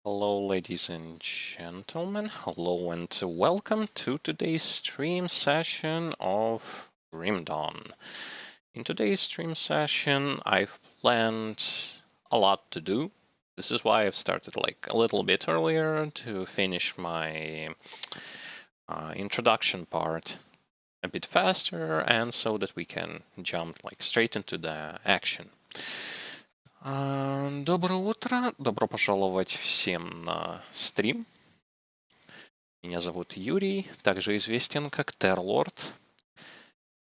Hello ladies and gentlemen, hello and welcome to today's stream session of Grim Dawn. In today's stream session I've planned a lot to do. This is why I've started like a little bit earlier to finish my introduction part a bit faster and so that we can jump like straight into the action. Доброе утро, добро пожаловать всем на стрим. Меня зовут Юрий, также известен как Terlord.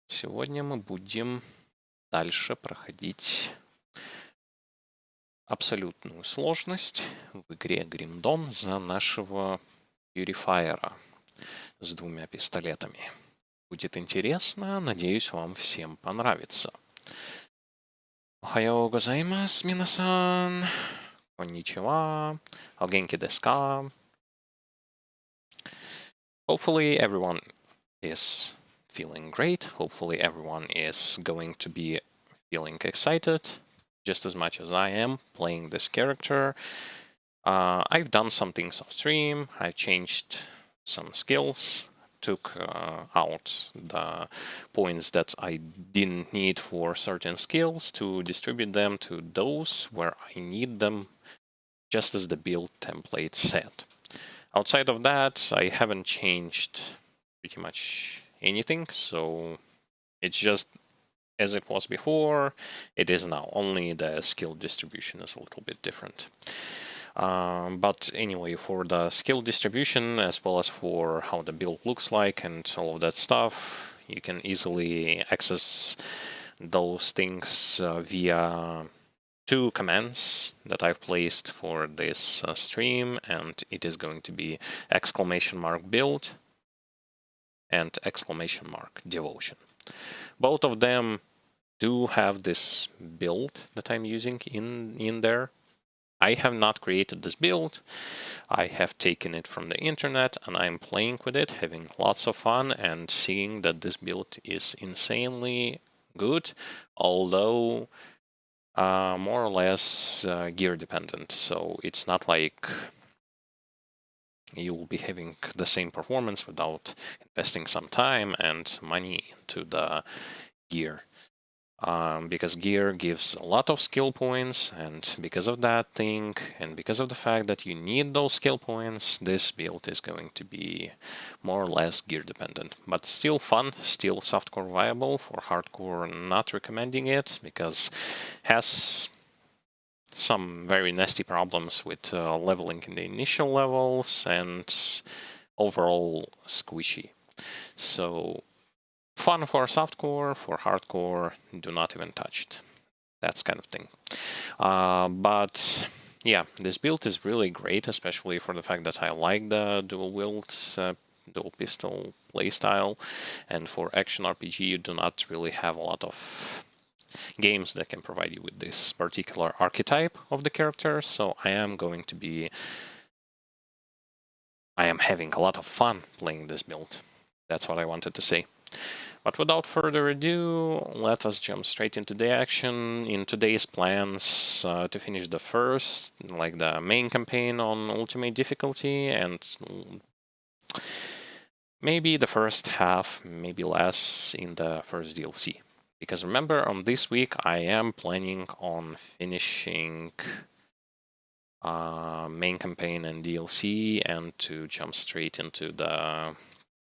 Сегодня мы будем дальше проходить абсолютную сложность в игре Grim Dawn за нашего Purifier с 2 пистолетами. Будет интересно, надеюсь, вам всем понравится. Ohayou gozaimasu, minasan. Konnichiwa. O genki desu ka? Hopefully everyone is feeling great. Hopefully everyone is going to be feeling excited just as much as I am playing this character. I've done some things off stream. I've changed some skills. Took out the points that I didn't need for certain skills to distribute them to those where I need them, just as the build template said. Outside of that, I haven't changed pretty much anything, so it's just as it was before, it is now. Only the skill distribution is a little bit different. But anyway, for the skill distribution, as well as for how the build looks like and all of that stuff, you can easily access those things via 2 commands that I've placed for this stream, and it is going to be !build and !devotion. Both of them do have this build that I'm using in there. I have not created this build. I have taken it from the internet and I'm playing with it, having lots of fun and seeing that this build is insanely good, although more or less gear dependent. So it's not like you will be having the same performance without investing some time and money into the gear. Because gear gives a lot of skill points, and because of that thing, and because of the fact that you need those skill points, this build is going to be more or less gear dependent. But still fun, still softcore viable. For hardcore, not recommending it, because it has some very nasty problems with leveling in the initial levels, and overall squishy. So fun for softcore, for hardcore, do not even touch it. That's kind of thing. But yeah, this build is really great, especially for the fact that I like the dual wields, dual pistol playstyle. And for action RPG, you do not really have a lot of games that can provide you with this particular archetype of the character. So I am having a lot of fun playing this build. That's what I wanted to say. But without further ado, let us jump straight into the action. In today's plans, to finish the first, like the main campaign on ultimate difficulty, and maybe the first half, maybe less in the first DLC. Because remember, on this week, I am planning on finishing main campaign and DLC, and to jump straight into the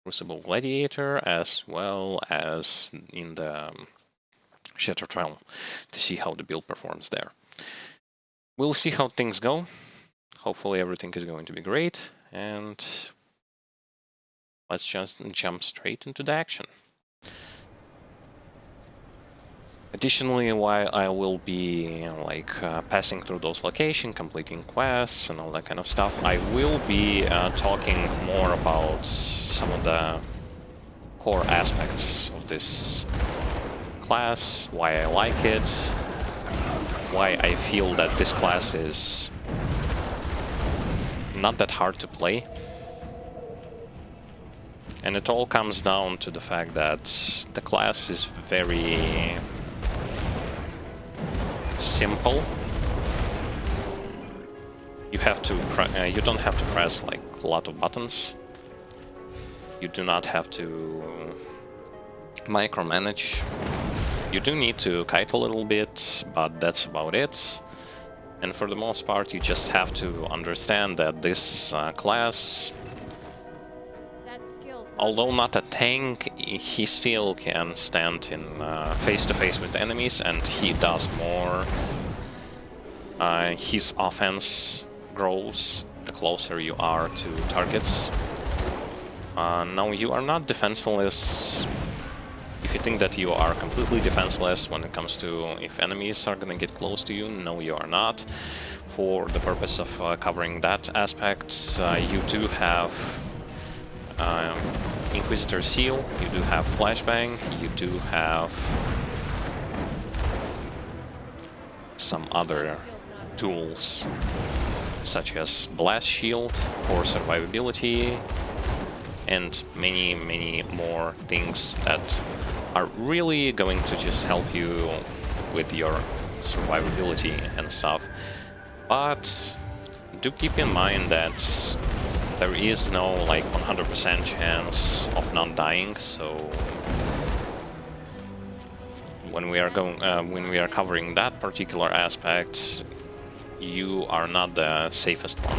Crucible Gladiator, as well as in the Shattered Realm, to see how the build performs there. We'll see how things go. Hopefully everything is going to be great, and let's just jump straight into the action. Additionally, while I will be passing through those locations, completing quests and all that kind of stuff, I will be talking more about some of the core aspects of this class, why I like it, why I feel that this class is not that hard to play. And it all comes down to the fact that the class is very simple you have to you don't have to press like a lot of buttons. You do not have to micromanage. You do need to kite a little bit, but that's about it. And for the most part, you just have to understand that this class, although not a tank, he still can stand in face-to-face with enemies, and he does more. His offense grows the closer you are to targets. Now, you are not defenseless. If you think that you are completely defenseless when it comes to if enemies are gonna get close to you, no, you are not. For the purpose of covering that aspect, you do have Inquisitor Seal, you do have Flashbang, you do have some other tools, such as Blast Shield for survivability, and many more things that are really going to just help you with your survivability and stuff. But do keep in mind that there is no like 100% chance of not dying, so when we are covering that particular aspect, you are not the safest one.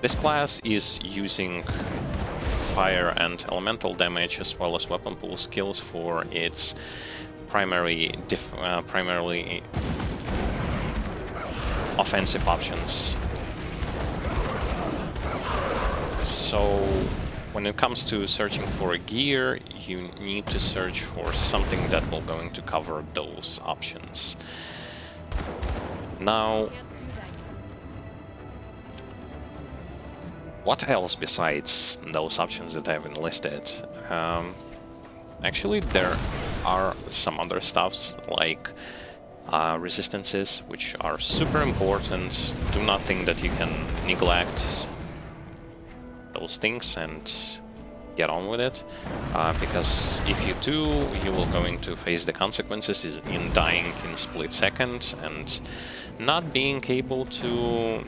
This class is using fire and elemental damage as well as weapon pool skills for its primarily offensive options. So when it comes to searching for gear, you need to search for something that will going to cover those options. Now, what else besides those options that I've enlisted? Actually, there are some other stuffs like resistances, which are super important. Do not think that you can neglect those things and get on with it, because if you do, you will going to face the consequences in dying in a split second and not being able to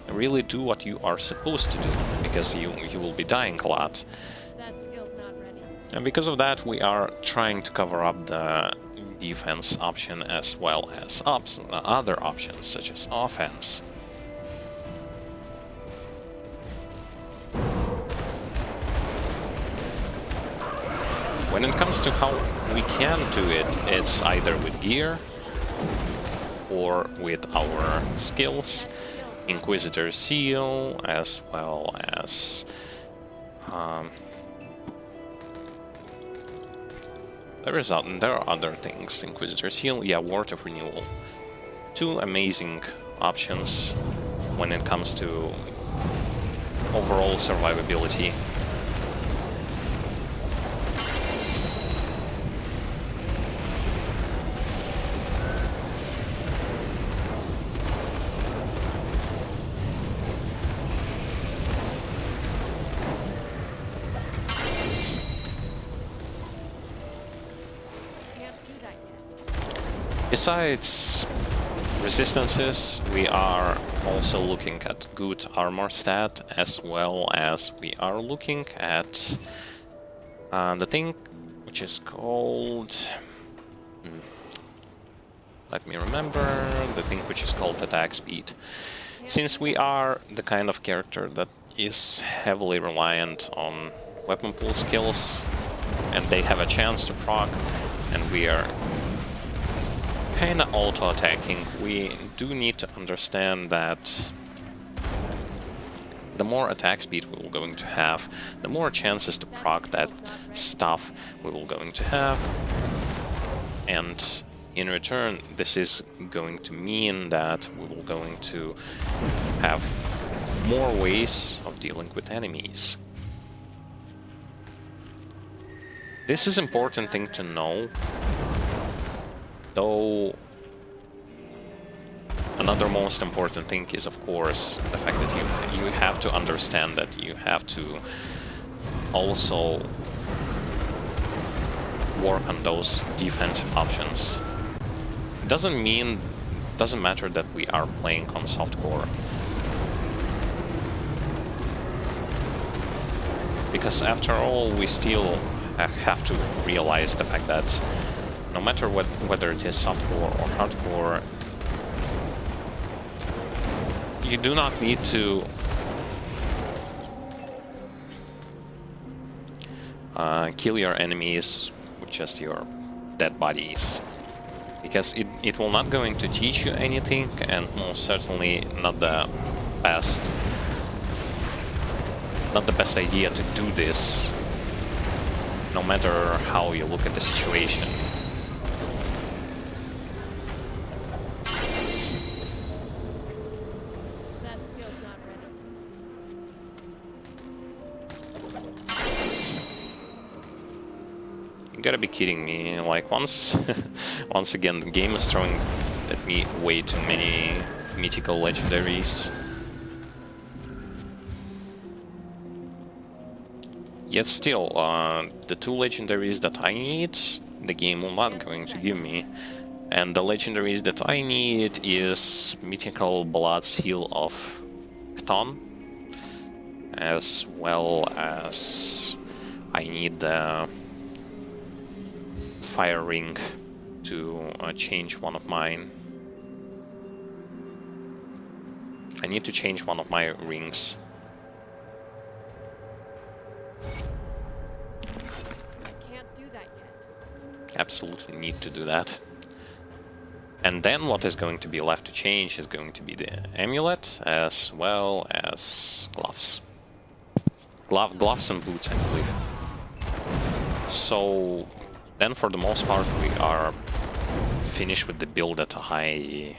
really do what you are supposed to do, because you will be dying a lot. That skill's not ready. And because of that, we are trying to cover up the defense option as well as other options such as offense. When it comes to how we can do it, it's either with gear or with our skills. Inquisitor Seal, as well as there are other things. Inquisitor Seal, yeah, Ward of Renewal. Two amazing options when it comes to overall survivability. Besides resistances, we are also looking at good armor stat, as well as we are looking at the thing which is called... let me remember, the thing which is called attack speed. Since we are the kind of character that is heavily reliant on weapon pool skills, and they have a chance to proc, and we are kind of auto-attacking, we do need to understand that the more attack speed we will going to have, the more chances to proc that stuff we will going to have. And in return, this is going to mean that we will going to have more ways of dealing with enemies. This is an important thing to know. Though another most important thing is, of course, the fact that you have to understand that you have to also work on those defensive options. It doesn't matter that we are playing on softcore. Because after all, we still have to realize the fact that no matter whether it is softcore or hardcore, you do not need to kill your enemies with just your dead bodies. Because it will not going to teach you anything, and most certainly not the best idea to do this, no matter how you look at the situation. That skill's not ready. You gotta be kidding me. Like, once again, the game is throwing at me way too many mythical legendaries. Yet still, the two legendaries that I need, the game will not going to give me. And the legendaries that I need is Mythical Blood Seal of Chthon, as well as I need the Fire Ring to change one of mine. I need to change one of my rings. Absolutely need to do that. And then what is going to be left to change is going to be the amulet as well as gloves. Gloves and boots, I believe. So then for the most part we are finished with the build that I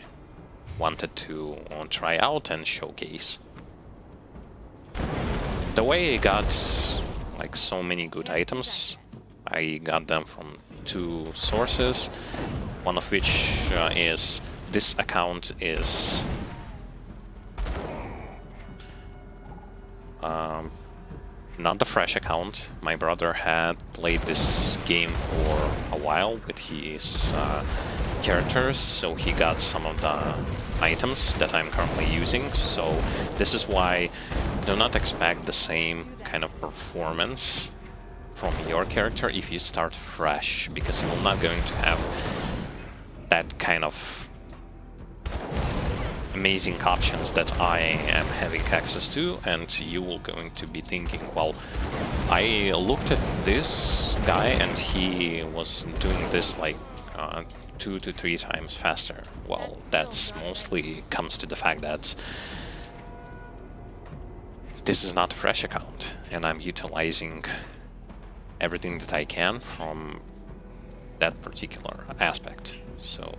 wanted to try out and showcase. The way I got like so many good items, I got them from two sources, one of which is this account is not the fresh account. My brother had played this game for a while with his characters, so he got some of the items that I'm currently using. So this is why do not expect the same kind of performance from your character if you start fresh, because you're not going to have that kind of amazing options that I am having access to, and you will going to be thinking, well, I looked at this guy and he was doing this like 2 to 3 times faster. Well, that's mostly comes to the fact that this is not a fresh account, and I'm utilizing everything that I can from that particular aspect. So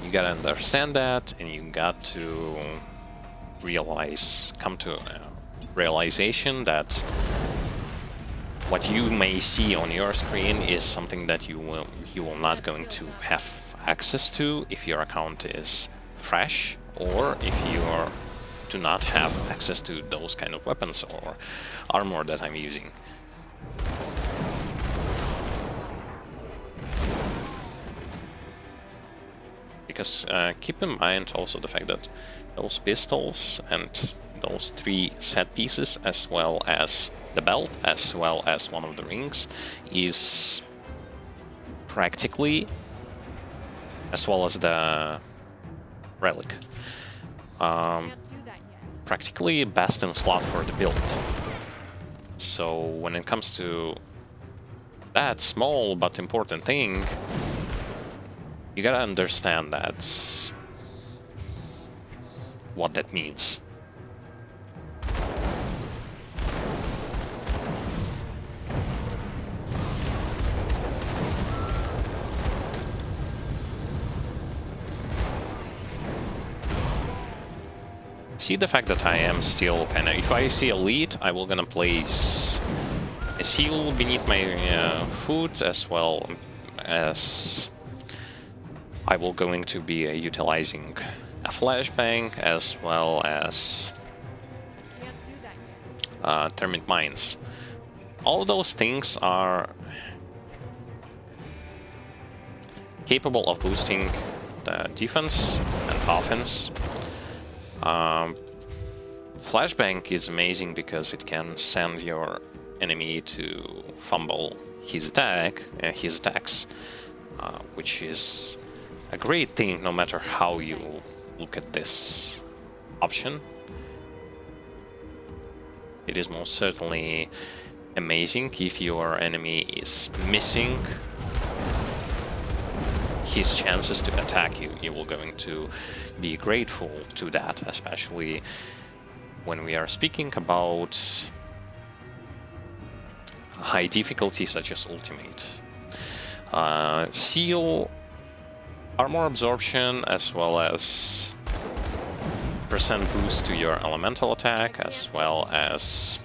you gotta understand that, and you got to come to a realization that what you may see on your screen is something that you will not going to have access to if your account is fresh, or if you do not have access to those kind of weapons or armor that I'm using. Because keep in mind also the fact that those pistols and those 3 set pieces, as well as the belt, as well as one of the rings, is practically, as well as the relic, practically best in slot for the build. So when it comes to that small but important thing, you gotta understand that's what that means. See the fact that I am still kinda, if I see a lead, I will gonna place a seal beneath my foot, as well as I will going to be utilizing a flashbang, as well as termite mines. All those things are capable of boosting the defense and offense. Flashbang is amazing because it can send your enemy to fumble his attacks, which is a great thing no matter how you look at this option. It is most certainly amazing if your enemy is missing his chances to attack you. You will going to be grateful to that, especially when we are speaking about high difficulty such as Ultimate. Seal, armor absorption, as well as percent boost to your elemental attack, as well as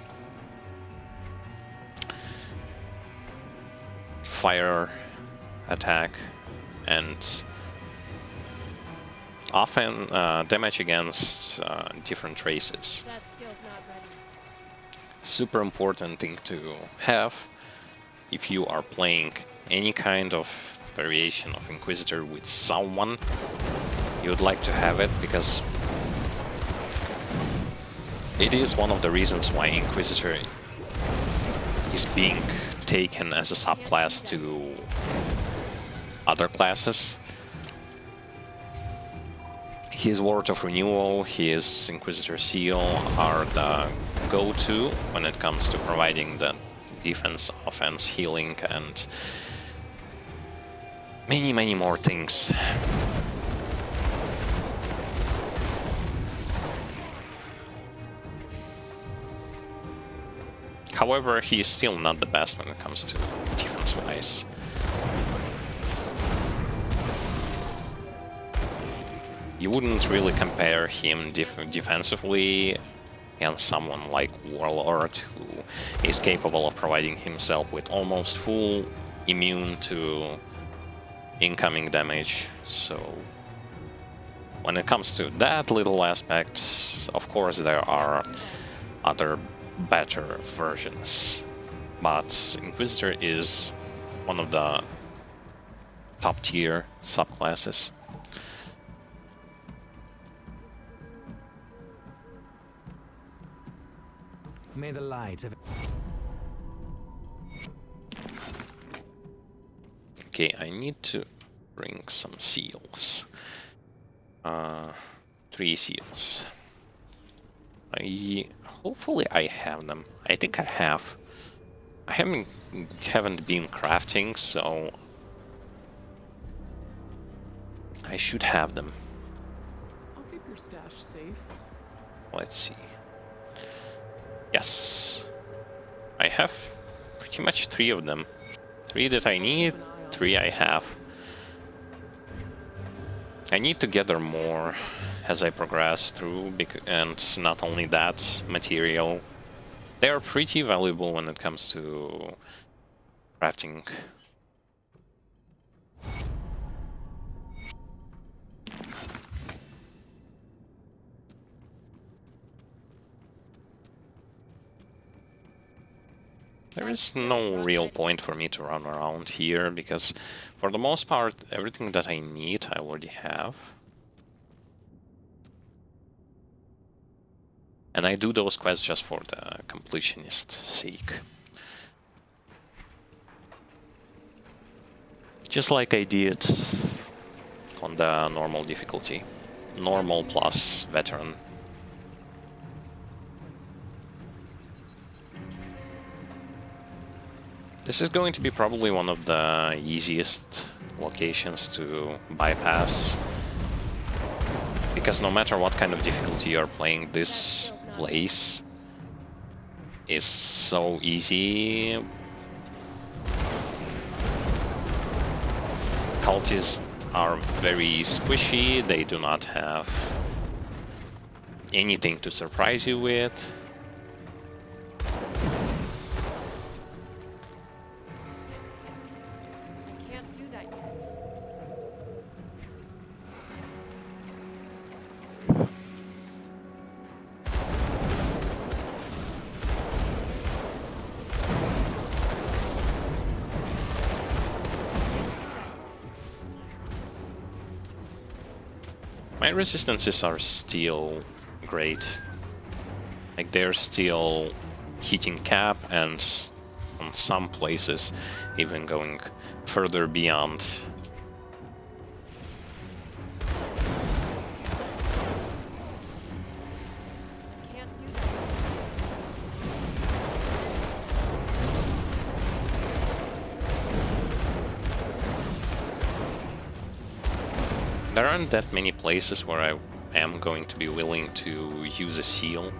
fire attack, and often damage against different races. That skill's not ready. Super important thing to have if you are playing any kind of variation of Inquisitor with someone. You would like to have it because it is one of the reasons why Inquisitor is being taken as a subclass to other classes. His Word of Renewal, his Inquisitor Seal are the go-to when it comes to providing the defense, offense, healing, and many more things. However, he is still not the best when it comes to defense-wise. You wouldn't really compare him defensively against someone like Warlord, who is capable of providing himself with almost full immune to incoming damage. So when it comes to that little aspect, of course there are other better versions, but Inquisitor is one of the top tier subclasses. May the light of... Okay, I need to bring some seals. 3 seals. Hopefully I have them. I think I have. I haven't been crafting, so I should have them. I'll keep your stash safe. Let's see. Yes, I have pretty much 3 of them. 3 that I need, 3 I have. I need to gather more as I progress through, and not only that, material. They are pretty valuable when it comes to crafting. There is no real point for me to run around here, because for the most part, everything that I need I already have. And I do those quests just for the completionist's sake. Just like I did on the normal difficulty. Normal plus veteran. This is going to be probably one of the easiest locations to bypass, because no matter what kind of difficulty you're playing, this place is so easy. Cultists are very squishy, they do not have anything to surprise you with. My resistances are still great. Like, they're still hitting cap, and on some places even going further beyond. Can't do that. There aren't that many places where I am going to be willing to use a seal.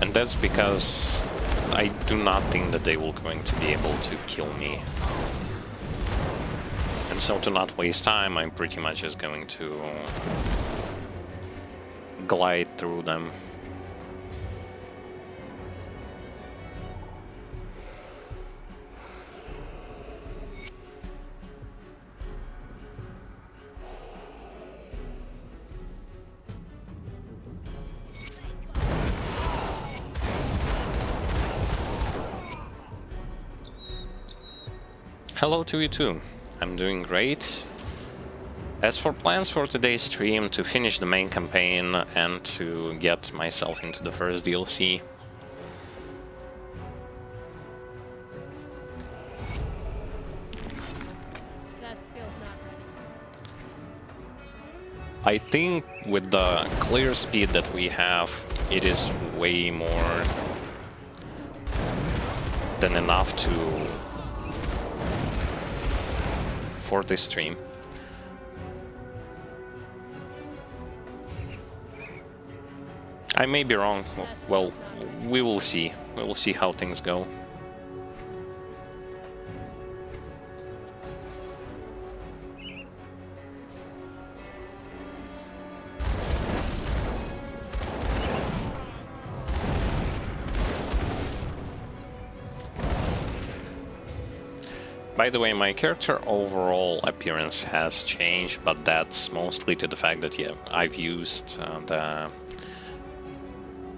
And that's because I do not think that they will going to be able to kill me. And so, to not waste time, I'm pretty much just going to glide through them. Hello to you too. I'm doing great. As for plans for today's stream, to finish the main campaign and to get myself into the first DLC. That skill's not ready. I think with the clear speed that we have, it is way more than enough for this stream. I may be wrong. Well, we will see. We will see how things go. By the way, my character overall appearance has changed, but that's mostly to the fact that, yeah, I've used the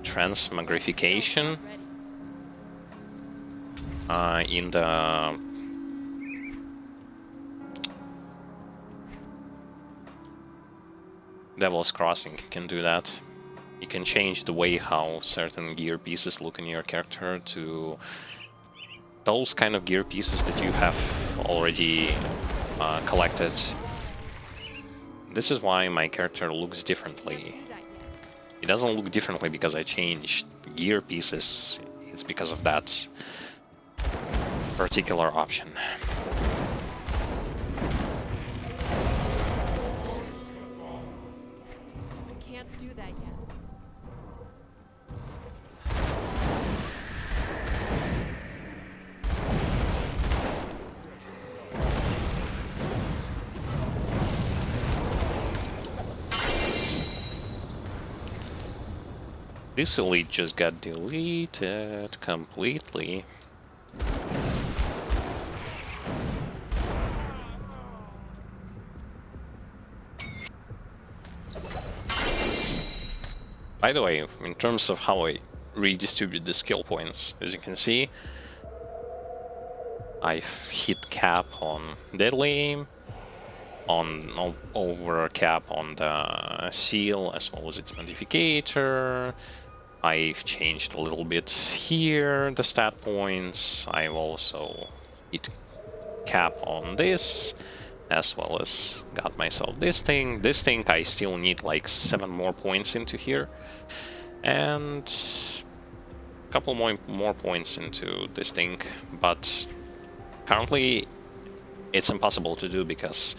transmogrification in the Devil's Crossing. You can do that. You can change the way how certain gear pieces look in your character to those kind of gear pieces that you have already collected. This is why my character looks differently. It doesn't look differently because I changed gear pieces. It's because of that particular option. I can't do that yet. This elite just got deleted completely. By the way, in terms of how I redistribute the skill points, as you can see, I've hit cap on Deadly Aim, on over cap on the seal, as well as its modificator. I've changed a little bit here, the stat points. I've also hit cap on this, as well as got myself this thing. This thing I still need like 7 more points into here, and a couple more points into this thing, but currently it's impossible to do because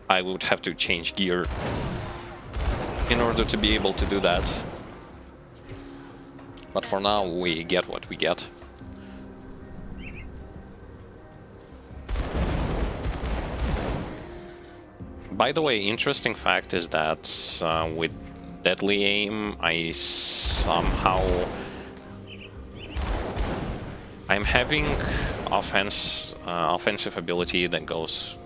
I would have to change gear in order to be able to do that. But for now, we get what we get. By the way, interesting fact is that with Deadly Aim, I'm having offensive ability that goes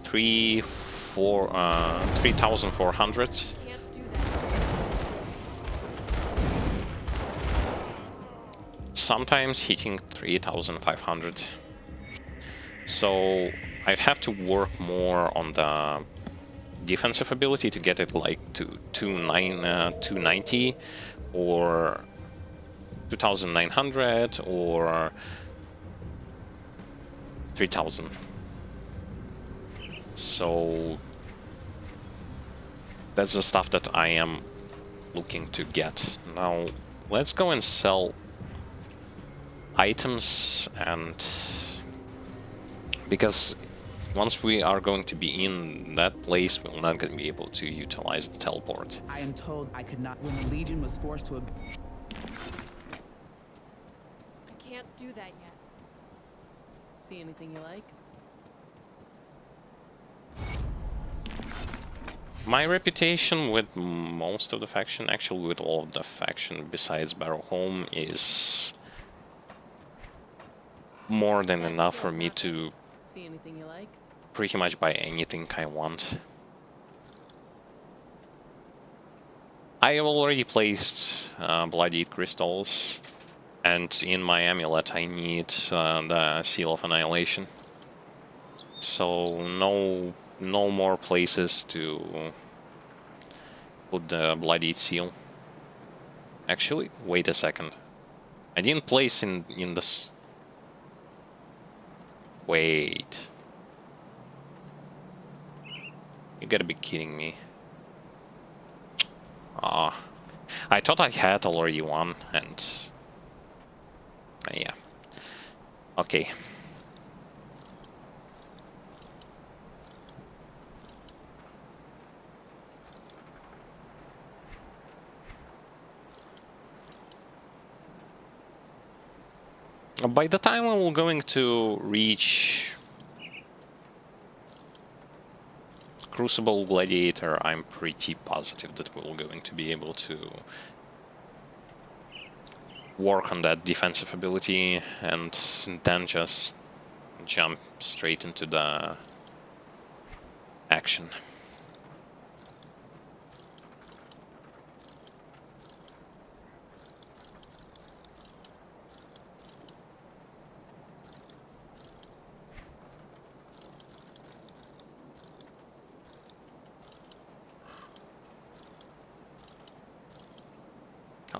3,400. Can't do that. sometimes hitting 3,500. So I'd have to work more on the defensive ability to get it like to 290 or 2,900 or 3,000. So that's the stuff that I am looking to get. Now let's go and sell items, and because once we are going to be in that place, we're not going to be able to utilize the teleport. I am told I could not when the Legion was forced to. I can't do that yet. See anything you like? My reputation with most of the faction, actually with all of the faction besides Barrowholm, is more than enough for me to See anything you like? pretty much buy anything I want. I have already placed bloodied crystals, and in my amulet I need the Seal of Annihilation. So no more places to put the bloodied seal. Actually, wait a second. I didn't place in this. Wait. You gotta be kidding me. Ah, I thought I had already one, and yeah. Okay. By the time we're going to reach Crucible Gladiator, I'm pretty positive that we're going to be able to work on that defensive ability and then just jump straight into the action.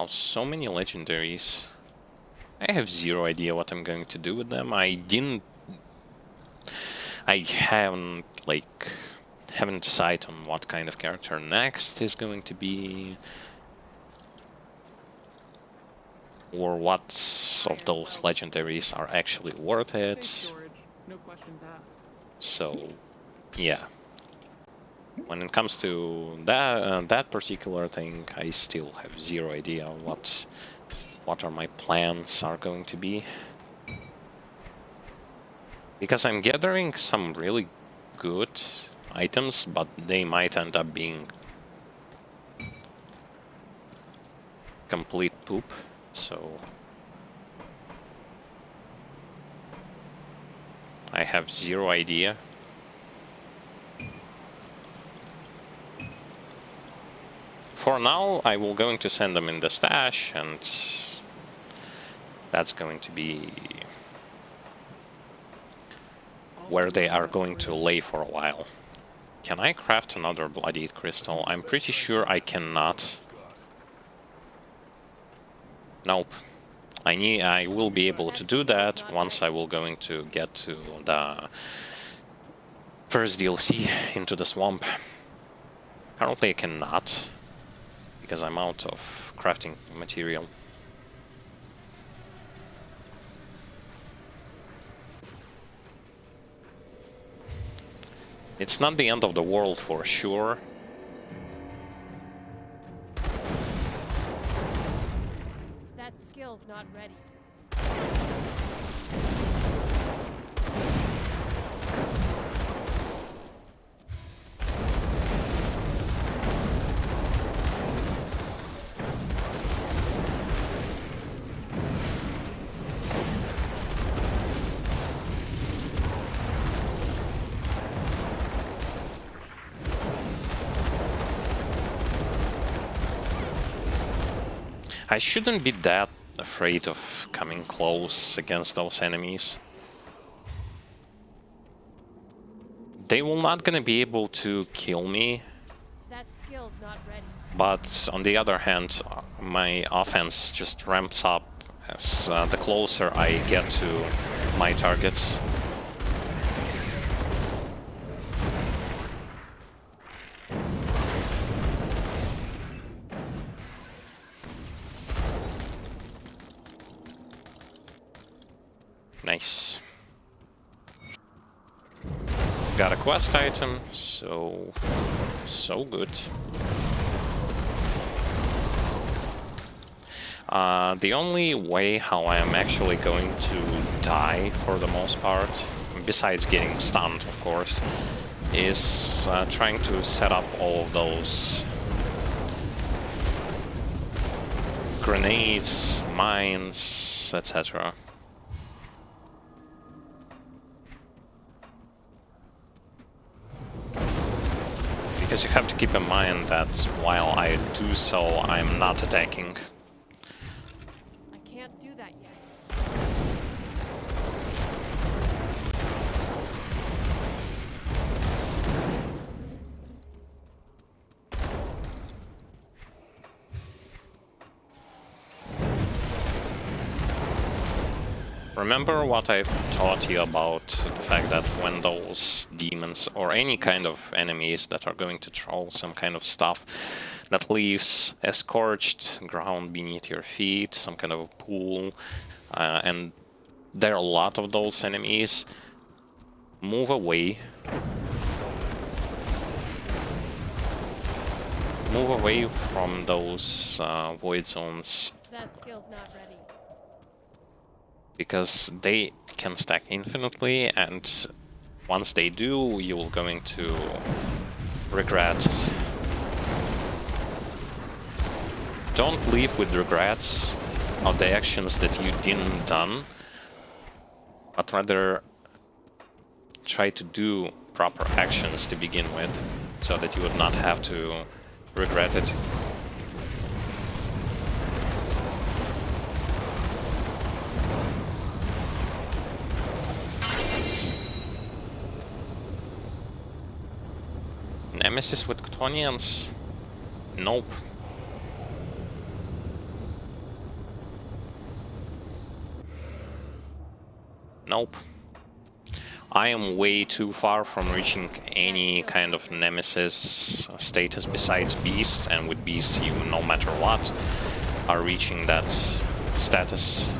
Oh, so many legendaries. I have zero idea what I'm going to do with them. I haven't decided on what kind of character next is going to be, or what of those legendaries are actually worth it. Safe storage. No questions asked. So, yeah. When it comes to that particular thing, I still have zero idea what are my plans are going to be. Because I'm gathering some really good items, but they might end up being complete poop, so I have zero idea. For now, I will going to send them in the stash, and that's going to be where they are going to lay for a while. Can I craft another bloodied crystal? I'm pretty sure I cannot. Nope. I will be able to do that once I will going to get to the first DLC, Into the Swamp. Currently I cannot, because I'm out of crafting material. It's not the end of the world for sure. That skill's not ready. I shouldn't be that afraid of coming close against those enemies. They will not gonna be able to kill me. That skill's not ready. But on the other hand, my offense just ramps up as the closer I get to my targets. Nice. Got a quest item, so good. The only way how I am actually going to die for the most part, besides getting stunned of course, is trying to set up all of those grenades, mines, etc. Because you have to keep in mind that while I do so, I'm not attacking. I can't do that yet. Remember what I've taught you about the fact that when those demons or any kind of enemies that are going to throw some kind of stuff that leaves a scorched ground beneath your feet, some kind of a pool, and there are a lot of those enemies, move away. Move away from those void zones. That skill's not ready. Because they can stack infinitely, and once they do, you're going to regret. Don't leave with regrets of the actions that you didn't done, but rather try to do proper actions to begin with, so that you would not have to regret it. Nemesis with Ctonians? Nope. Nope. I am way too far from reaching any kind of Nemesis status besides Beasts, and with Beasts you, no matter what, are reaching that status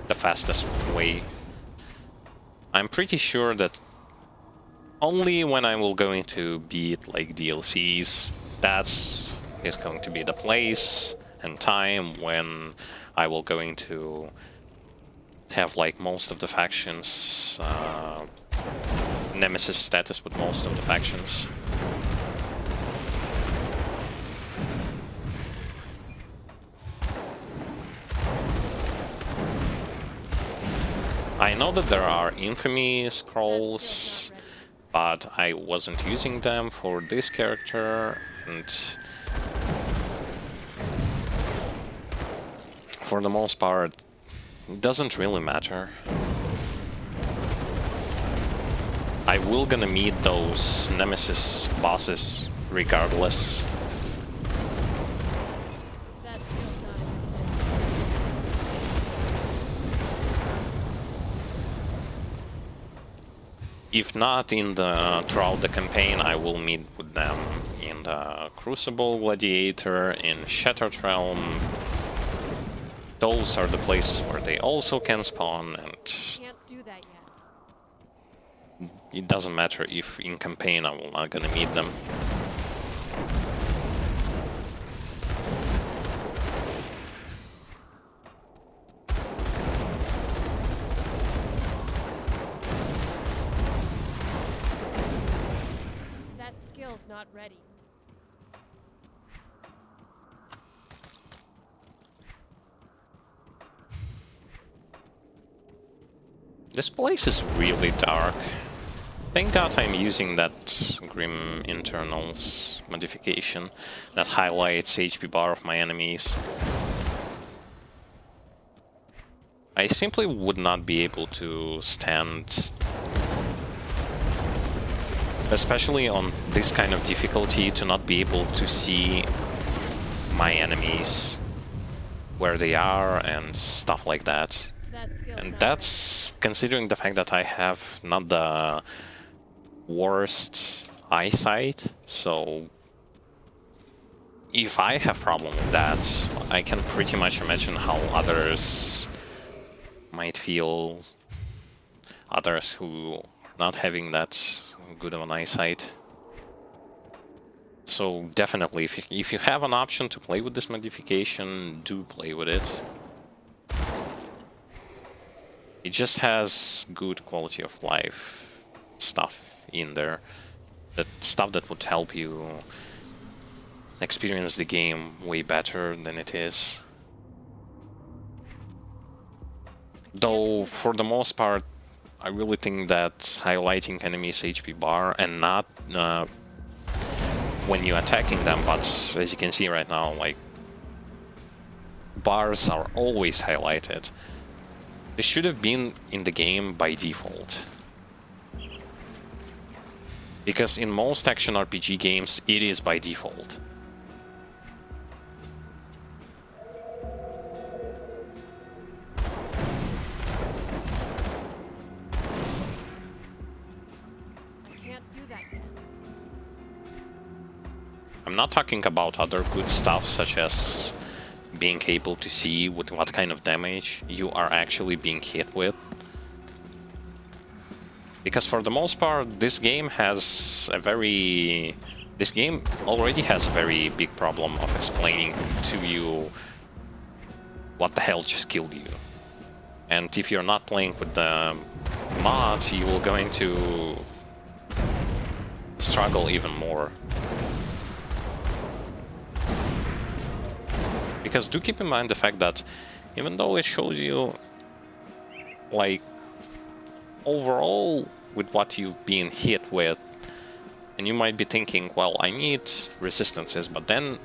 the fastest way. I'm pretty sure that only when I will going to beat like DLCs, that's is going to be the place and time when I will going to have like most of the factions, Nemesis status with most of the factions. I know that there are infamy scrolls, but I wasn't using them for this character, and for the most part, it doesn't really matter. I will gonna meet those Nemesis bosses regardless. If not in the throughout the campaign, I will meet with them in the Crucible Gladiator, in Shattered Realm. Those are the places where they also can spawn, and Can't do that yet. it doesn't matter if in campaign I will not gonna meet them. Not ready. This place is really dark. Thank God I'm using that Grim Internals modification that highlights HP bar of my enemies. I simply would not be able to stand, especially on this kind of difficulty, to not be able to see my enemies, where they are and stuff like that. And that's considering the fact that I have not the worst eyesight, so if I have problem with that, I can pretty much imagine how others might feel, others who are not having that good of an eyesight. So definitely, if you have an option to play with this modification, do play with it. It just has good quality of life stuff in there, that stuff that would help you experience the game way better than it is. Though, for the most part, I really think that highlighting enemies' HP bar and not when you're attacking them, but as you can see right now, like, bars are always highlighted. This should have been in the game by default. Because in most action RPG games, it is by default. I'm not talking about other good stuff, such as being able to see with what kind of damage you are actually being hit with. Because for the most part, this game already has a very big problem of explaining to you what the hell just killed you. And if you're not playing with the mod, you will going to struggle even more. Because do keep in mind the fact that even though it shows you, like, overall with what you've been hit with, and you might be thinking, well, I need resistances, but then,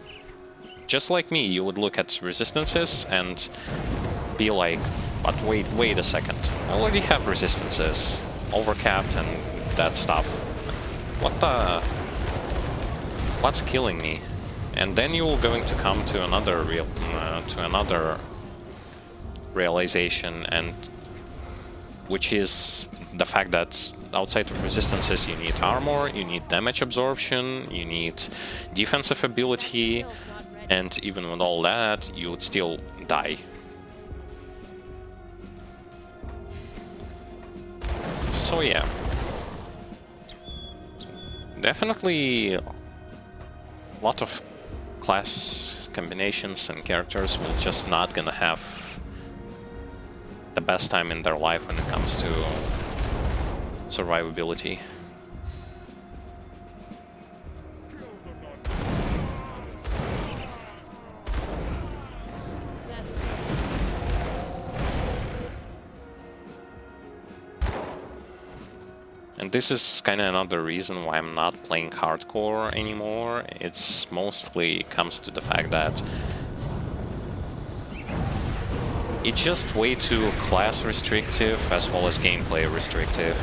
just like me, you would look at resistances and be like, but wait a second, I already have resistances, overcapped and that stuff. What's killing me? And then you're going to come to another realization, and which is the fact that outside of resistances you need armor, you need damage absorption, you need defensive ability, and even with all that, you would still die. So yeah, definitely a lot of class combinations and characters will just not gonna have the best time in their life when it comes to survivability. And this is kind of another reason why I'm not playing hardcore anymore. It's mostly comes to the fact that it's just way too class restrictive as well as gameplay restrictive.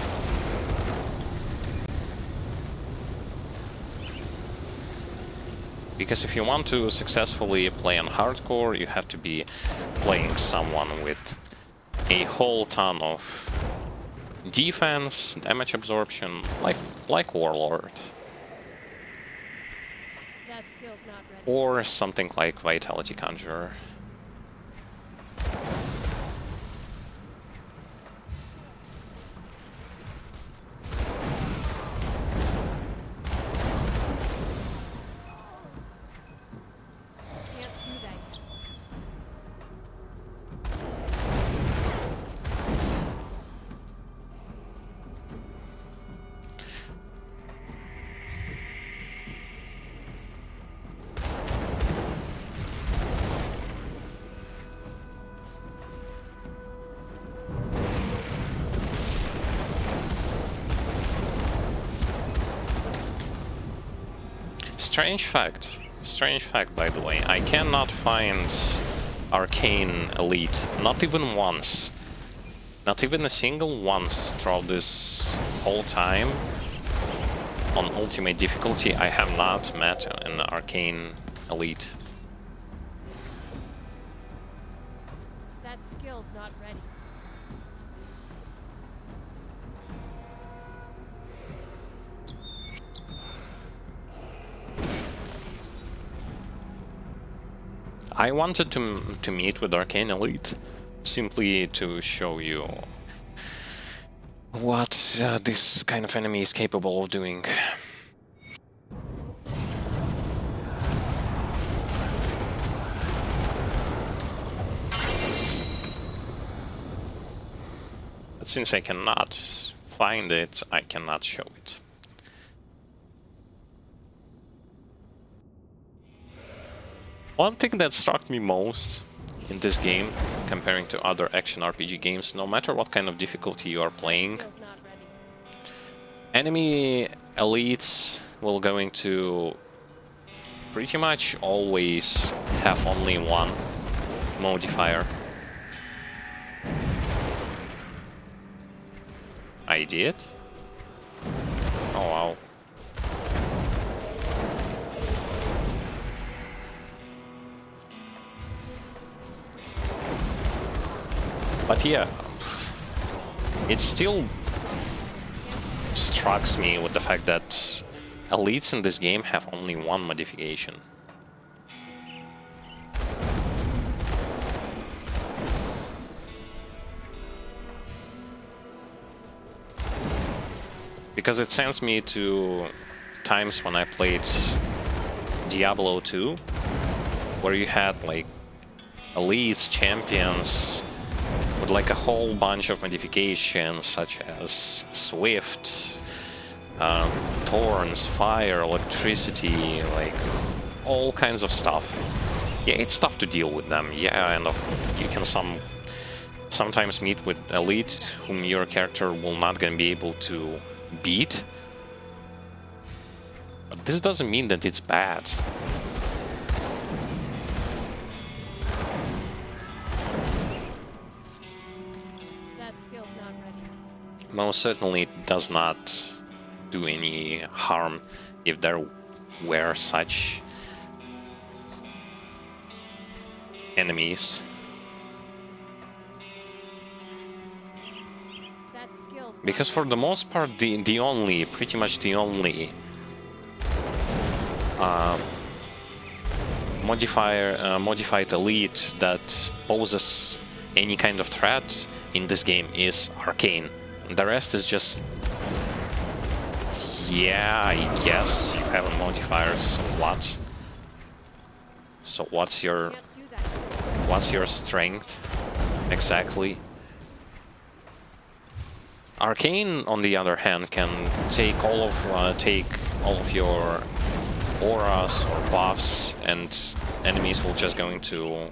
Because if you want to successfully play on hardcore, you have to be playing someone with a whole ton of defense, damage absorption, like Warlord. That skill's not ready. Or something like Vitality Conjurer. Can't do that yet. Strange fact, by the way, I cannot find Arcane Elite, not even once. Not even a single once throughout this whole time. On ultimate difficulty, I have not met an arcane elite. That skill's not ready. I wanted to meet with arcane elite simply to show you what this kind of enemy is capable of doing. But since I cannot find it, I cannot show it. One thing that struck me most in this game, comparing to other action RPG games, no matter what kind of difficulty you are playing, Skill's not ready. enemy elites will going to pretty much always have only one modifier. I did? Oh wow. But yeah, it still strikes me with the fact that elites in this game have only one modification. Because it sends me to times when I played Diablo 2, where you had like elites, champions, with like a whole bunch of modifications such as Swift, Thorns, Fire, Electricity, like all kinds of stuff. Yeah, it's tough to deal with them, yeah, and you can sometimes meet with elites whom your character will not gonna be able to beat. But this doesn't mean that it's bad. Most certainly it does not do any harm if there were such enemies. Because for the most part, pretty much the only modified elite that poses any kind of threat in this game is Arcane. The rest is just, yeah, I guess you have a modifier, so what? So what's your strength exactly? Arcane, on the other hand, can take all of your auras or buffs, and enemies will just going to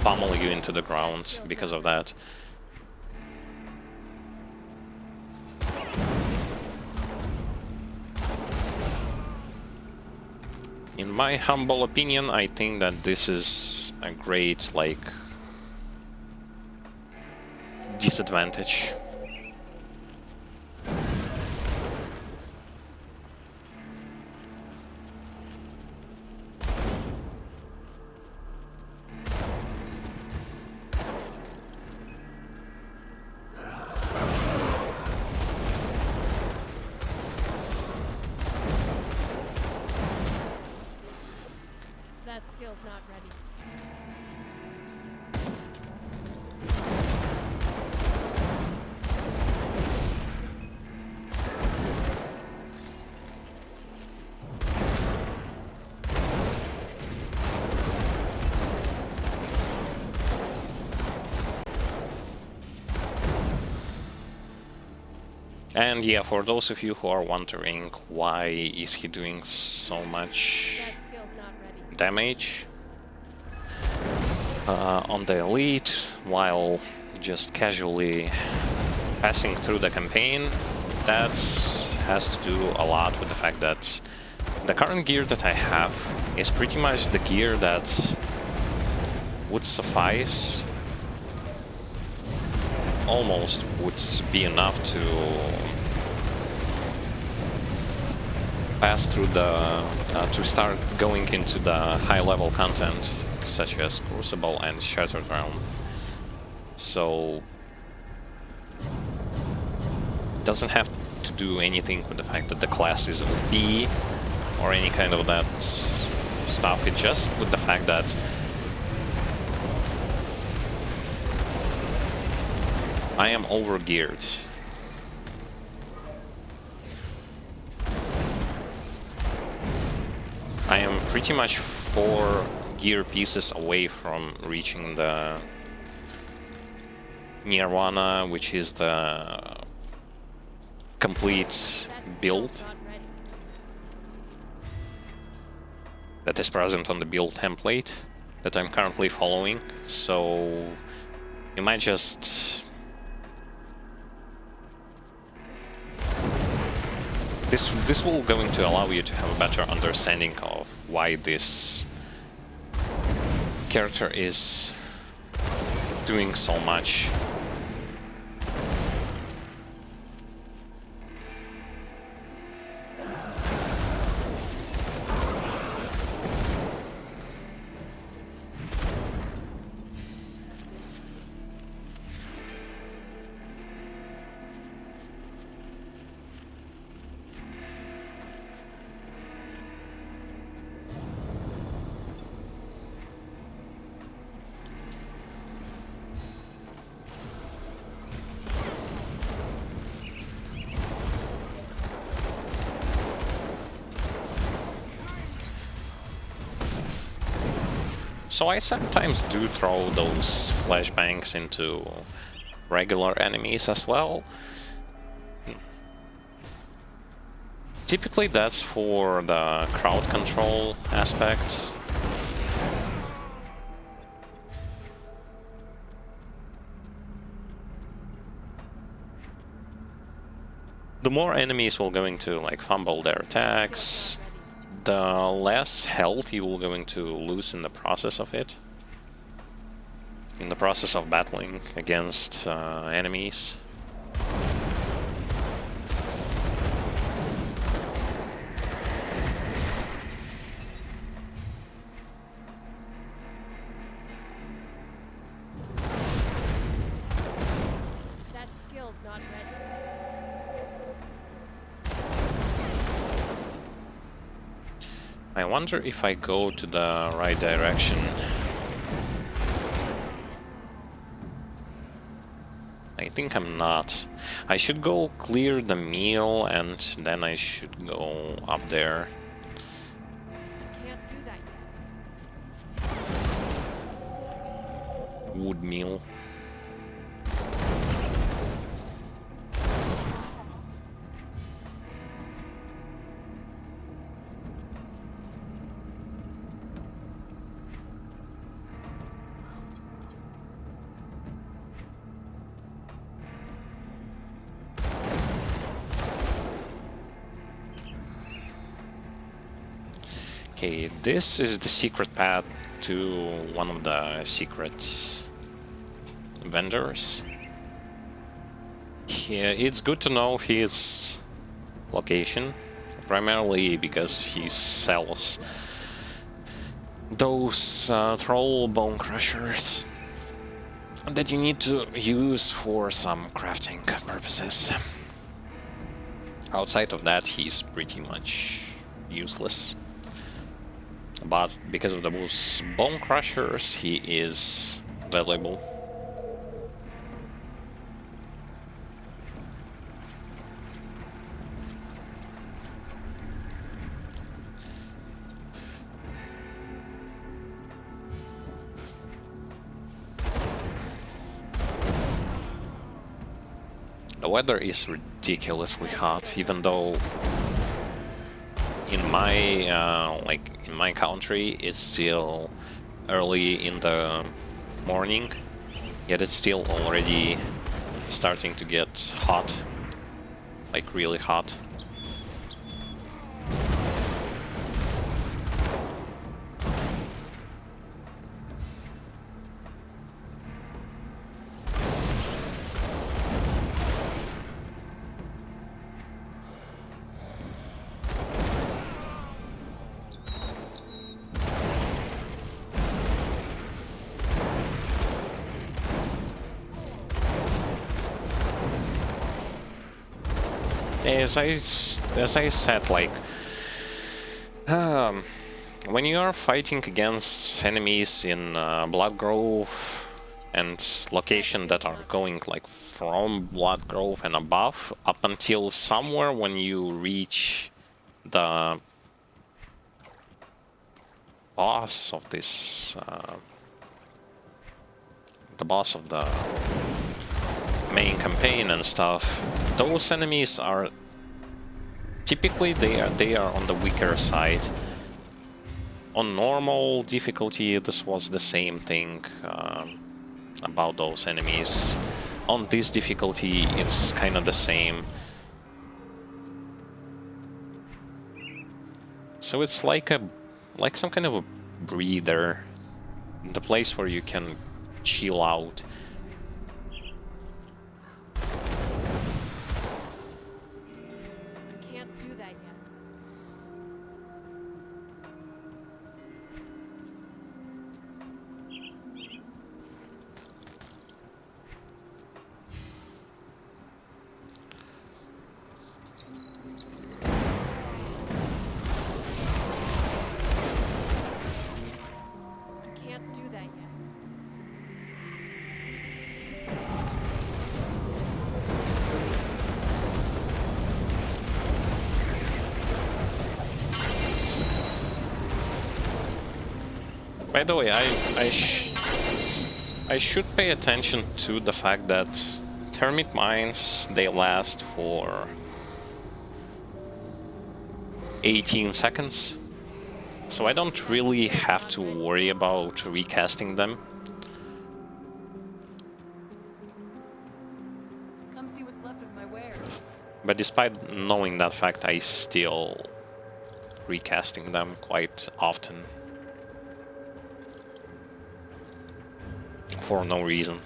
pummel you into the ground because of that. In my humble opinion, I think that this is a great, like, disadvantage. And yeah, for those of you who are wondering why is he doing so much damage on the elite while just casually passing through the campaign, that has to do a lot with the fact that the current gear that I have is pretty much the gear that would suffice almost would be enough to pass through the to start going into the high-level content such as Crucible and Shattered Realm. So doesn't have to do anything with the fact that the class is OP or any kind of that stuff. It's just with the fact that I am overgeared. I am pretty much 4 gear pieces away from reaching the Nirvana, which is the complete build that is present on the build template that I'm currently following. So you might just... This will going to allow you to have a better understanding of why this character is doing so much. So I sometimes do throw those flashbangs into regular enemies as well. Typically that's for the crowd control aspect. The more enemies will going to like fumble their attacks, the less health you will going to lose in the process of it. In the process of battling against enemies. That skill's not ready. I wonder if I go to the right direction. I think I'm not. I should go clear the meal and then I should go up there. Can't do that yet. Wood meal. Okay, this is the secret path to one of the secret vendors. Yeah, it's good to know his location, primarily because he sells those troll bone crushers that you need to use for some crafting purposes. Outside of that, he's pretty much useless. But because of those bone crushers, he is valuable. The weather is ridiculously hot, even though in my in my country it's still early in the morning, yet it's still already starting to get hot, like really hot. as I said, like, when you are fighting against enemies in Bloodgrove and location that are going like from Bloodgrove and above up until somewhere when you reach the boss of this, the boss of the main campaign and stuff, those enemies are typically they are on the weaker side. On normal difficulty, this was the same thing about those enemies. On this difficulty, it's kind of the same. So it's like some kind of a breather, the place where you can chill out. I can't do that yet. I can't do that yet. By the way, I should pay attention to the fact that termite mines, they last for 18 seconds. So I don't really have to worry about recasting them. Come see what's left of my wares. But despite knowing that fact, I still recasting them quite often. For no reason.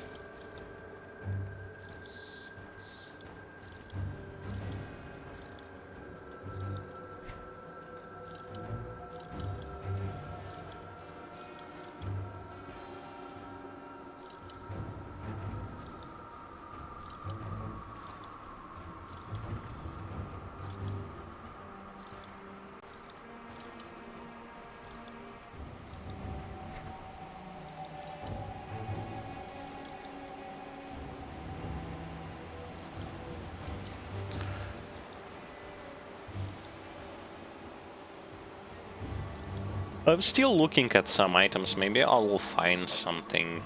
I'm still looking at some items. Maybe I will find something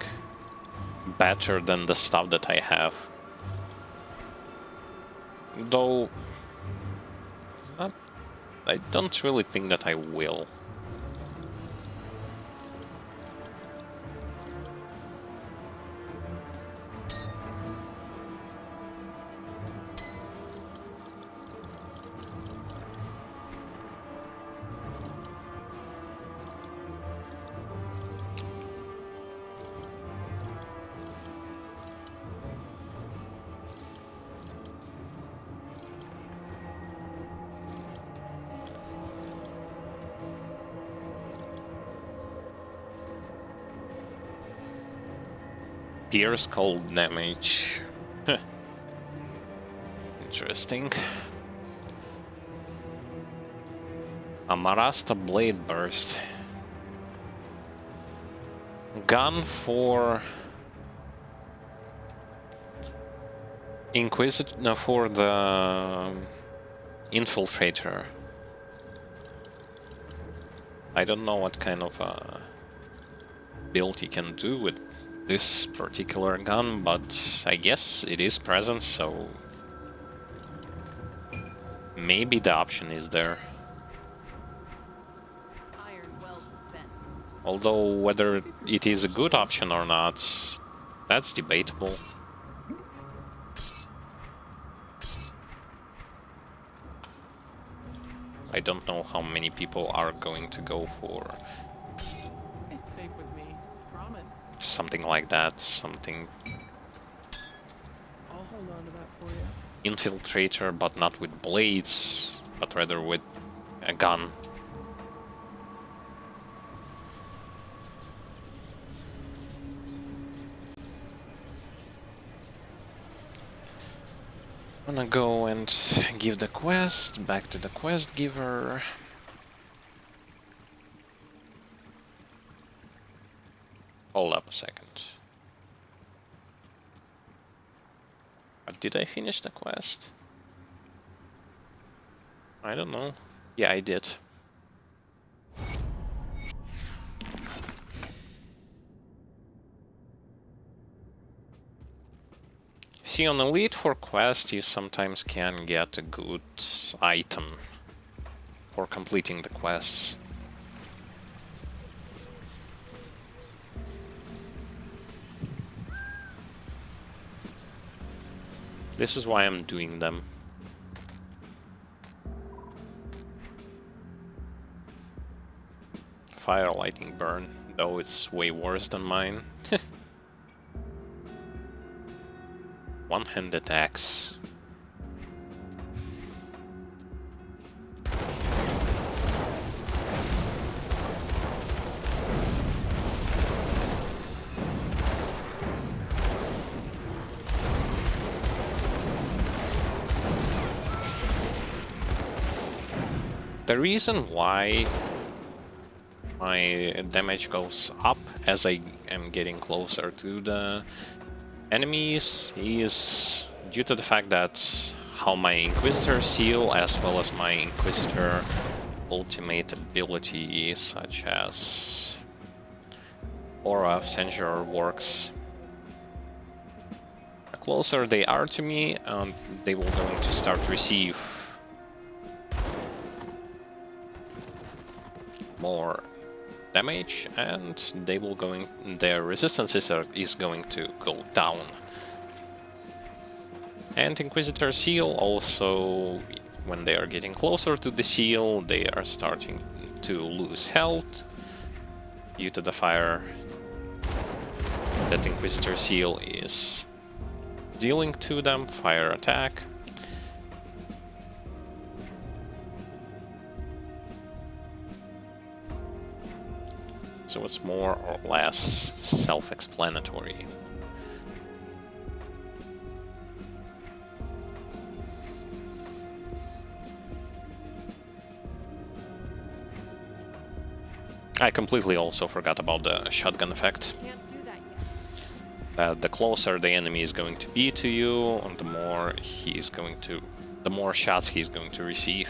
better than the stuff that I have. Though I don't really think that I will. Pierce cold damage. Interesting. Amarasta Blade Burst. Gun for Inquisitor, for the Infiltrator. I don't know what kind of build you can do with this particular gun, but I guess it is present, so maybe the option is there. Iron well spent. Although whether it is a good option or not, that's debatable. I don't know how many people are going to go for It's safe with me. Promise. something like that, something I'll hold on to that for you. Infiltrator, but not with blades, but rather with a gun. I'm gonna go and give the quest back to the quest giver. Hold up a second. But did I finish the quest? I don't know. Yeah, I did. See, on Elite for quest, you sometimes can get a good item for completing the quests. This is why I'm doing them. Fire, lightning, burn, though it's way worse than mine. One-handed axe. The reason why my damage goes up as I am getting closer to the enemies is due to the fact that how my Inquisitor seal as well as my Inquisitor ultimate ability such as Aura of Censure works. The closer they are to me, they will going to start to receive more damage, and they will their resistance is going to go down. And Inquisitor seal also, when they are getting closer to the seal, they are starting to lose health due to the fire that Inquisitor seal is dealing to them, fire attack. So it's more or less self-explanatory. I completely also forgot about the shotgun effect. Can't do that yet. The closer the enemy is going to be to you, and the more shots he's going to receive.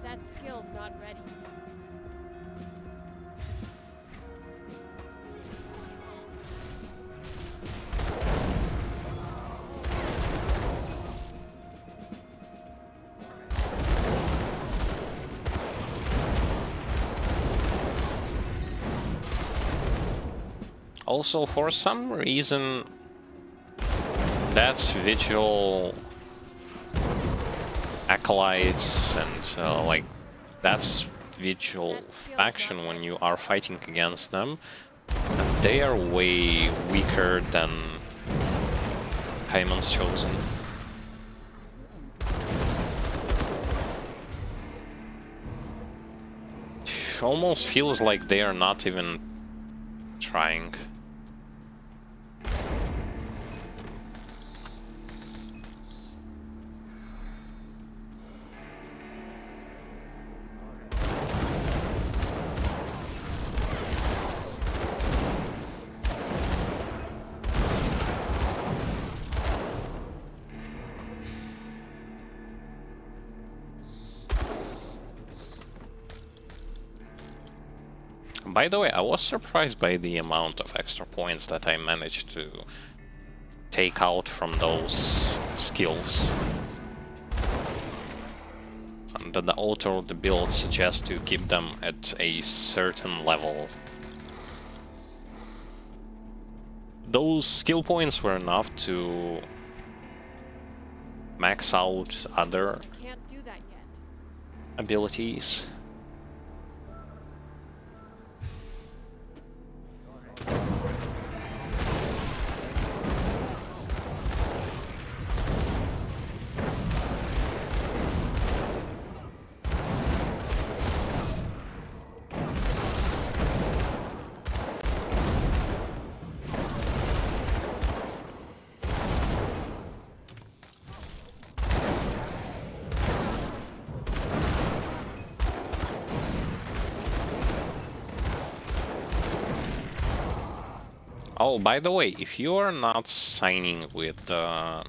That skill's not ready. Also, for some reason, that's Vigil Acolytes and like that's Vigil faction when you are fighting against them. And they are way weaker than Paimon's Chosen. Almost feels like they are not even trying. By the way, I was surprised by the amount of extra points that I managed to take out from those skills. And that the auto of the build suggests to keep them at a certain level. Those skill points were enough to max out other Can't do that yet. abilities. Oh, by the way, if you are not signing with the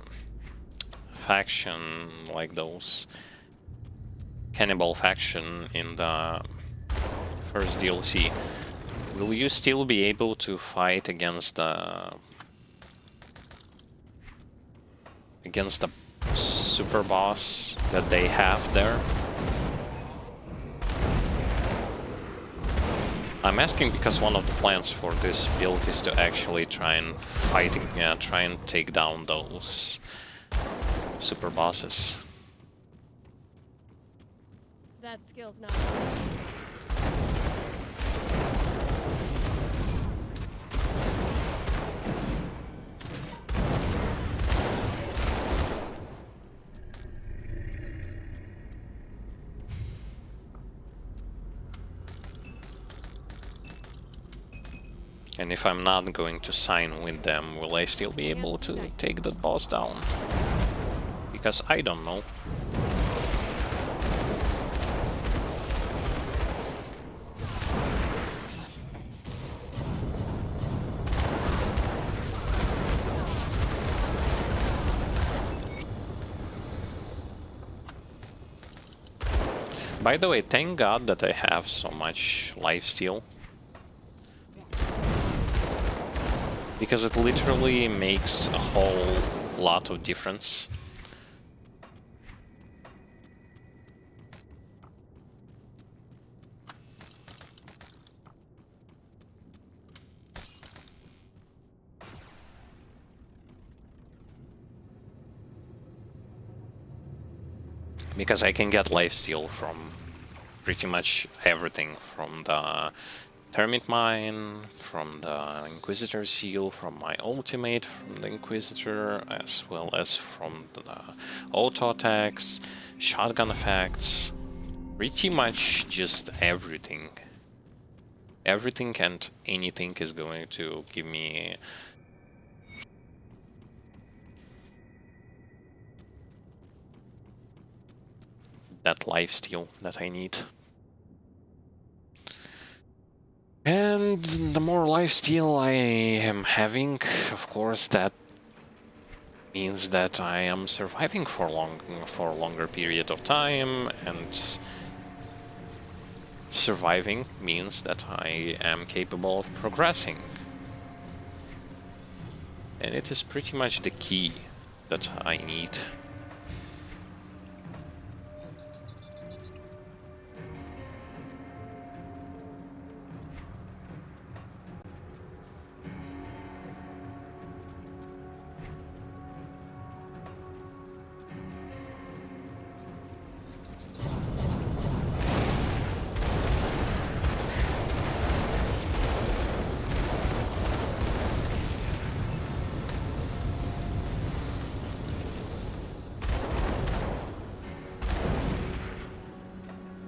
faction like those cannibal faction in the first DLC, will you still be able to fight against the super boss that they have there? I'm asking because one of the plans for this build is to actually try and try and take down those super bosses. That skill's not. And if I'm not going to sign with them, will I still be able to take that boss down? Because I don't know. By the way, thank God that I have so much lifesteal. Because it literally makes a whole lot of difference. Because I can get lifesteal from pretty much everything, from the Termite Mine, from the Inquisitor Seal, from my ultimate, from the Inquisitor, as well as from the auto attacks, shotgun effects, pretty much just everything. Everything and anything is going to give me that lifesteal that I need. And the more lifesteal I am having, of course, that means that I am surviving for a longer period of time, and surviving means that I am capable of progressing. And it is pretty much the key that I need.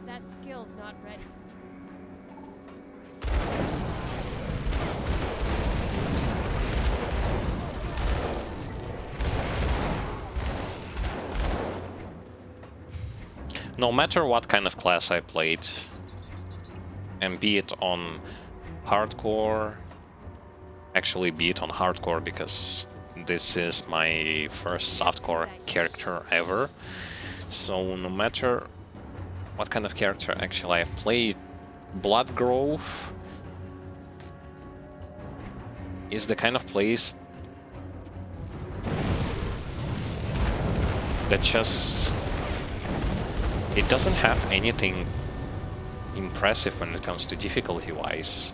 That skill's not ready. No matter what kind of class I played, and be it on hardcore, actually be it on hardcore because this is my first softcore character ever, so no matter what kind of character actually I played, Bloodgrove is the kind of place that just... it doesn't have anything impressive when it comes to difficulty-wise.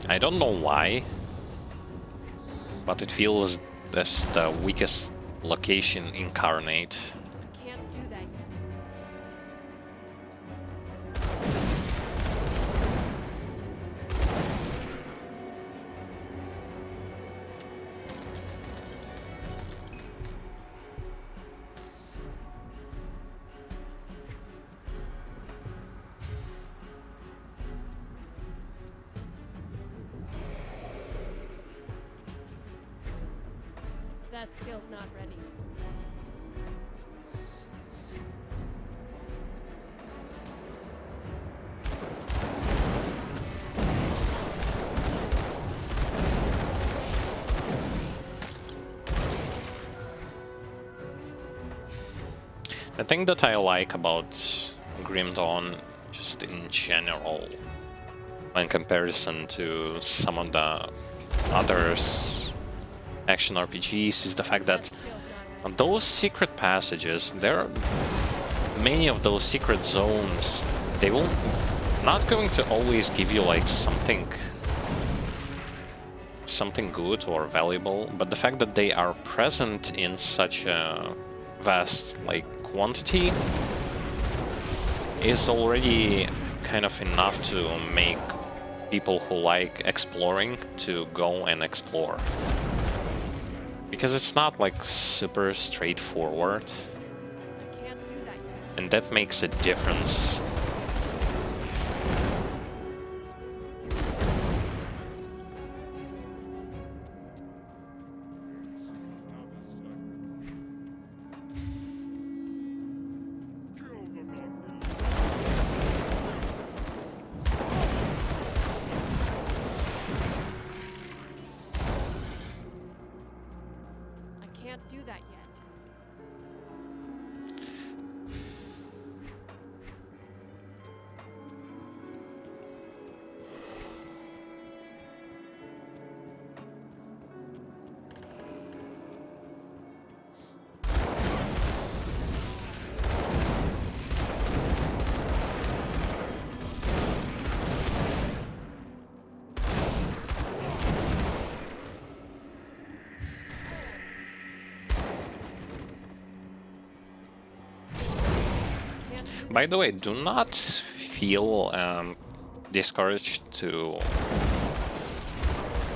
I don't know why, but it feels as the weakest location incarnate. I can't do that yet. That skill's not ready. The thing that I like about Grim Dawn, just in general, in comparison to some of the others action RPGs, is the fact that on those secret passages, many of those secret zones, they will not going to always give you like something good or valuable, but the fact that they are present in such a vast like quantity is already kind of enough to make people who like exploring to go and explore. Because it's not like super straightforward, I can't do that yet. and that makes a difference. I can't do that yet. By the way, do not feel discouraged to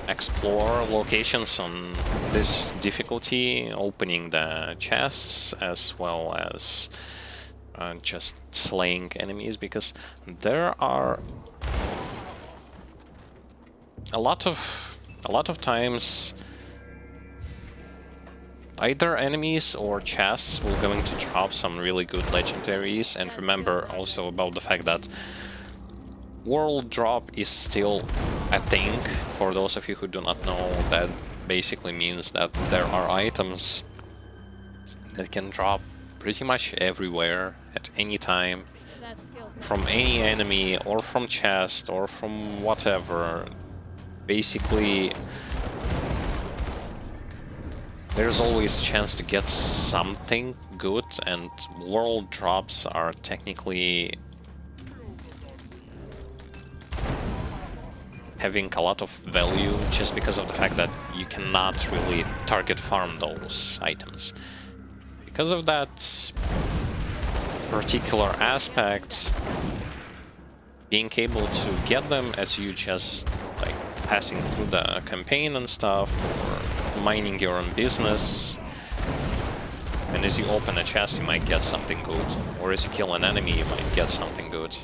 explore locations on this difficulty, opening the chests as well as just slaying enemies, because there are a lot of times either enemies or chests will going to drop some really good legendaries. And remember also about the fact that world drop is still a thing. For those of you who do not know, that basically means that there are items that can drop pretty much everywhere at any time, That skill's not from any enemy or from chest or from whatever. Basically, there's always a chance to get something good, and world drops are technically having a lot of value just because of the fact that you cannot really target farm those items. Because of that particular aspect, being able to get them as you just like passing through the campaign and stuff, or minding your own business, and as you open a chest you might get something good, or as you kill an enemy you might get something good.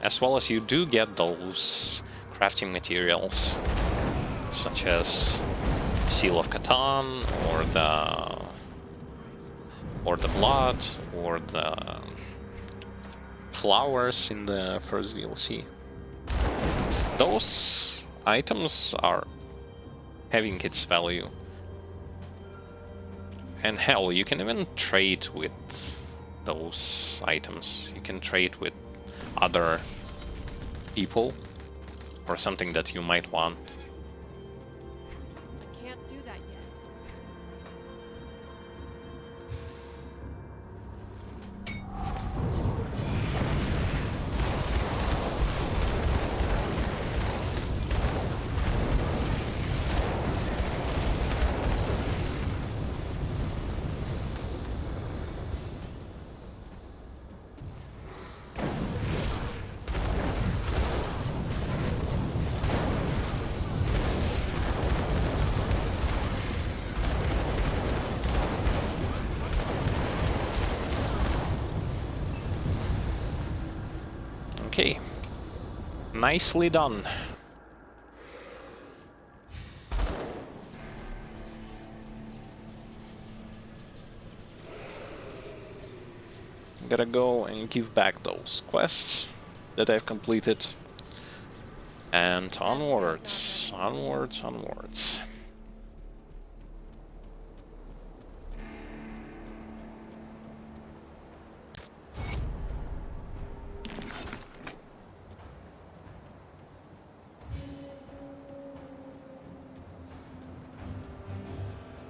As well as you do get those crafting materials, such as Seal of Catan, or the blood, or the flowers in the first DLC. Those items are having its value. And hell, you can even trade with those items. You can trade with other people for something that you might want. I can't do that yet. Okay, nicely done. Gotta go and give back those quests that I've completed. And onwards, onwards, onwards.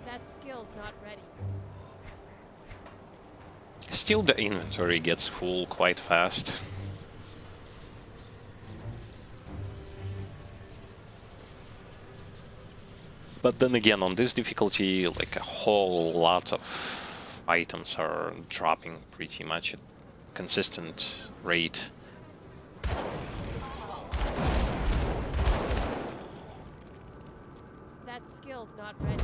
That skill's not ready. Still, the inventory gets full quite fast. But then again, on this difficulty, like a whole lot of items are dropping pretty much at consistent rate. That skill's not ready.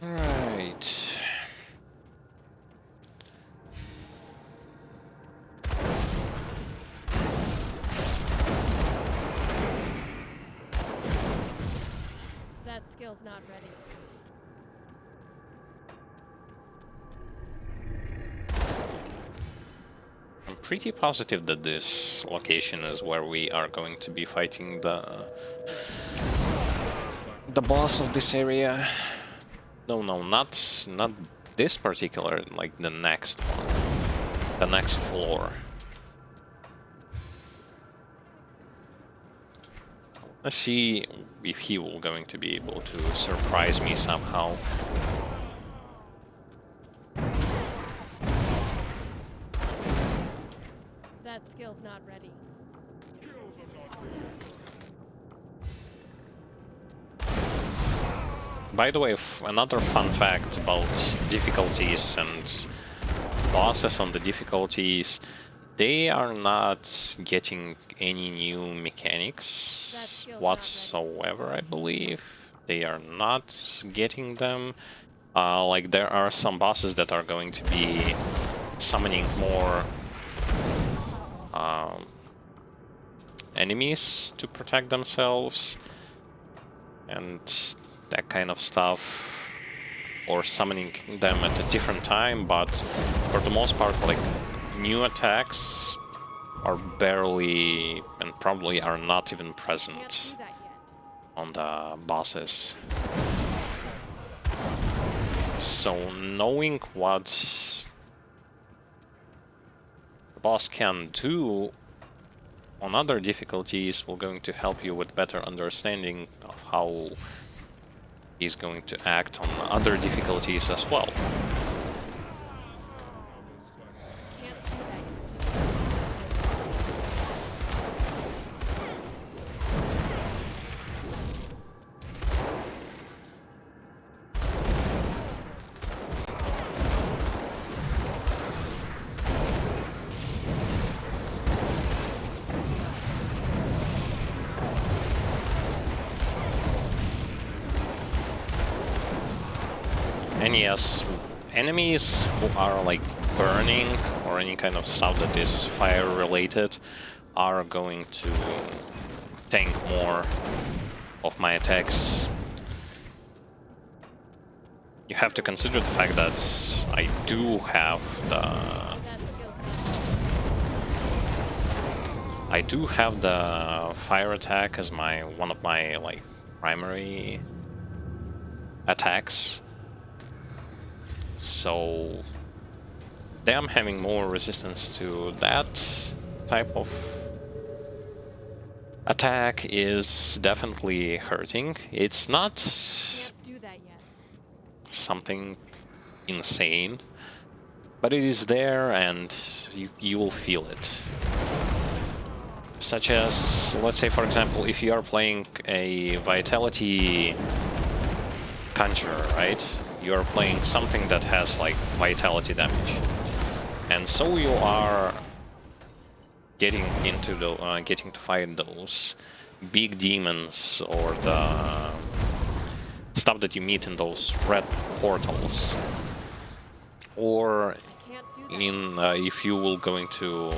Right. That skill's not ready. I'm pretty positive that this location is where we are going to be fighting the boss of this area. No, not this particular, like the next one, the next floor. Let's see if he will going to be able to surprise me somehow. That skill's not ready. By the way, another fun fact about difficulties and bosses on the difficulties, they are not getting any new mechanics whatsoever, I believe. They are not getting them. Like, there are some bosses that are going to be summoning more enemies to protect themselves and that kind of stuff, or summoning them at a different time, but for the most part, like, new attacks are barely and probably are not even Can't present do that yet. on the bosses. So knowing what the boss can do on other difficulties will going to help you with better understanding of how he's going to act on other difficulties as well. Can't do that And yes, enemies who are like burning or any kind of stuff that is fire related are going to tank more of my attacks. You have to consider the fact that I do have the fire attack as one of my like primary attacks. So them having more resistance to that type of attack is definitely hurting. It's not Can't do that yet. something insane, but it is there and you will feel it. Such as, let's say for example, if you are playing a Vitality Conjurer, right? You are playing something that has like Vitality damage. And so you are getting to fight those big demons or the stuff that you meet in those red portals, or if you will going to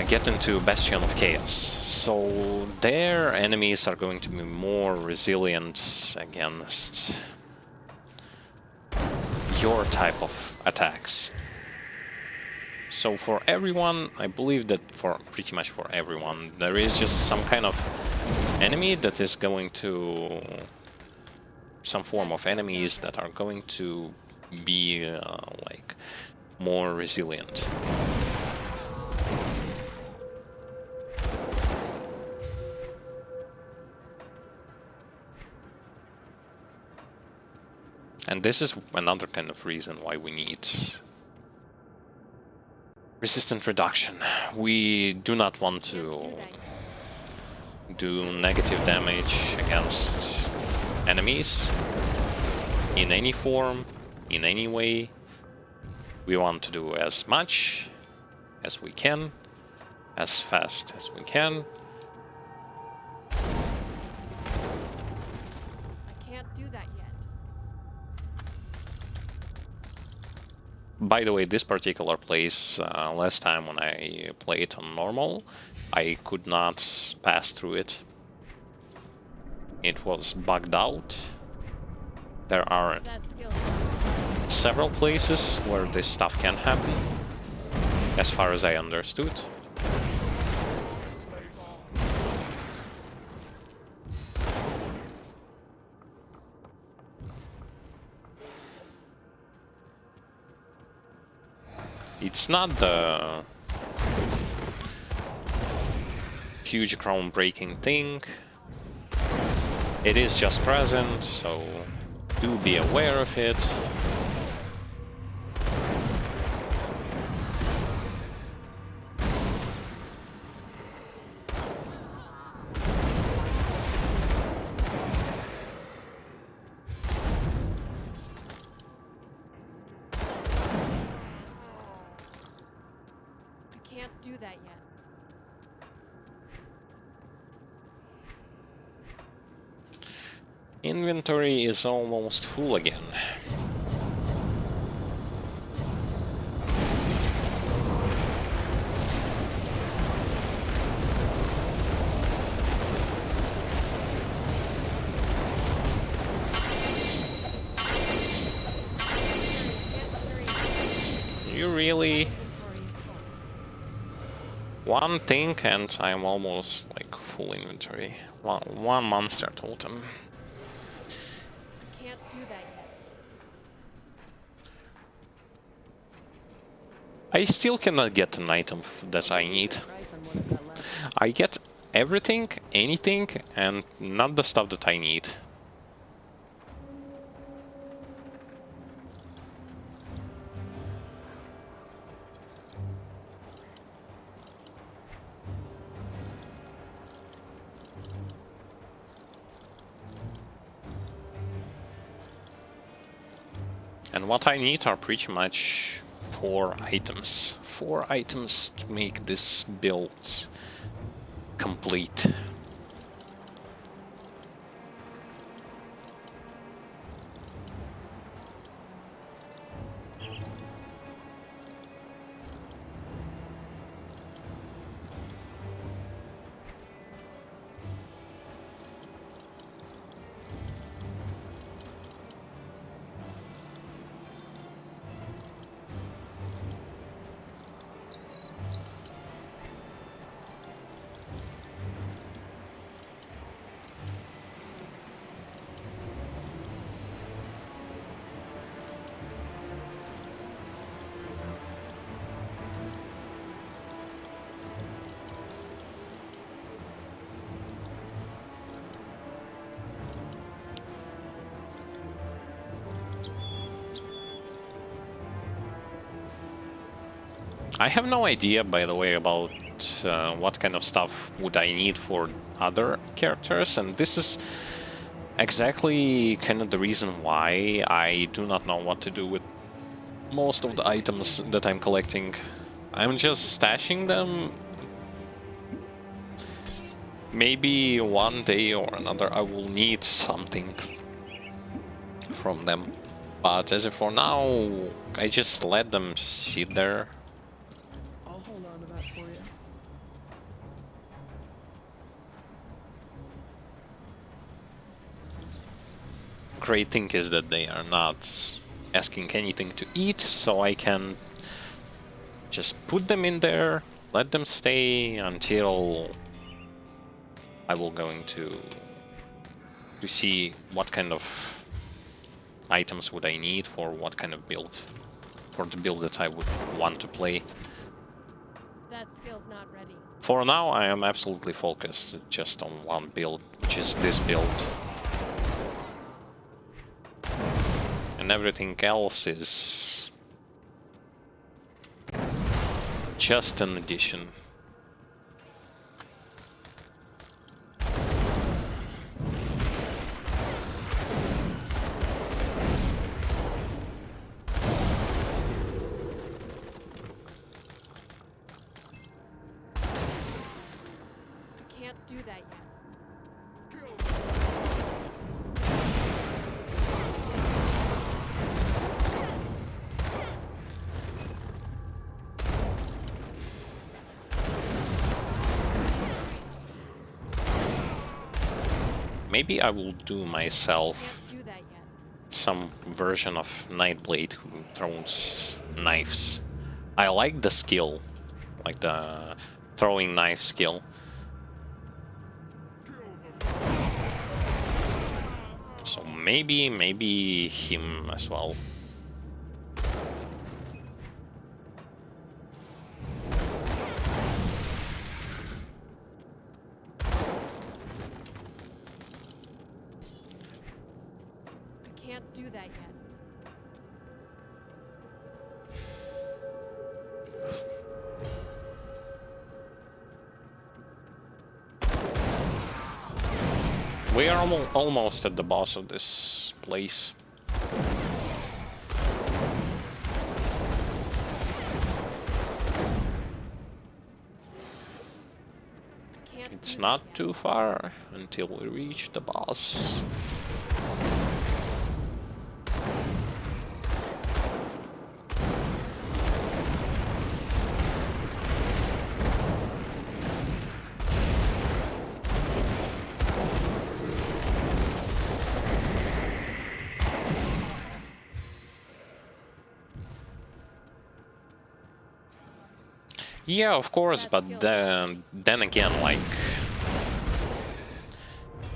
get into Bastion of Chaos. So their enemies are going to be more resilient against your type of attacks. So for everyone, I believe that for pretty much for everyone, there is just some kind of enemy that is going to... some form of enemies that are going to be like more resilient. And this is another kind of reason why we need resistant reduction. We do not want to do negative damage against enemies in any form, in any way. We want to do as much as we can, as fast as we can. I can't do that yet. By the way, this particular place, last time when I played on normal, I could not pass through it. It was bugged out. There are several places where this stuff can happen, as far as I understood. It's not the huge groundbreaking thing. It is just present, so do be aware of it. Do that yet. Inventory is almost full again. You really... one thing and I'm almost like full inventory. One monster totem. I can't do that yet. I still cannot get an item that I need. I get everything, anything, and not the stuff that I need. And what I need are pretty much 4 items. 4 items to make this build complete. I have no idea, by the way, about what kind of stuff would I need for other characters, and this is exactly kind of the reason why I do not know what to do with most of the items that I'm collecting. I'm just stashing them. Maybe one day or another I will need something from them. But as of for now, I just let them sit there. I'll hold on to that for you. Great thing is that they are not asking anything to eat, so I can just put them in there, let them stay until I will going to see what kind of items would I need for what kind of build, for the build that I would want to play. That skill's not ready. For now, I am absolutely focused just on one build, which is this build. And everything else is just an addition. I can't do that yet. Maybe I will do myself Can't do that yet. some version of Nightblade who throws knives. I like the skill, like the throwing knife skill. So maybe him as well. I can't do that yet. We are almost at the boss of this place. I can't It's do not that yet. too far until we reach the boss. Yeah, of course, That but skill. then again, like,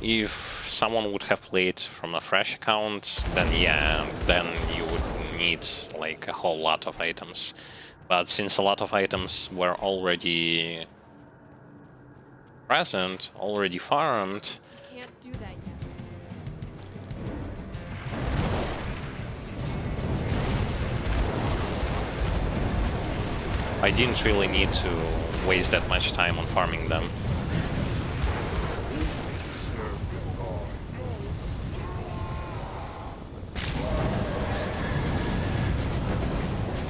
if someone would have played from a fresh account, then yeah, then you would need like a whole lot of items. But since a lot of items were already present, already farmed, I can't do that yet. I didn't really need to waste that much time on farming them.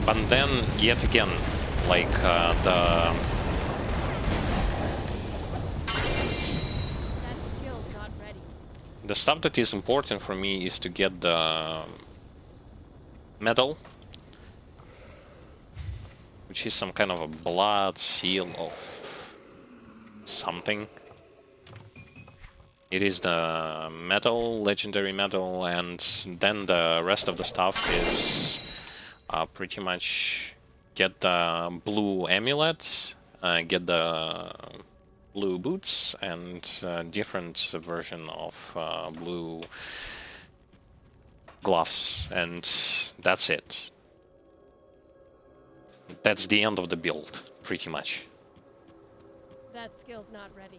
But then, yet again, like That skill's not ready. the stuff that is important for me is to get the medal, which is some kind of a blood seal of something. It is the medal, legendary medal, and then the rest of the stuff is pretty much get the blue amulet, get the blue boots, and a different version of blue gloves, and that's it. That's the end of the build, pretty much. That skill's not ready.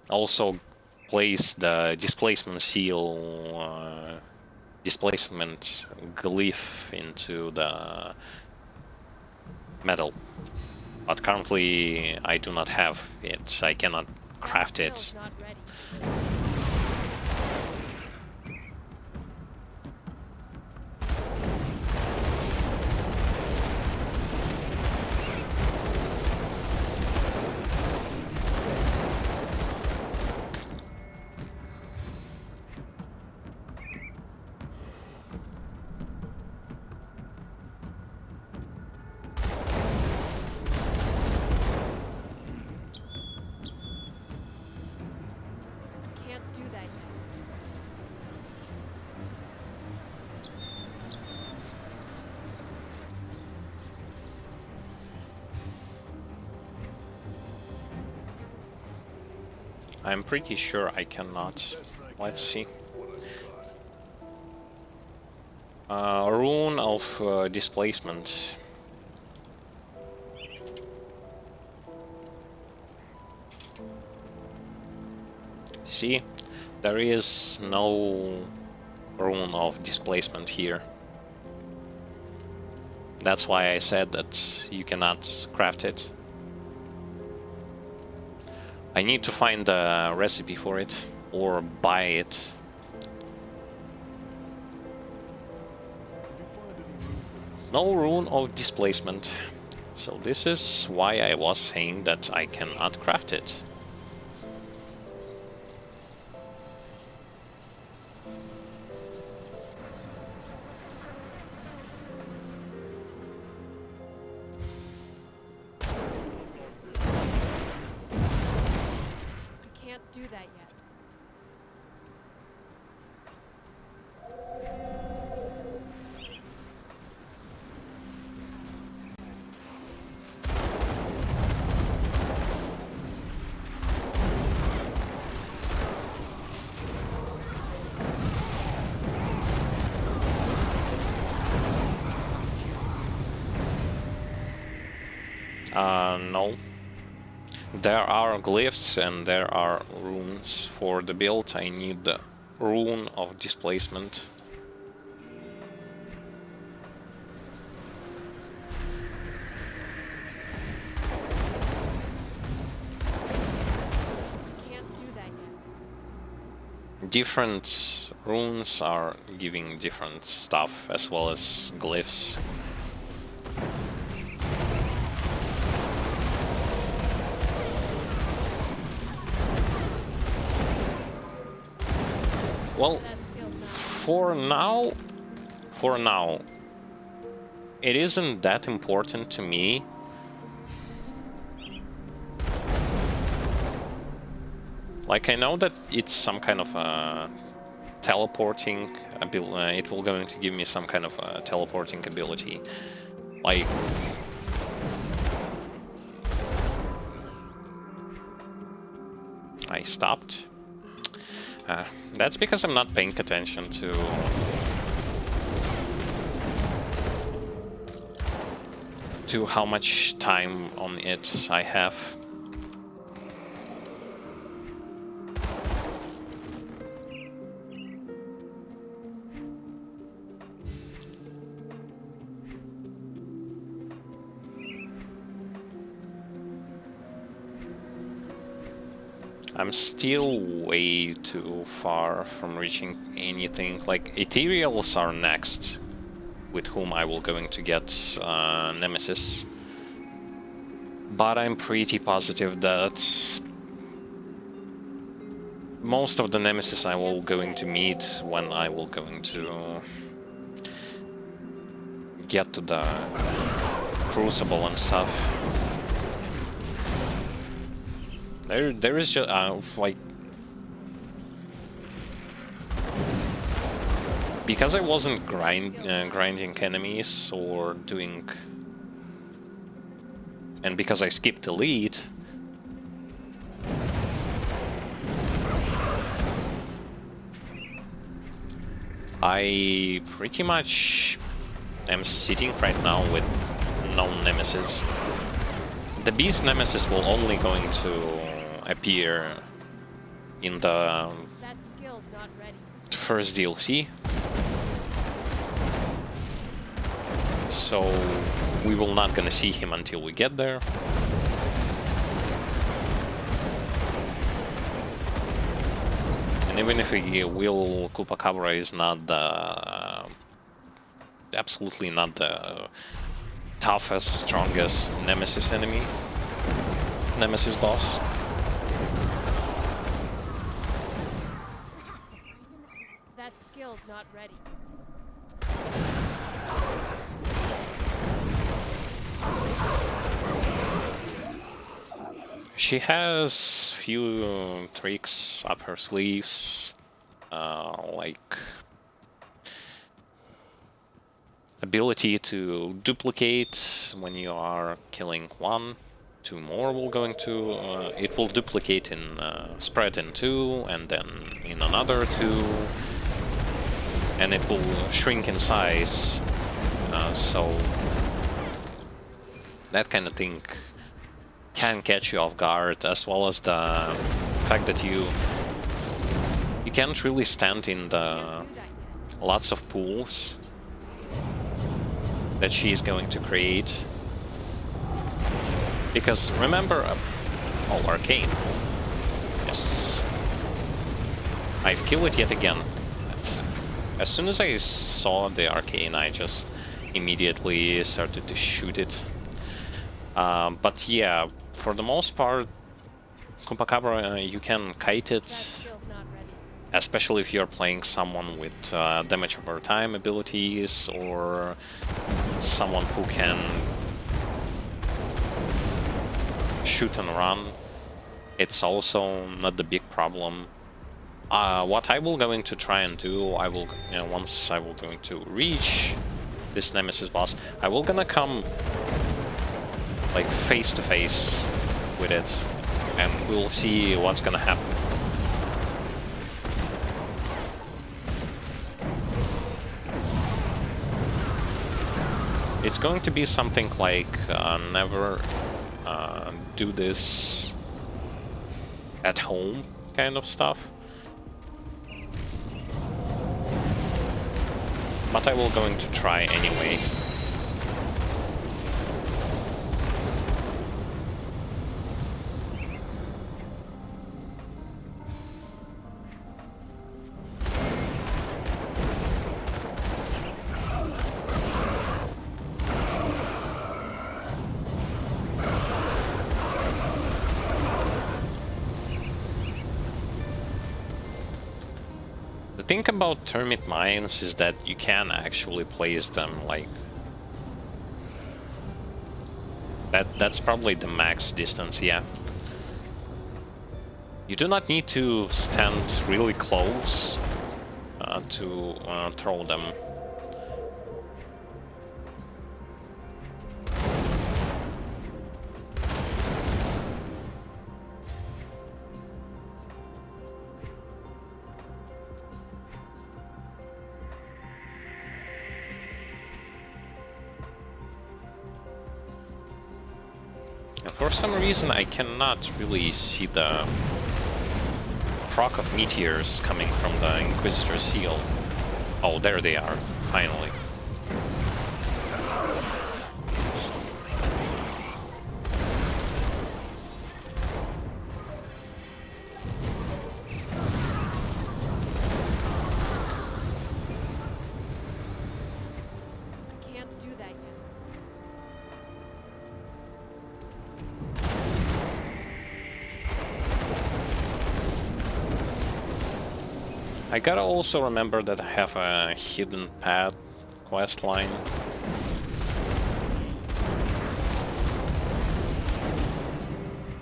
Also place the displacement seal, displacement glyph into the medal. But currently I do not have it, I cannot craft That it. skill's not ready. I'm pretty sure I cannot. Let's see. Rune of displacement. See, there is no rune of displacement here. That's why I said that you cannot craft it. I need to find a recipe for it, or buy it. No rune of displacement. So this is why I was saying that I cannot craft it. I can't do that yet. No. There are glyphs and there are runes for the build. I need the rune of displacement. I can't do that yet. Different runes are giving different stuff, as well as glyphs. Well, That skill's not for now, it isn't that important to me. Like, I know that it's some kind of teleporting ability. It will going to give me some kind of teleporting ability. Like, I stopped. That's because I'm not paying attention to how much time on it I have. I'm still way too far from reaching anything. Like, ethereals are next, with whom I will going to get Nemesis. But I'm pretty positive that most of the Nemesis I will going to meet when I will going to get to the Crucible and stuff. There is just like, because I wasn't grinding enemies or doing, and because I skipped elite, I pretty much am sitting right now with no nemesis. The beast nemesis will only going to appear in the That skill's not ready. first DLC. So we will not gonna see him until we get there. And even if Will Kulpakabra is not the absolutely not the toughest, strongest Nemesis boss. That skill's not ready. She has few tricks up her sleeves, like ability to duplicate when you are killing one 2 more will going to... it will duplicate in... spread in 2, and then in another 2. And it will shrink in size. So... that kind of thing can catch you off guard, as well as the fact that you can't really stand in the lots of pools that she is going to create. Because remember, oh, arcane. Yes. I've killed it yet again. As soon as I saw the arcane, I just immediately started to shoot it. But yeah, for the most part, Chupacabra, you can kite it, especially if you're playing someone with damage over time abilities, or someone who can shoot and run. It's also not the big problem. What I will going to try and do, I will, once I will going to reach this Nemesis boss, I will gonna come like face to face with it, and we'll see what's gonna happen. It's going to be something like never do this at home kind of stuff. But I will going to try anyway. The thing about termite mines is that you can actually place them like that's probably the max distance, yeah. You do not need to stand really close to throw them. For some reason, I cannot really see the proc of meteors coming from the Inquisitor seal. Oh, there they are, finally. I can't do that yet. I gotta also remember that I have a hidden path quest line.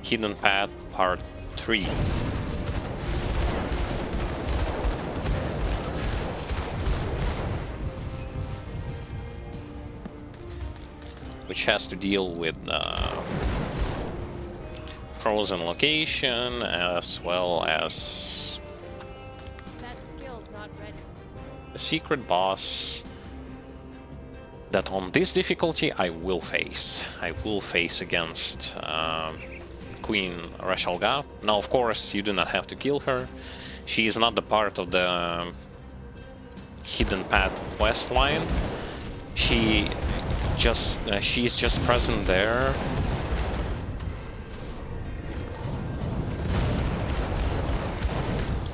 Hidden path part 3. Which has to deal with frozen location, as well as a secret boss that on this difficulty I will face. I will face against Queen Reshalga. Now, of course, you do not have to kill her. She is not the part of the Hidden Path quest line. She's just present there.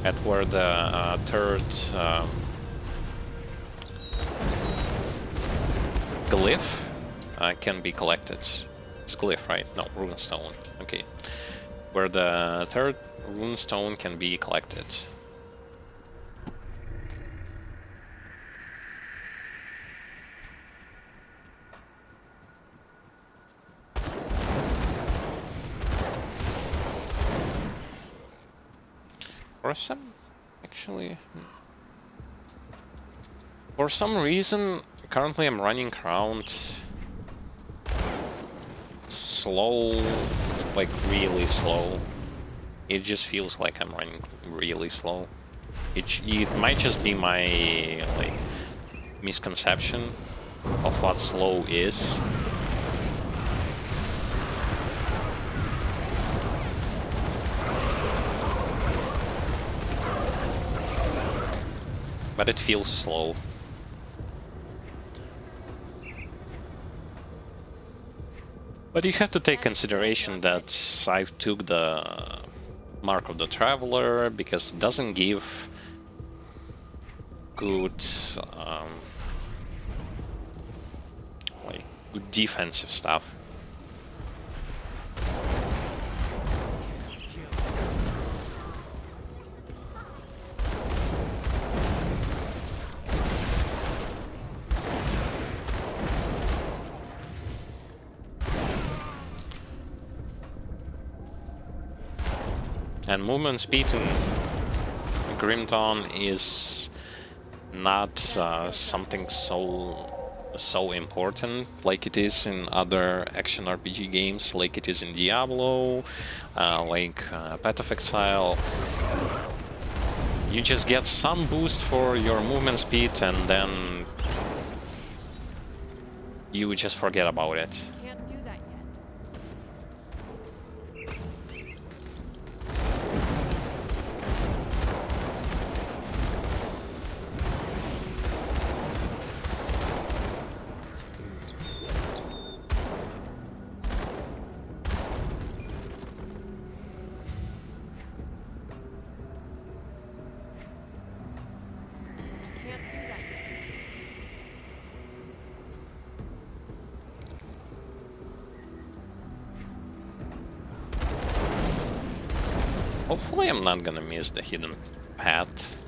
At where the third glyph can be collected. It's glyph, right? No, runestone. Okay. Where the third runestone can be collected. For some reason, currently I'm running around slow, like really slow. It just feels like I'm running really slow. It might just be my like misconception of what slow is. But it feels slow. But you have to take consideration that I took the Mark of the Traveler because it doesn't give good, like good defensive stuff. And movement speed in Grim Dawn is not something so important like it is in other action RPG games, like it is in Diablo, like Path of Exile. You just get some boost for your movement speed and then you just forget about it. Can't do that yet. Can't do that yet. Hopefully I'm not gonna miss the hidden path.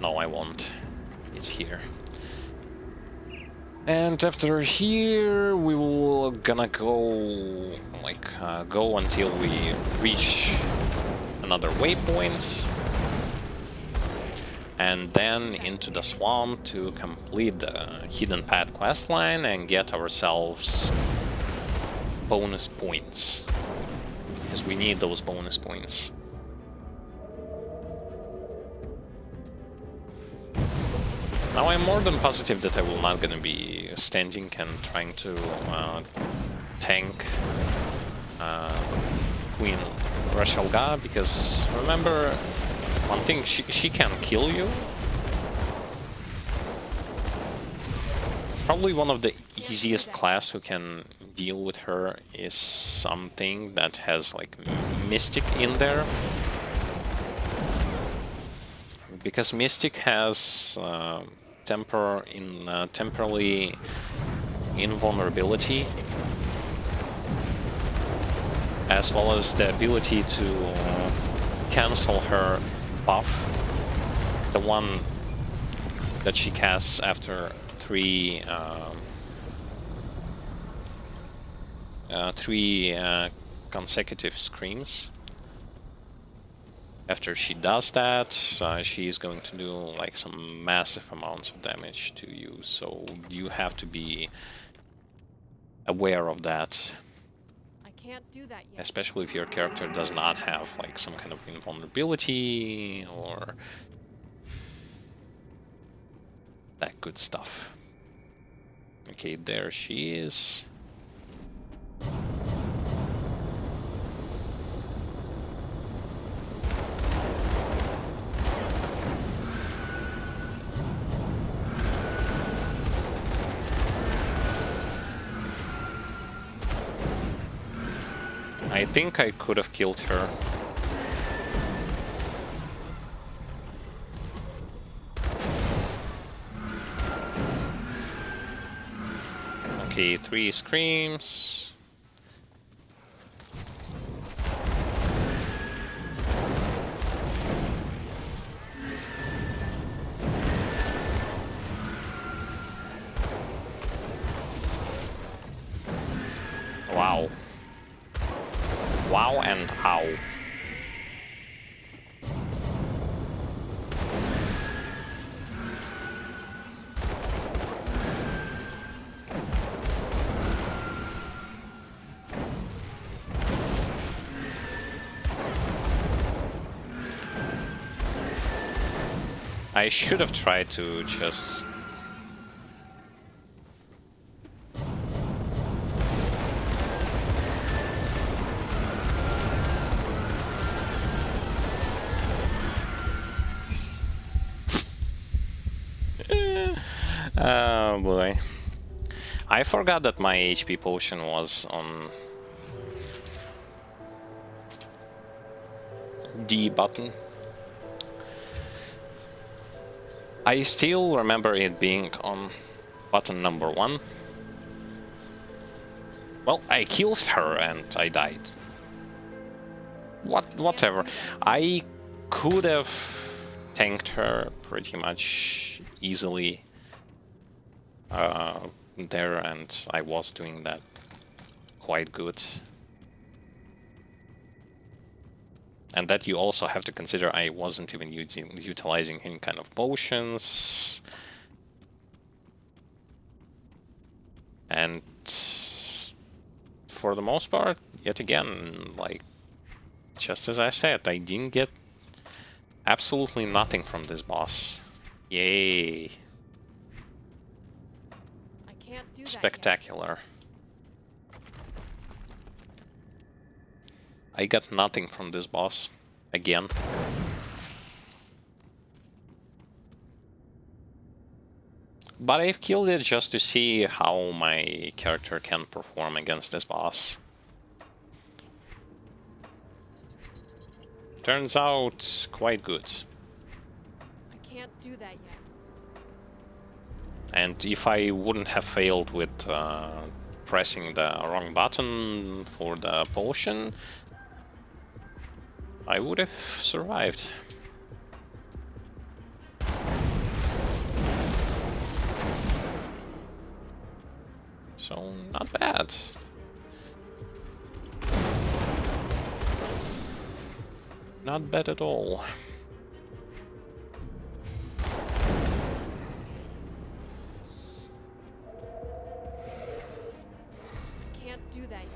No, I won't. It's here. And after here, we will gonna go like go until we reach another waypoint, and then into the swamp to complete the hidden path questline and get ourselves bonus points, because we need those bonus points. Now I'm more than positive that I will not gonna be standing and trying to tank Queen Rashalga, because remember one thing, she can kill you. Probably one of the easiest class who can deal with her is something that has like Mystic in there. Because Mystic has temporarily invulnerability, as well as the ability to cancel her buff, the one that she casts after three consecutive screams. After she does that, she is going to do like some massive amounts of damage to you, so you have to be aware of that. I can't do that yet. Especially if your character does not have like some kind of invulnerability or that good stuff. Okay, there she is. I think I could have killed her. Okay, 3 screams. Wow. Wow and ow. I should have tried to just... Oh boy. I forgot that my HP potion was on D button. I still remember it being on button number 1. Well, I killed her and I died. Whatever. I could have tanked her pretty much easily there, and I was doing that quite good. And that you also have to consider I wasn't even utilizing any kind of potions. And for the most part, yet again, like, just as I said, I didn't get absolutely nothing from this boss. Yay. I can't do that Spectacular. I got nothing from this boss. Again. But I've killed it just to see how my character can perform against this boss. Turns out quite good. I can't do that yet. And if I wouldn't have failed with pressing the wrong button for the potion, I would have survived. So, not bad. Not bad at all. I can't do that yet.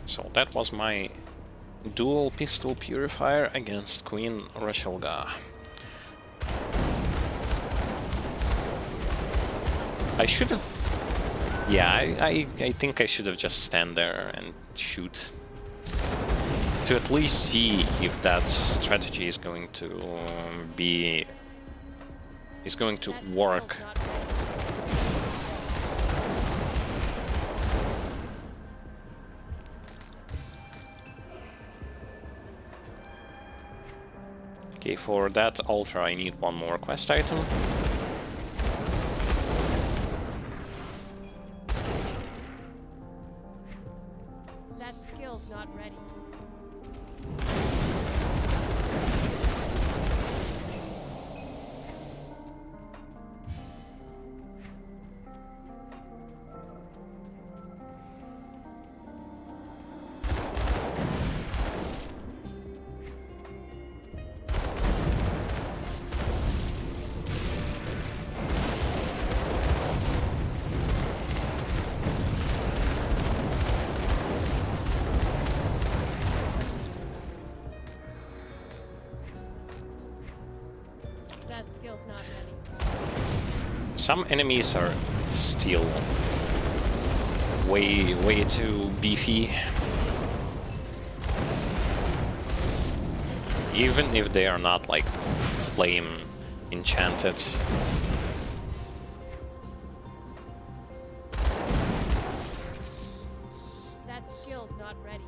So that was my dual pistol purifier against Queen Rashelga. I should have... Yeah, I think I should have just stand there and shoot. To at least see if that strategy is going to be... is going to work. Okay, for that altar I need one more quest item. That skill's not ready. That skill's not ready. Some enemies are still way too beefy. Even if they are not like flame enchanted. That skill's not ready.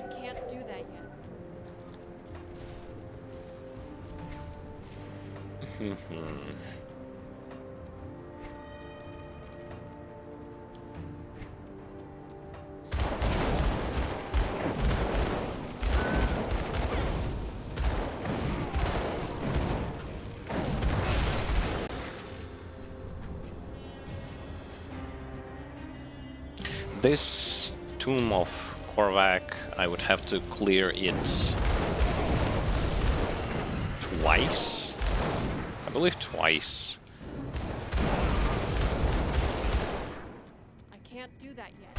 I can't do that yet. This Tomb of Korvac, I would have to clear it twice. I believe twice. I can't do that yet.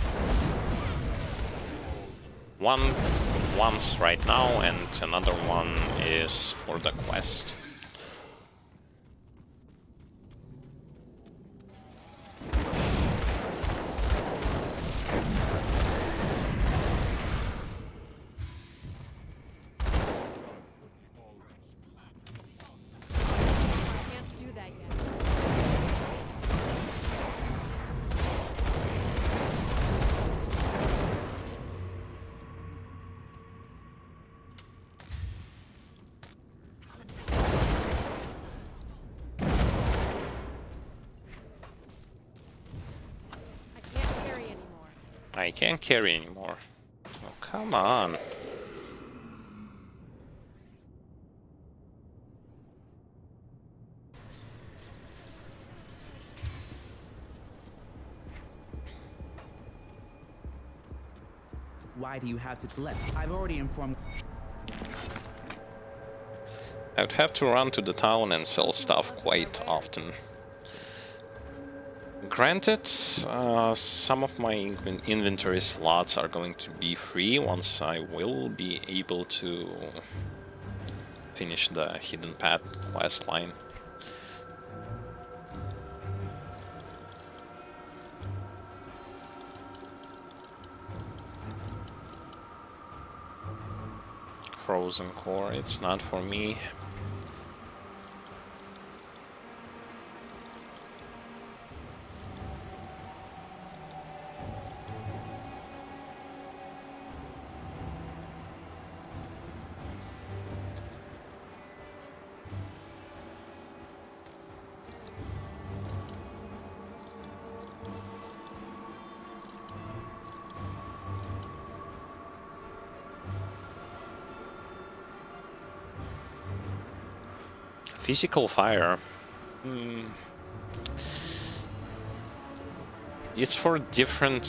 Once right now, and another one is for the quest. I can't do that yet. I can't carry anymore. I can't carry anymore. Oh, come on. Why do you have to? Let's. I've already informed. I would have to run to the town and sell stuff quite often. Granted, some of my inventory slots are going to be free once I will be able to finish the Hidden Path quest line. Frozen core, it's not for me. Physical fire. It's for different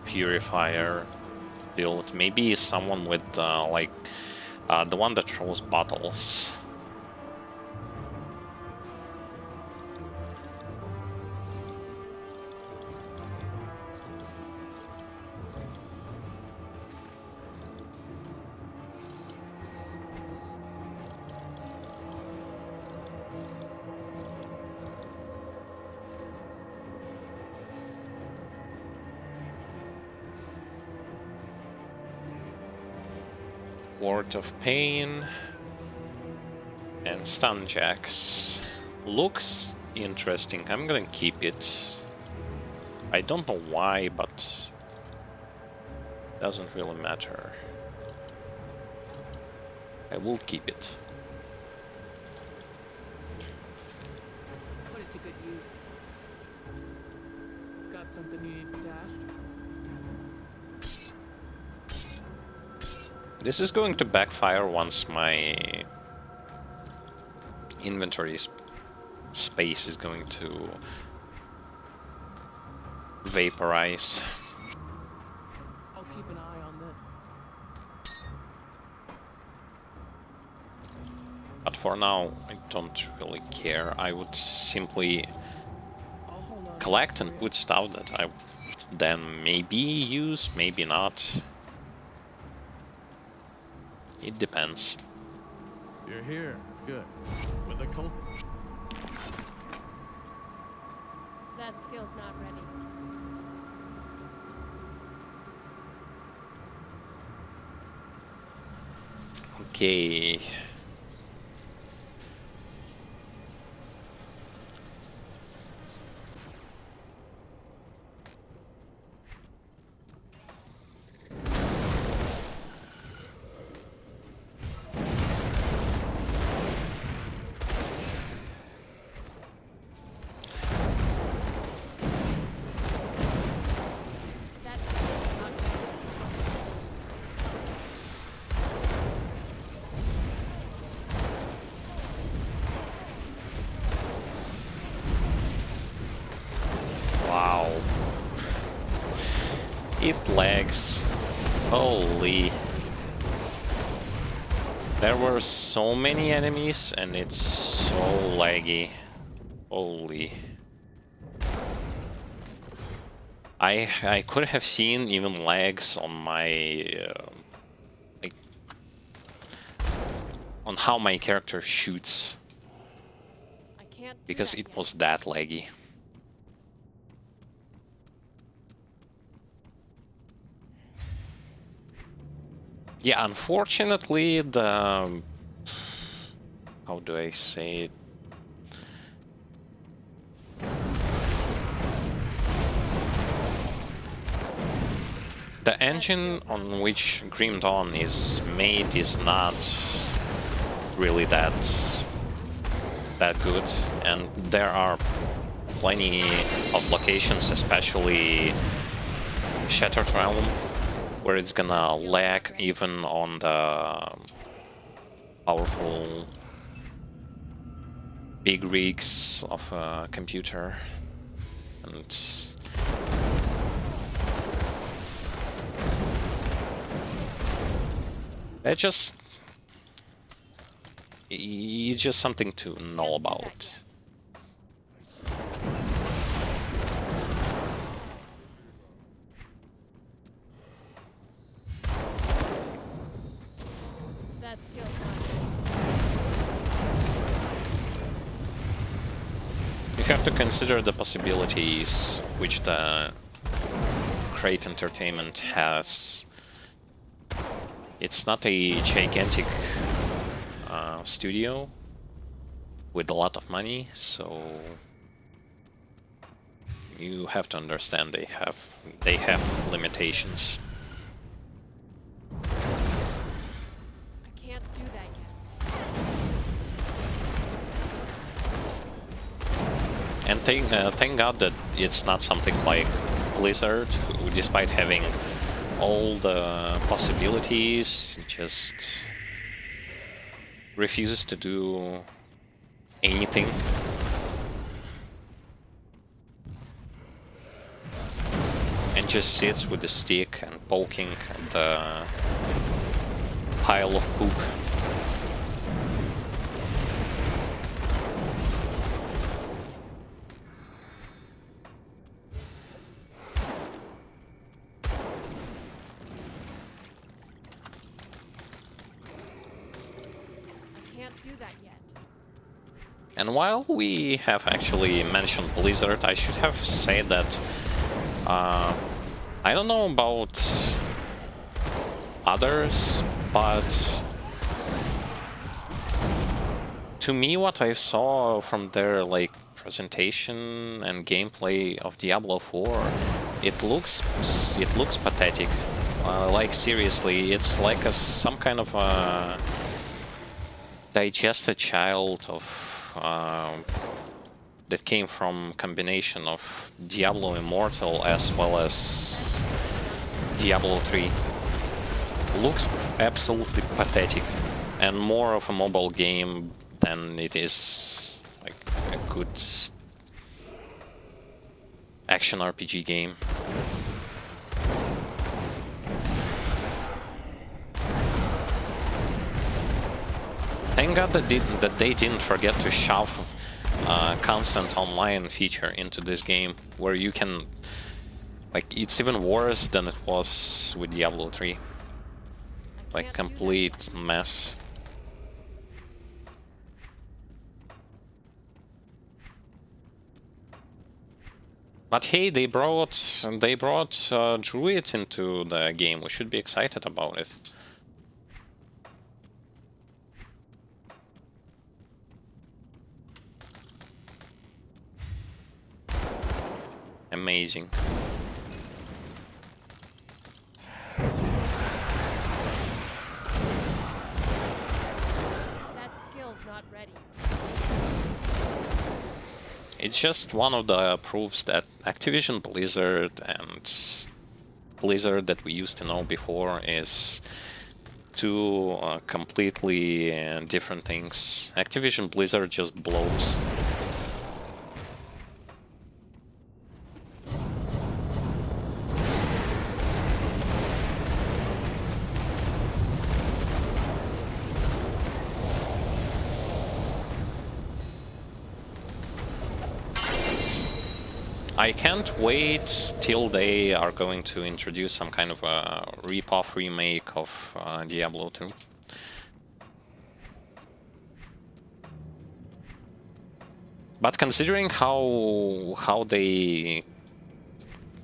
purifier build. Maybe someone with like the one that throws bottles. Ward of Pain and Stun Jacks. Looks interesting. I'm gonna keep it. I don't know why, but doesn't really matter. I will keep it. Put it to good use. Got something you need stashed? This is going to backfire once my inventory space is going to vaporize. I'll keep an eye on this. But for now, I don't really care. I would simply I'll hold on. collect and put stuff that I then maybe use, maybe not. It depends. You're here. Good. With the cult. That skill's not ready. Okay. That skill's not ready. It lags. Holy. There were so many enemies and it's so laggy. Holy. I could have seen even lags on my like on how my character shoots I can't do because that it yet. was that laggy. Yeah, unfortunately the how do I say it? The engine on which Grim Dawn is made is not really that good, and there are plenty of locations, especially Shattered Realm, where it's gonna lag even on the powerful big rigs of a computer. And it's just something to know about. That skill's not You have to consider the possibilities which the Crate Entertainment has. It's not a gigantic studio with a lot of money, so you have to understand they have limitations. I can't do that yet. And thank God that it's not something like Blizzard, who, despite having all the possibilities, just refuses to do anything. And just sits with the stick and poking at the pile of poop. Do that yet. And while we have actually mentioned Blizzard, I should have said that I don't know about others, but to me what I saw from their like presentation and gameplay of Diablo 4, it looks pathetic. Like seriously, it's like some kind of a digested child of that came from combination of Diablo Immortal as well as Diablo 3. Looks absolutely pathetic and more of a mobile game than it is like a good action RPG game. Thank God that they didn't forget to shove constant online feature into this game, where you can, like, it's even worse than it was with Diablo 3. Like, complete mess. But hey, they brought Druid into the game. We should be excited about it. Amazing. That skill's not ready. It's just one of the proofs that Activision Blizzard and Blizzard that we used to know before is two completely different things. Activision Blizzard just blows. I can't wait till they are going to introduce some kind of a rip-off remake of Diablo 2. But considering how they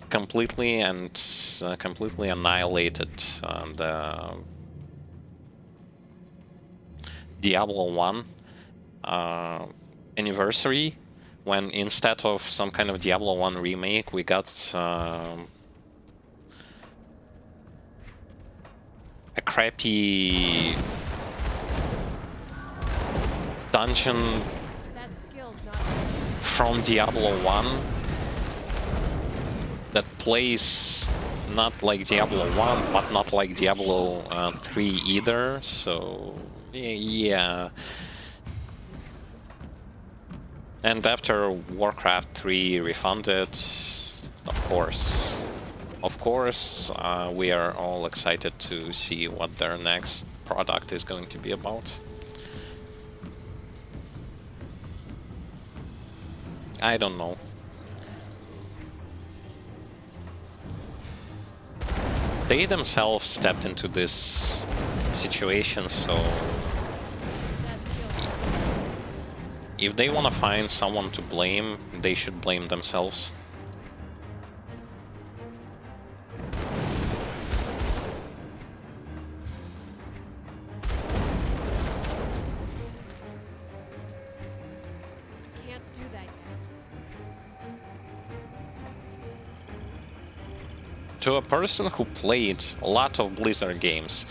completely annihilated the Diablo 1 anniversary, when instead of some kind of Diablo 1 remake, we got a crappy dungeon That skill's not from Diablo 1 that plays not like Diablo 1, but not like Diablo 3 either, so yeah. And after Warcraft 3 refunded, of course, we are all excited to see what their next product is going to be about. I don't know. They themselves stepped into this situation, so if they want to find someone to blame, they should blame themselves. can't do that yet. To a person who played a lot of Blizzard games,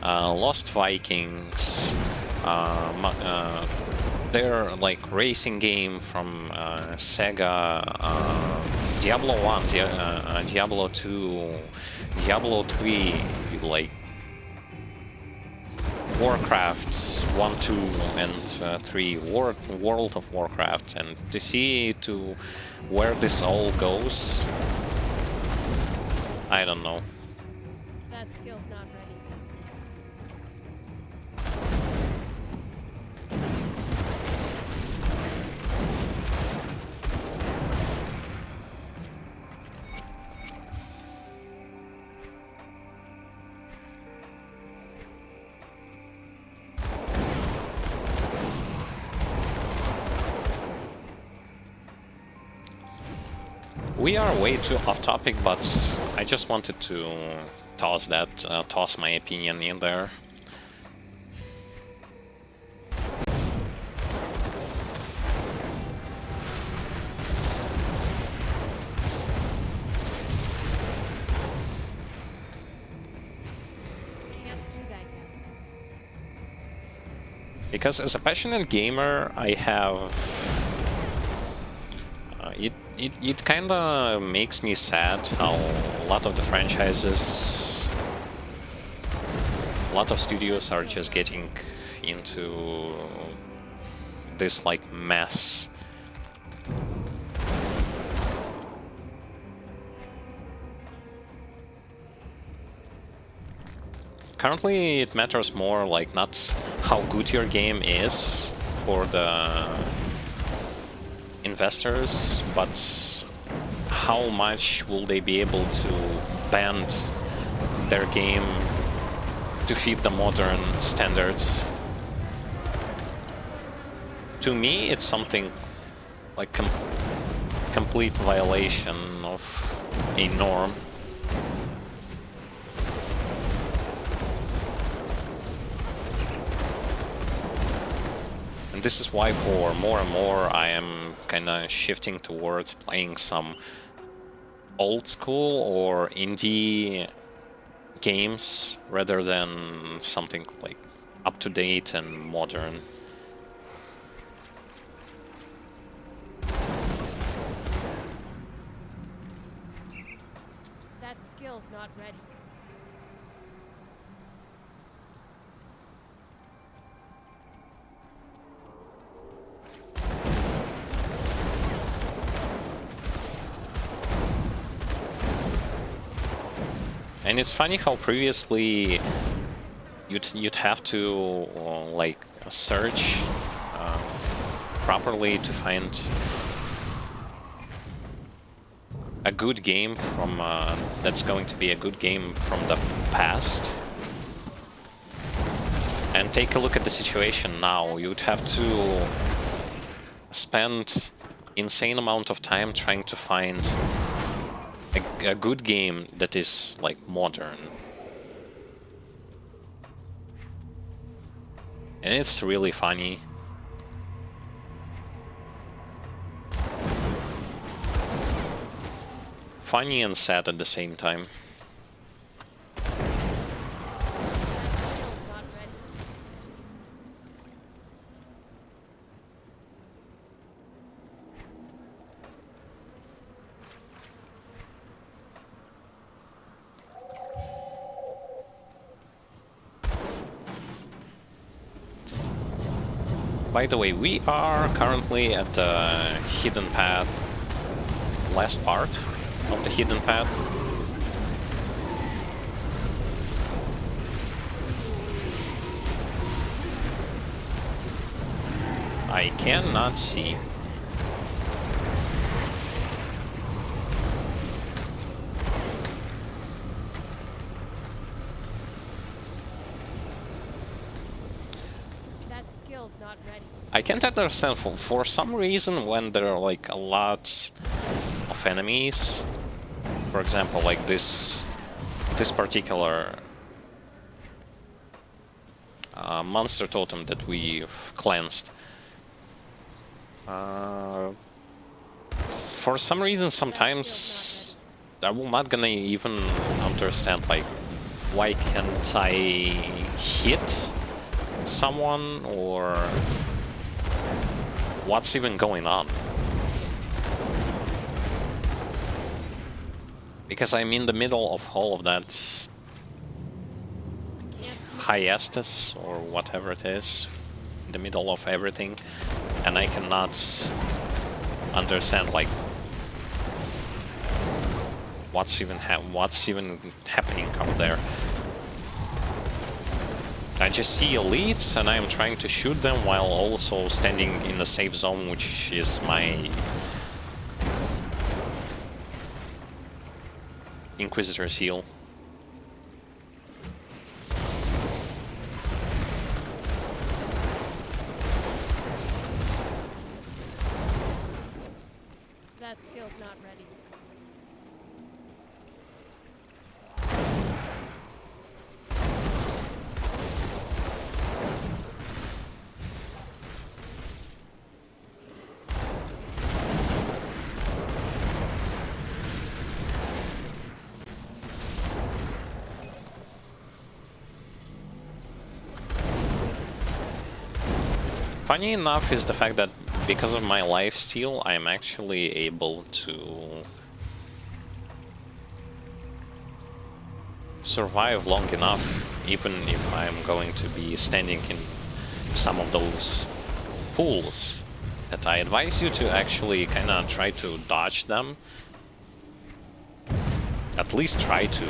Lost Vikings, their like racing game from Sega, Diablo 1, Diablo 2, Diablo 3, like Warcrafts 1, 2, and 3, World of Warcraft, and to see to where this all goes, I don't know. That skill's not ready. We are way too off topic, but I just wanted to toss my opinion in there. Can't do that yet. Because as a passionate gamer, I have... It kind of makes me sad how a lot of the franchises, a lot of studios are just getting into this like mess. Currently it matters more like not how good your game is for the investors, but how much will they be able to bend their game to fit the modern standards. To me, it's something like complete violation of a norm. And this is why for more and more I am kind of shifting towards playing some old school or indie games rather than something like up-to-date and modern. That skill's not ready. And it's funny how previously you'd have to like search properly to find a good game from that's going to be a good game from the past. And take a look at the situation now. You'd have to spend insane amount of time trying to find a good game that is like modern. And it's really funny. Funny and sad at the same time. Not ready. By the way, we are currently at the hidden path, last part of the hidden path. I cannot see. That skill's not ready. I can't understand for some reason when there are like a lot of enemies. For example, like this particular monster totem that we've cleansed. For some reason, sometimes I'm not gonna even understand like why can't I hit someone or what's even going on. Because I'm in the middle of all of that hiatus or whatever it is, in the middle of everything, and I cannot understand like what's even happening out there. I just see elites and I'm trying to shoot them while also standing in the safe zone, which is my Inquisitor's heal. That skill's not ready. Funny enough is the fact that because of my lifesteal, I'm actually able to survive long enough, even if I'm going to be standing in some of those pools. That I advise you to actually kind of try to dodge them. At least try to.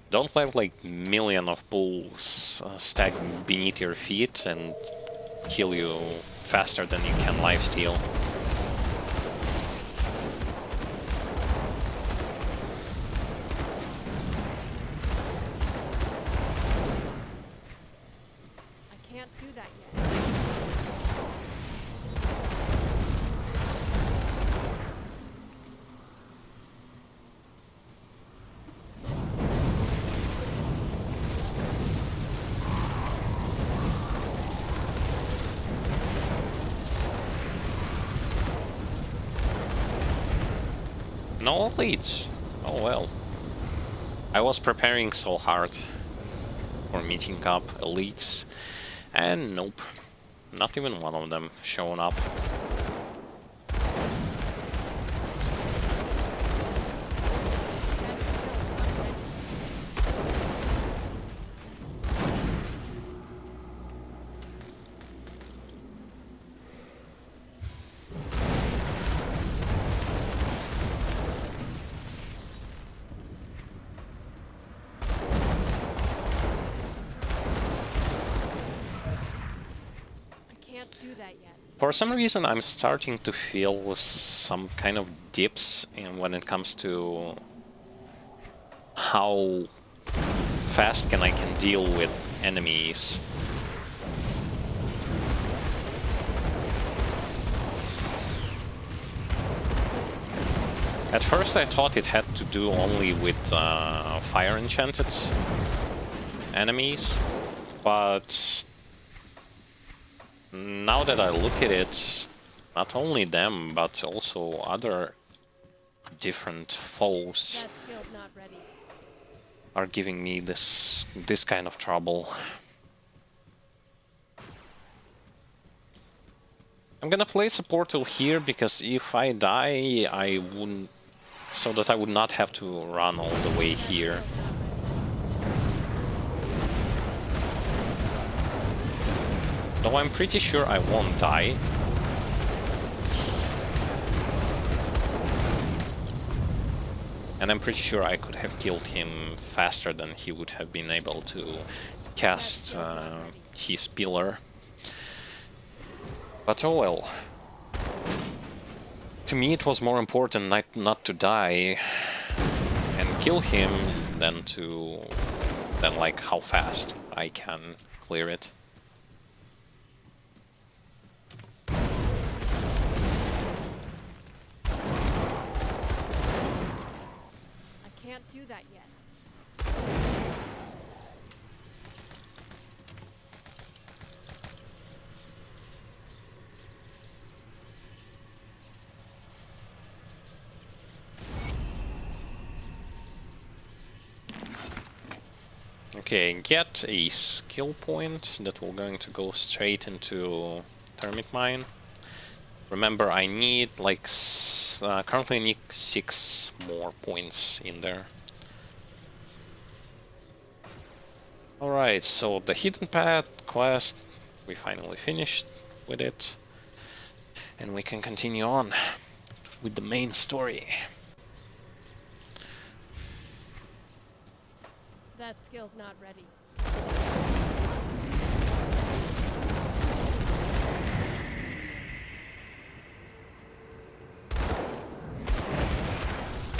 Don't let like million of pools stack beneath your feet and kill you faster than you can lifesteal. I can't do that yet. No elites. Oh well. I was preparing so hard for meeting up elites, and nope. Not even one of them showing up. do that yet. For some reason, I'm starting to feel some kind of dips in when it comes to how fast I can deal with enemies. At first I thought it had to do only with fire enchanted enemies, but now that I look at it, not only them, but also other different foes That skill's not ready. are giving me this kind of trouble. I'm gonna place a portal here because if I die, I wouldn't, so that I would not have to run all the way here. Though I'm pretty sure I won't die. And I'm pretty sure I could have killed him faster than he would have been able to cast his pillar. But oh well. To me it was more important not to die and kill him than like how fast I can clear it. I can't do that yet. Okay, get a skill point that will going to go straight into Termite Mine. Remember, I need like currently I need 6 more points in there. Alright, so the Hidden Path quest, we finally finished with it. And we can continue on with the main story. That skill's not ready.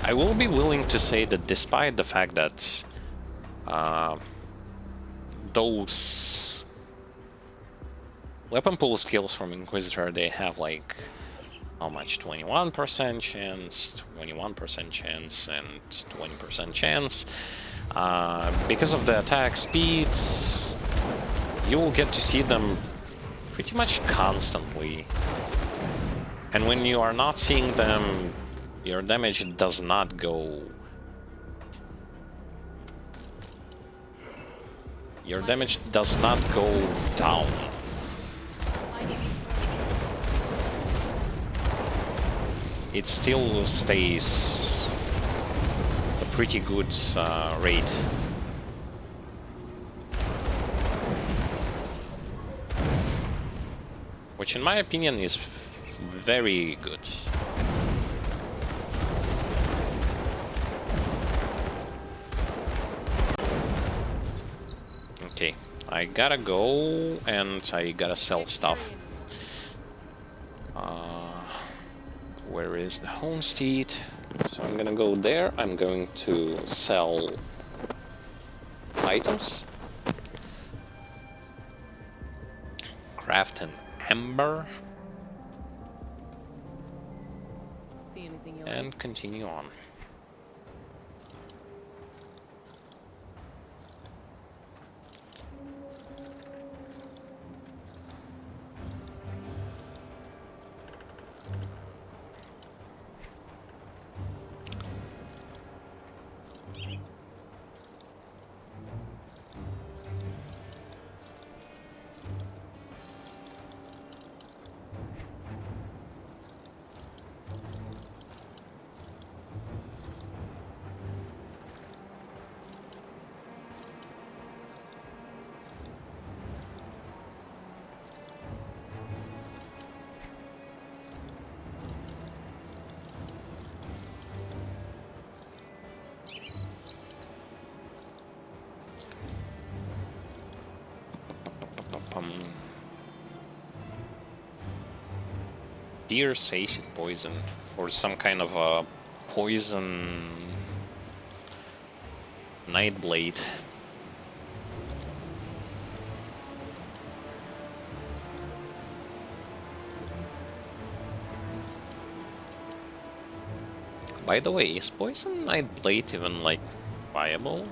I will be willing to say that despite the fact that those weapon pool skills from Inquisitor, they have like, how much? 21% chance, 21% chance, and 20% chance. Because of the attack speeds, you will get to see them pretty much constantly. And when you are not seeing them, your damage does not go... Your damage does not go down. It still stays a pretty good rate. Which in my opinion is very good. Okay, I gotta go and I gotta sell stuff. Where is the homestead? So I'm gonna go there. I'm going to sell items. Craft an ember. See anything you And like? continue on. Pierce, acid, poison, for some kind of a poison Nightblade. By the way, is poison Nightblade even like viable?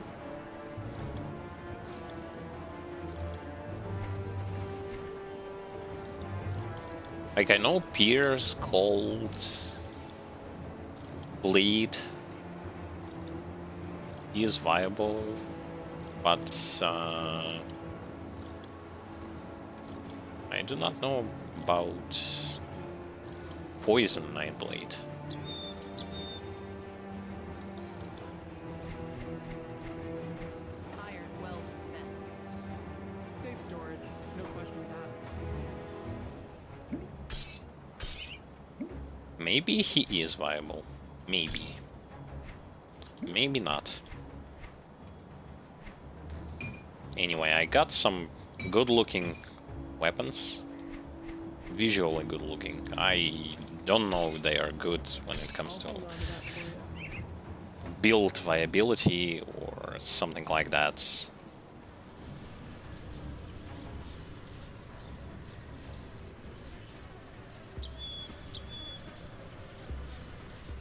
Like, I know Pierce, Cold, Bleed is viable, but I do not know about Poison Nightblade. Iron well spent. Safe storage, no questions asked. Maybe he is viable. Maybe. Maybe not. Anyway, I got some good-looking weapons. Visually good-looking. I don't know if they are good when it comes to Hold on to that for you. build viability or something like that.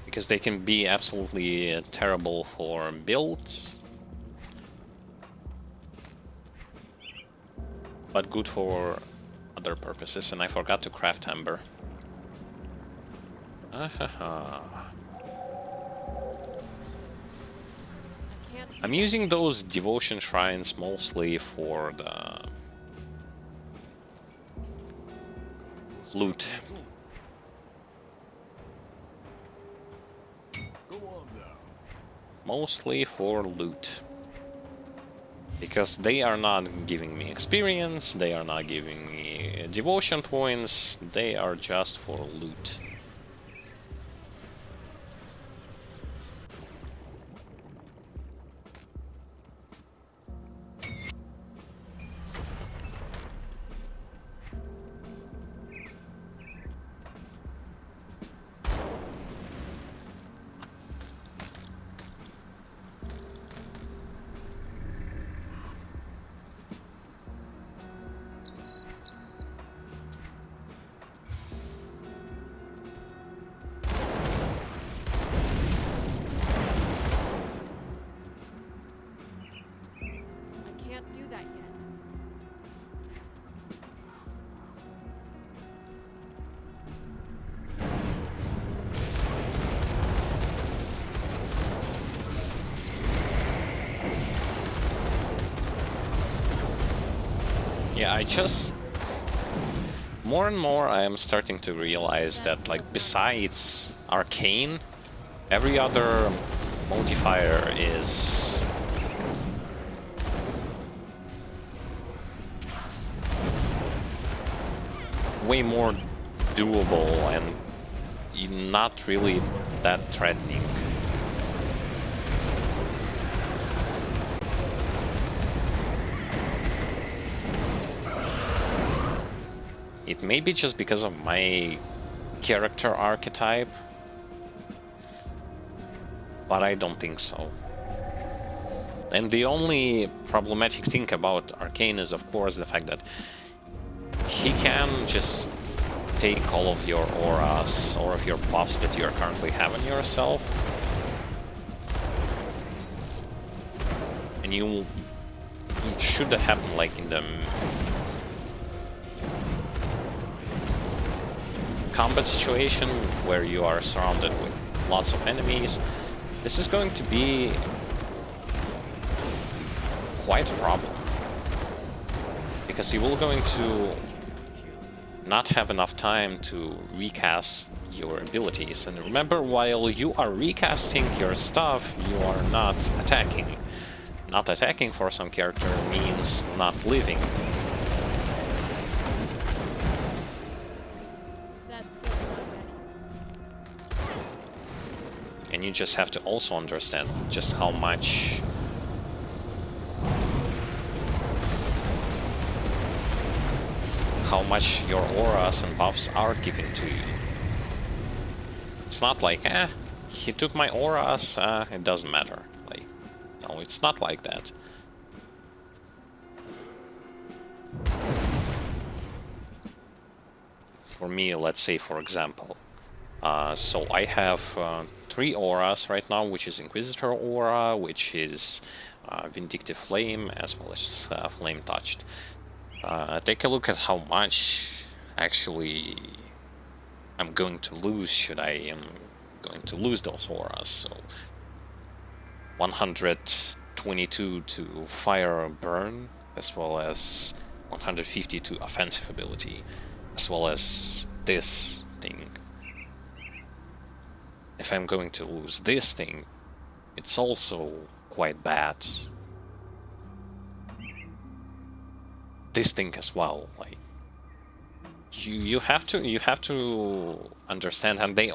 Because they can be absolutely terrible for builds, but good for other purposes. And I forgot to craft Ember. Ahaha. I can't do I'm using those devotion shrines mostly for the loot. Go on now. Mostly for loot. Because they are not giving me experience, they are not giving me devotion points, they are just for loot. I can't do that yet. Yeah, I just... More and more I am starting to realize that, like, besides Arcane, every other modifier is... way more doable and not really that threatening. It may be just because of my character archetype, but I don't think so. And the only problematic thing about Arcane is, of course, the fact that he can just take all of your auras, all of your buffs that you currently have on yourself, and it should happen like in the combat situation where you are surrounded with lots of enemies. This is going to be quite a problem, because you will going to not have enough time to recast your abilities. And remember, while you are recasting your stuff, you are not attacking. Not attacking for some character means not living. That skill's not ready. And you just have to also understand just how much your auras and buffs are giving to you. It's not like, he took my auras, it doesn't matter. Like, no, it's not like that. For me, let's say, for example, so I have 3 auras right now, which is Inquisitor aura, which is Vindictive Flame, as well as Flame Touched. Take a look at how much actually I'm going to lose should I am going to lose those auras. So 122 to Fire Burn, as well as 150 to Offensive ability, as well as this thing. If I'm going to lose this thing, it's also quite bad. This thing as well, like you have to understand, and they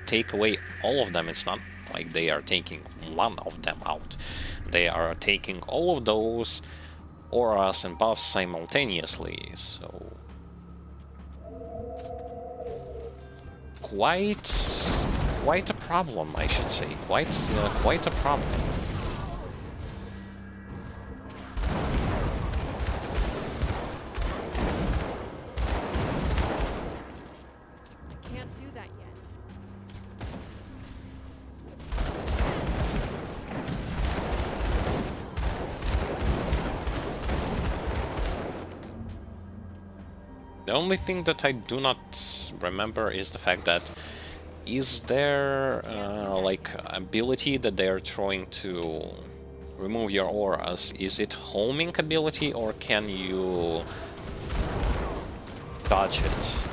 take away all of them. It's not like they are taking one of them out. They are taking all of those auras and buffs simultaneously, so quite a problem, I should say. Quite a problem. I can't do that yet. The only thing that I do not remember is the fact that is there like ability that they are trying to remove your auras? Is it homing ability, or can you dodge it?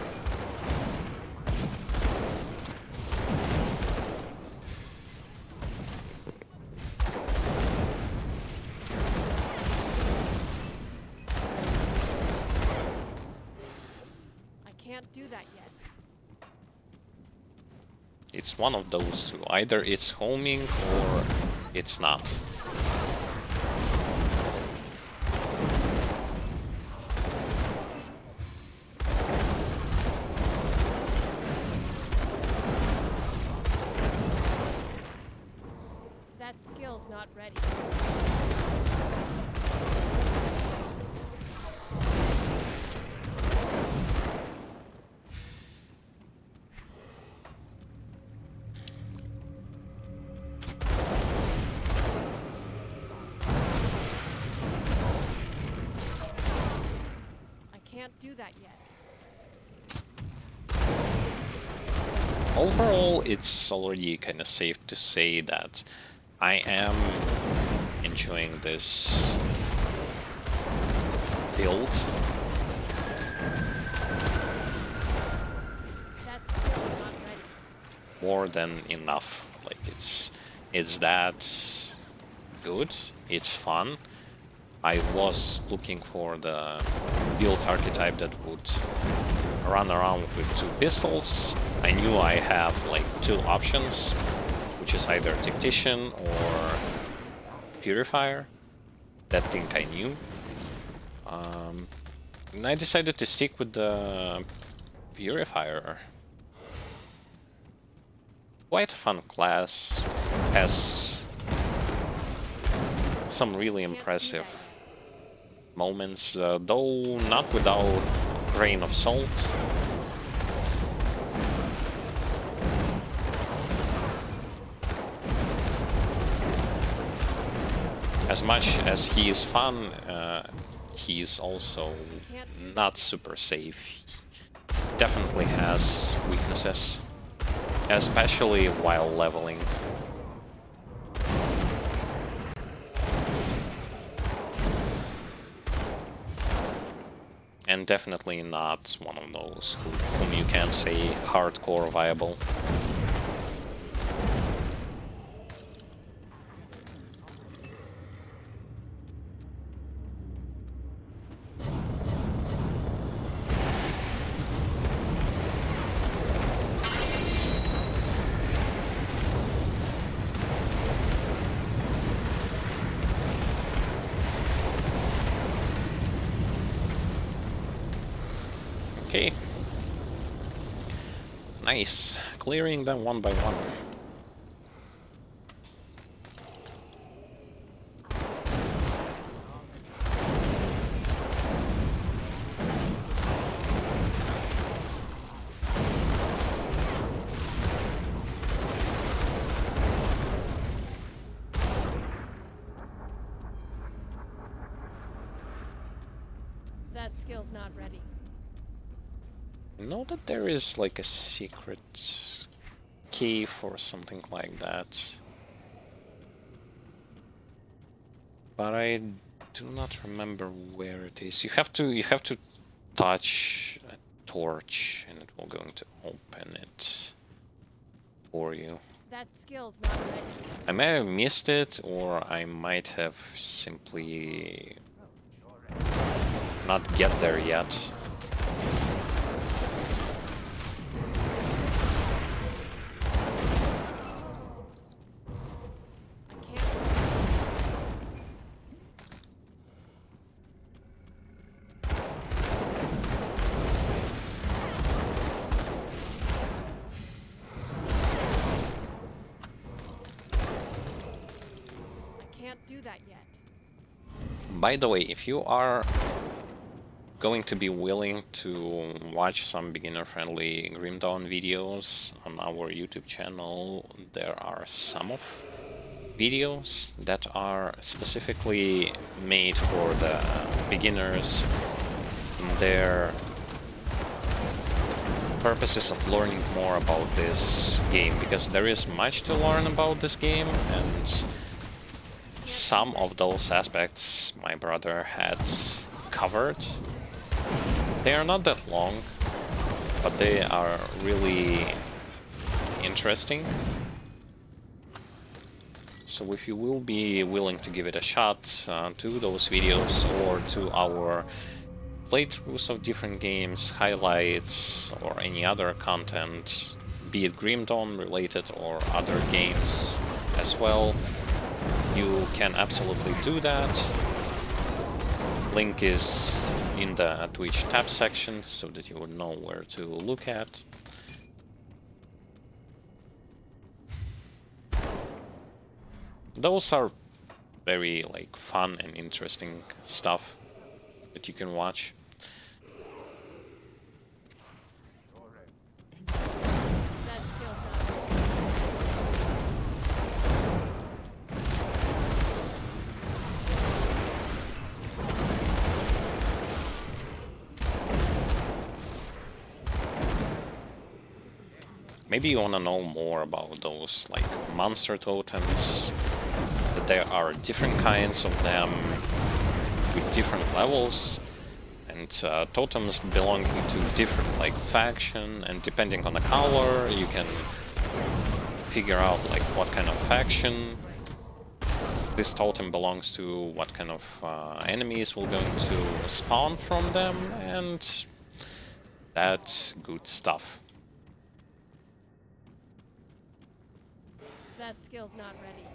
I can't do that yet. It's one of those two. Either it's homing or it's not. That skill's not ready. Can't do that yet. Overall, it's already kind of safe to say that I am enjoying this build. That skill's not ready. More than enough. Like it's that good. It's fun. I was looking for the build archetype that would run around with 2 pistols. I knew I have like 2 options, which is either Tactician or Purifier. That thing I knew. And I decided to stick with the Purifier. Quite a fun class. Has some really impressive moments, though not without a grain of salt. As much as he is fun, he is also not super safe. He definitely has weaknesses, especially while leveling. And definitely not one of those whom you can say hardcore viable. Okay. Nice. Clearing them one by one. That skill's not ready. I know that there is like a secret cave or something like that, but I do not remember where it is. You have to touch a torch and it will going to open it for you. That skill's not ready. I may have missed it, or I might have simply not get there yet. I can't. I can't do that yet. By the way, if you are going to be willing to watch some beginner-friendly Grim Dawn videos on our YouTube channel, there are some of videos that are specifically made for the beginners in their purposes of learning more about this game, because there is much to learn about this game, and some of those aspects my brother had covered. They are not that long, but they are really interesting. So if you will be willing to give it a shot to those videos, or to our playthroughs of different games, highlights, or any other content, be it Grim Dawn related or other games as well, you can absolutely do that. Link is in the Twitch tab section, so that you would know where to look at. Those are very like fun and interesting stuff that you can watch. That skill's not ready. Maybe you want to know more about those like monster totems, that there are different kinds of them with different levels, and totems belonging to different like faction, and depending on the color you can figure out like what kind of faction this totem belongs to, what kind of enemies will going to spawn from them, and that's good stuff. That skill's not ready.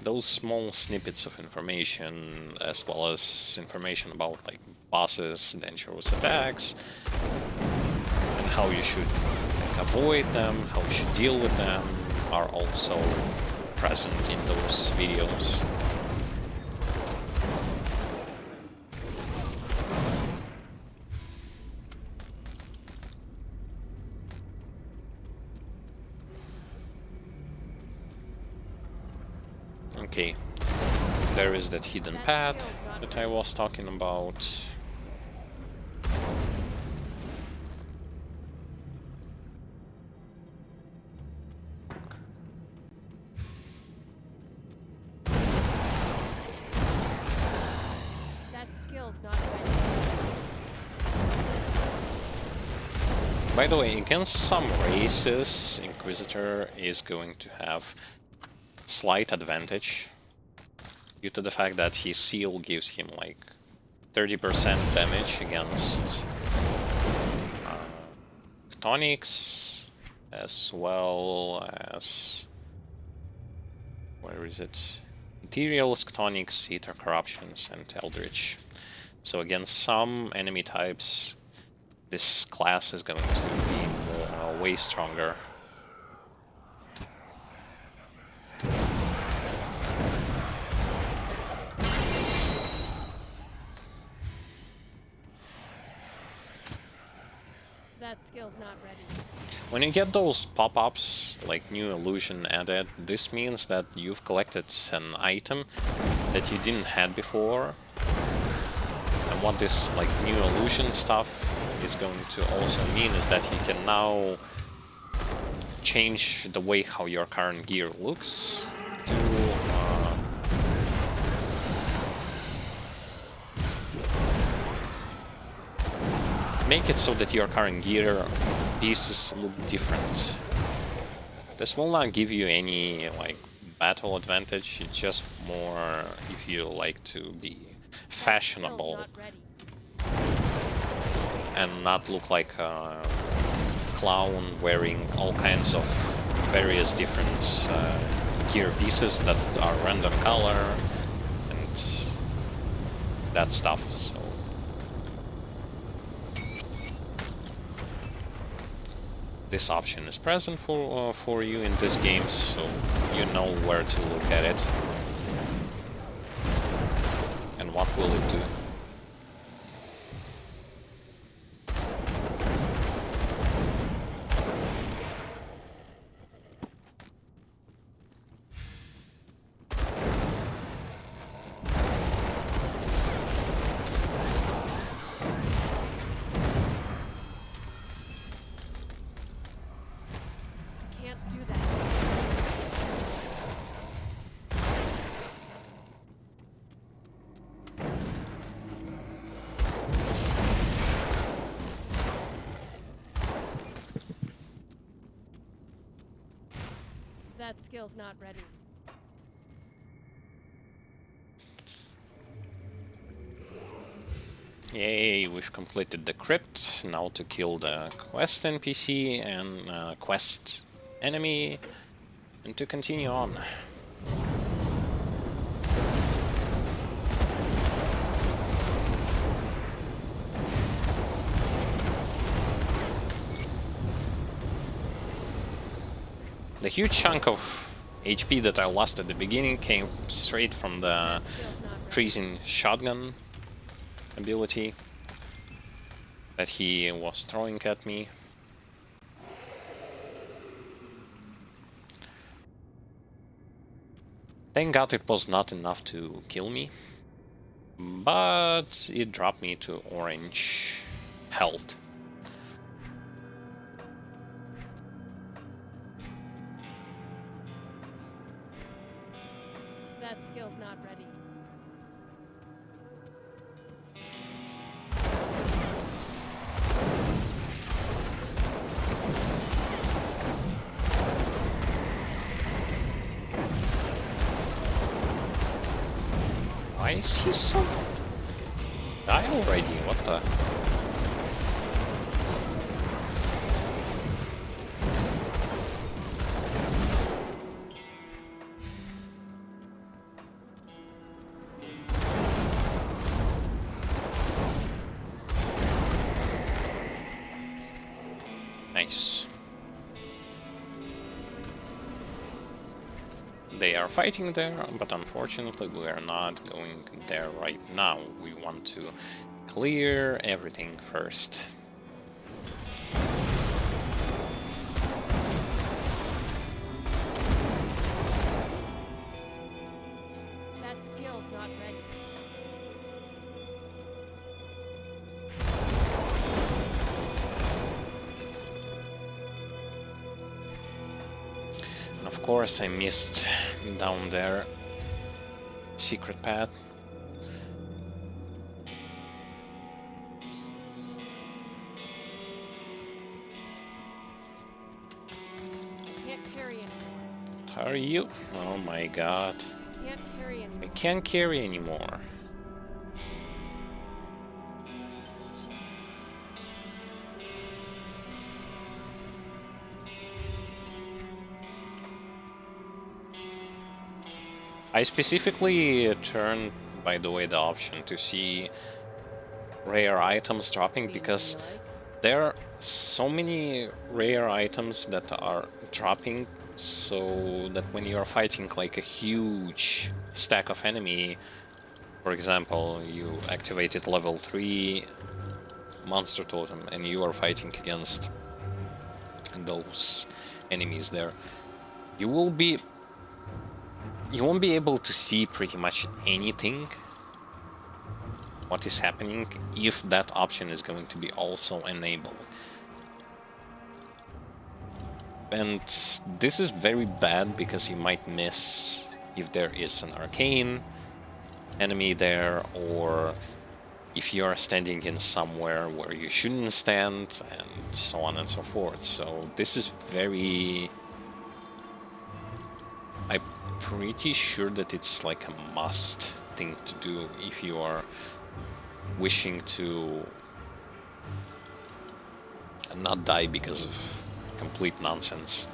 Those small snippets of information, as well as information about like bosses, dangerous attacks, and how you should avoid them, how you should deal with them, are also present in those videos. Okay, there is that hidden path that I was talking about. That skill's not ready. By the way, against some races, Inquisitor is going to have slight advantage due to the fact that his seal gives him like 30% damage against Chthonics, as well as, where is it? Ethereals, Chthonics, Ether Corruptions, and Eldritch. So against some enemy types, this class is going to be way stronger. That skill's not ready. When you get those pop-ups, like new illusion added, this means that you've collected an item that you didn't have before. And what this like new illusion stuff is going to also mean is that you can now change the way how your current gear looks to make it so that your current gear pieces look different. This will not give you any like battle advantage, it's just more if you like to be fashionable Not ready. and not look like a clown wearing all kinds of various different gear pieces that are random color and that stuff. So this option is present for you in this game, so you know where to look at it and what will it do. Can't do that. That skill's not ready. Yay, we've completed the crypt. Now to kill the quest NPC and quest enemy and to continue on. The huge chunk of HP that I lost at the beginning came straight from the Skill's not ready. freezing shotgun ability that he was throwing at me. Thank God it was not enough to kill me, but it dropped me to orange health. That skill's not ready. Why is he so... Die already, what the... Nice. They are fighting there, but unfortunately we are not going there right now. We want to clear everything first. That skill's not ready. And of course I missed down there secret path. Can't carry anymore. What are you? Oh my god. Can't carry I anymore. can't carry anymore. I specifically turned, by the way, the option to see rare items dropping because there so many rare items that are dropping, so that when you're fighting like a huge stack of enemy, for example, you activated level 3 monster totem and you are fighting against those enemies there, you won't be able to see pretty much anything what is happening if that option is going to be also enabled. And this is very bad because you might miss if there is an arcane enemy there, or if you are standing in somewhere where you shouldn't stand, and so on and so forth. So this is very... I'm pretty sure that it's like a must thing to do if you are wishing to not die because of complete nonsense.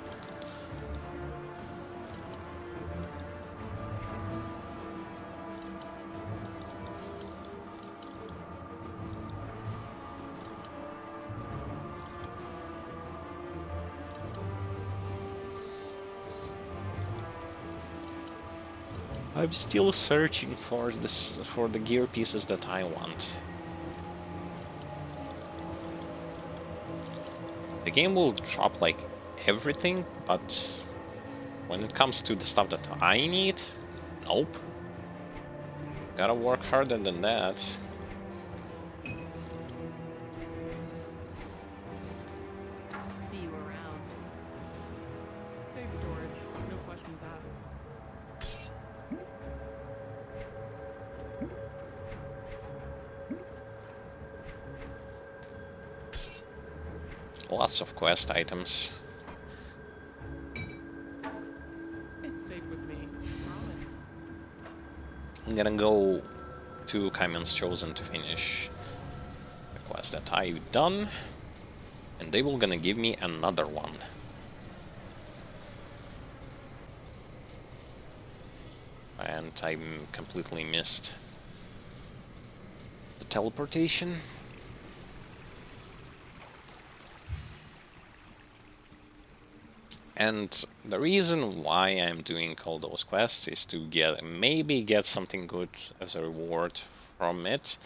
I'm still searching for the gear pieces that I want. The game will drop like everything, but when it comes to the stuff that I need, nope. Gotta work harder than that. See you around. Safe storage, no questions asked. Lots of quest items. It's safe with me, promise. I'm gonna go to Kaiman's Chosen to finish the quest that I've done, and they will gonna give me another one. And I completely missed the teleportation. And the reason why I'm doing all those quests is to maybe get something good as a reward from it.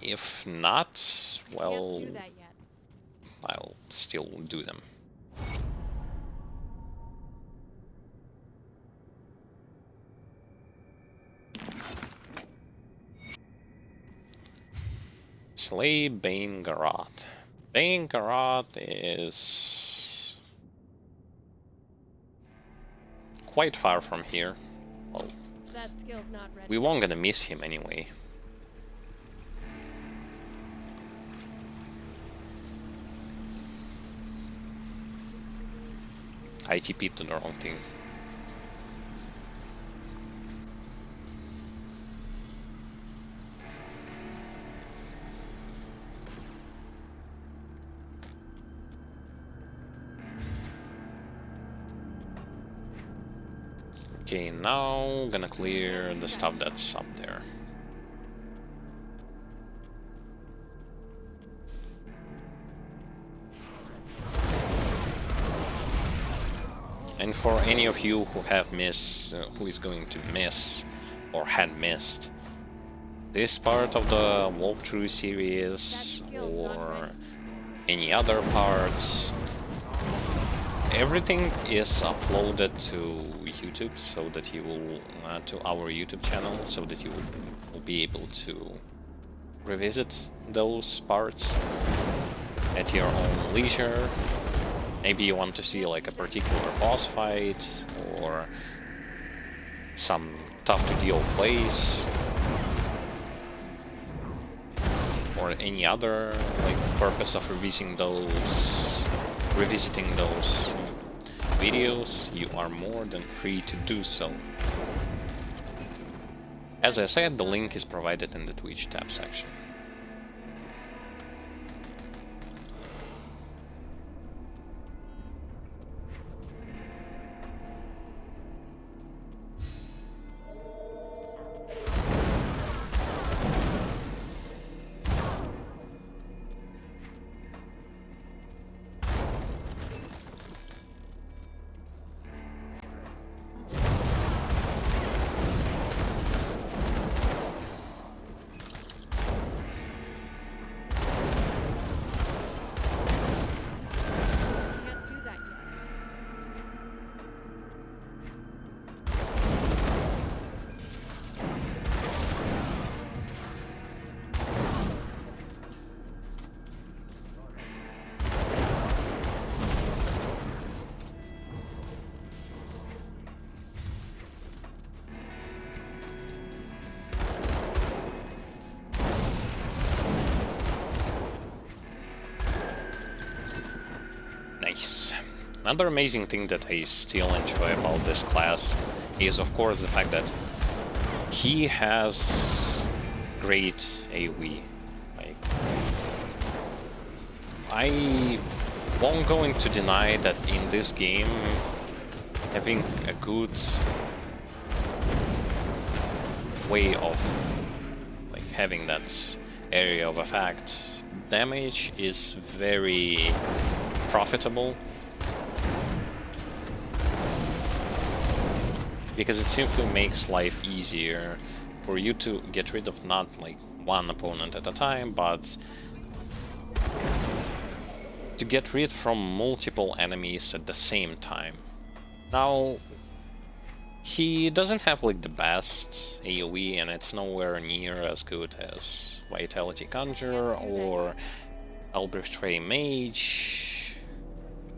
If not, well, Can't do that yet. I'll still do them. Slay Bane Garroth. Bane Garroth is quite far from here. Well, That skill's not ready. we won't gonna miss him anyway. I TP'd to the wrong thing. Okay, now gonna clear the stuff that's up there. And for any of you who have missed, who is going to miss or had missed this part of the walkthrough series or any other parts, everything is uploaded to YouTube, so that you will to our YouTube channel, so that you will be able to revisit those parts at your own leisure. Maybe you want to see like a particular boss fight or some tough to deal place or any other like purpose of revisiting those videos, you are more than free to do so. As I said, the link is provided in the Twitch tab section. Nice. Another amazing thing that I still enjoy about this class is, of course, the fact that he has great AoE. Like, I won't go into deny that in this game, having a good way of like having that area of effect damage is very profitable, because it simply makes life easier for you to get rid of not like one opponent at a time, but to get rid from multiple enemies at the same time. Now, he doesn't have like the best AoE, and it's nowhere near as good as Vitality Conjurer or Albrecht Mage,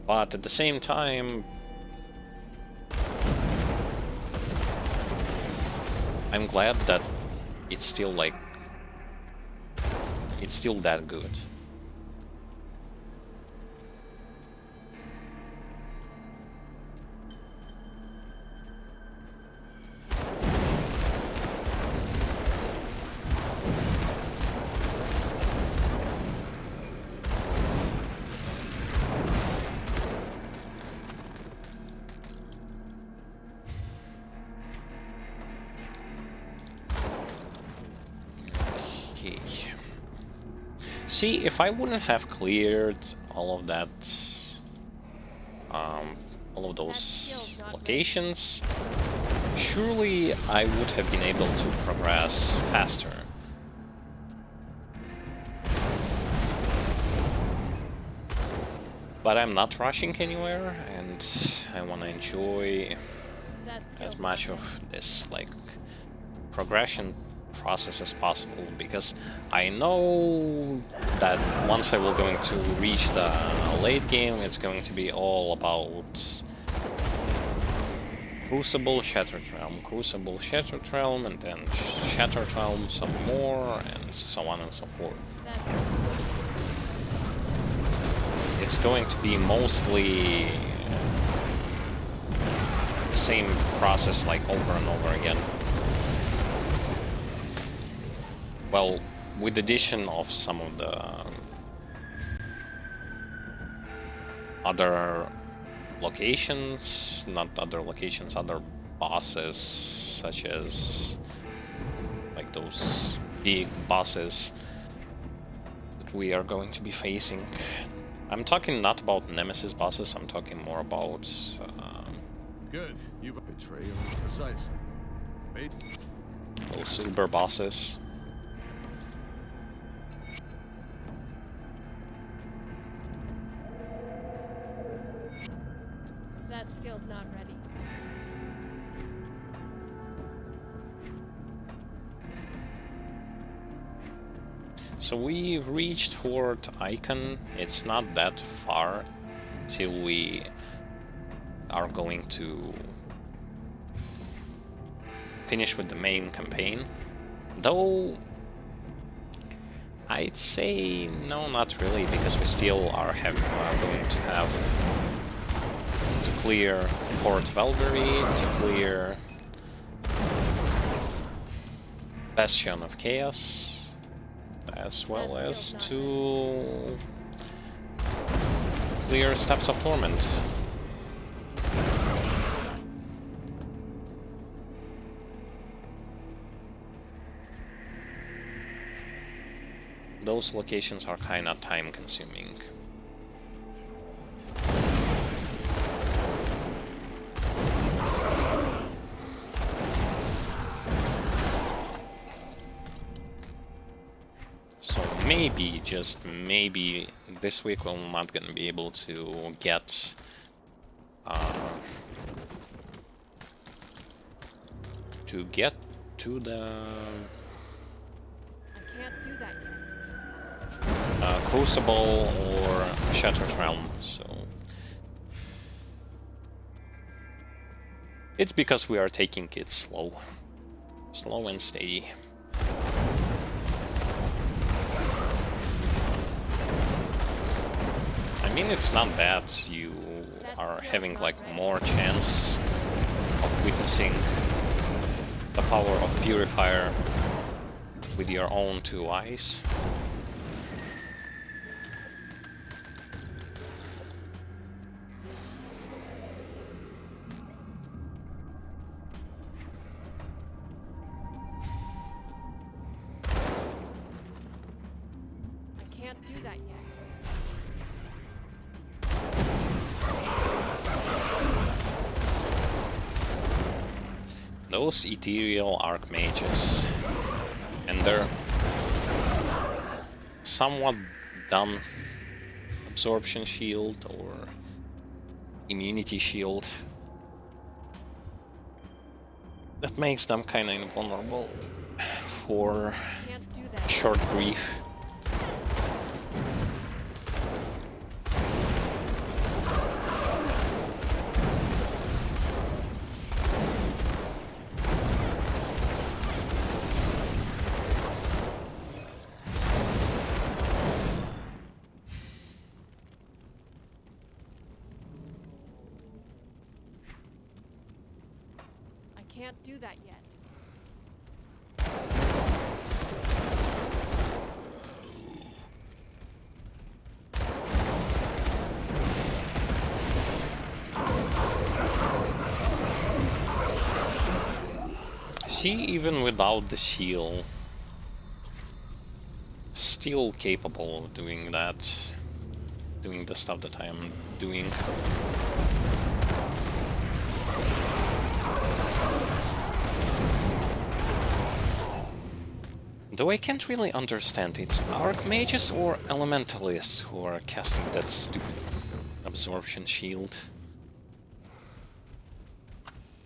but at the same time, I'm glad that it's still like, it's still that good. See, if I wouldn't have cleared all of that, all of those locations, surely I would have been able to progress faster. But I'm not rushing anywhere, and I want to enjoy as much of this like progression process as possible, because I know that once I will going to reach the late game, it's going to be all about Crucible Shattered Realm, Crucible Shattered Realm, and then Shattered Realm some more, and so on and so forth. It's going to be mostly the same process like over and over again. Well, with the addition of some of the other locations, not other locations, other bosses, such as like those big bosses that we are going to be facing. I'm talking not about Nemesis bosses, I'm talking more about Good. You've a betrayal. Precise. Wait. those uber bosses. That skill's not ready. So we've reached Fort Icon. It's not that far till we are going to finish with the main campaign. Though I'd say no, not really, because we still are going to have to clear Fort Valkyrie, to clear Bastion of Chaos, as well as to clear Steps of Torment. Those locations are kinda time consuming. So maybe, just maybe, this week we're not gonna be able to get to the I can't do that yet. Crucible or Shattered Realm, so it's because we are taking it slow and steady. I mean, it's not bad you are having like more chance of witnessing the power of Purifier with your own two eyes. I can't do that yet. Those ethereal archmages and their somewhat dumb absorption shield or immunity shield that makes them kind of invulnerable for Can't do that. short brief. I can't do that yet. See, even without the seal, still capable of doing that, doing the stuff that I am doing. Though I can't really understand, it's archmages or elementalists who are casting that stupid absorption shield.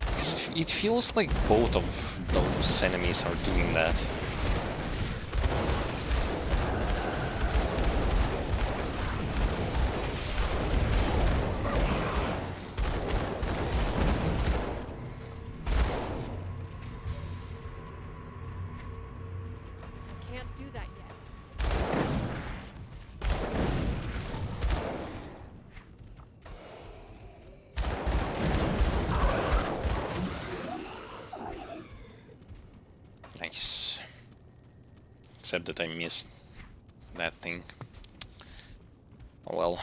'Cause it feels like both of those enemies are doing that. I can't do that yet. Nice. Except that I missed that thing. Oh well.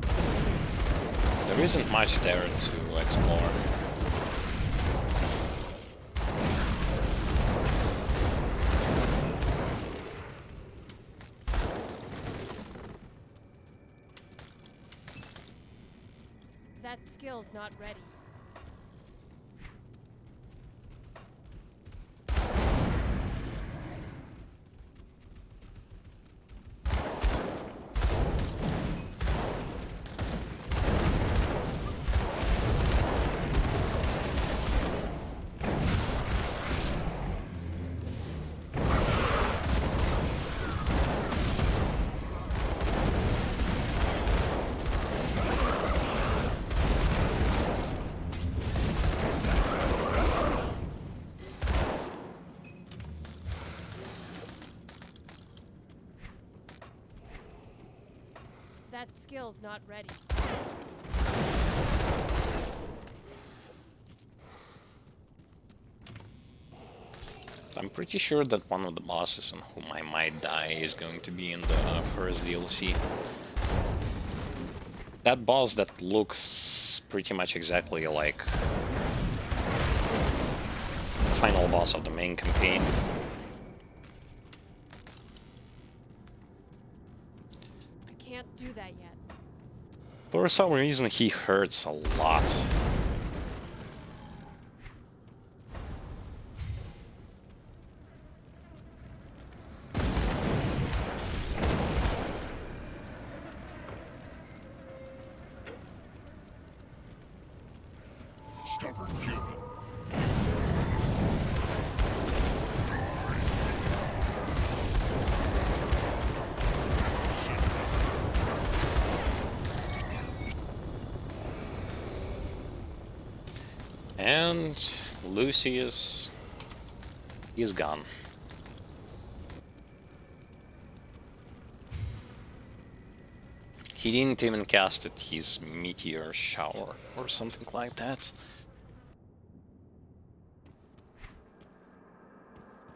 There isn't much there to explore. That skill's not ready. That skill's not ready. I'm pretty sure that one of the bosses on whom I might die is going to be in the first DLC. That boss that looks pretty much exactly like the final boss of the main campaign. I can't do that yet. For some reason he hurts a lot. Stubborn human. And Lucius is gone. He didn't even cast it, his meteor shower or something like that.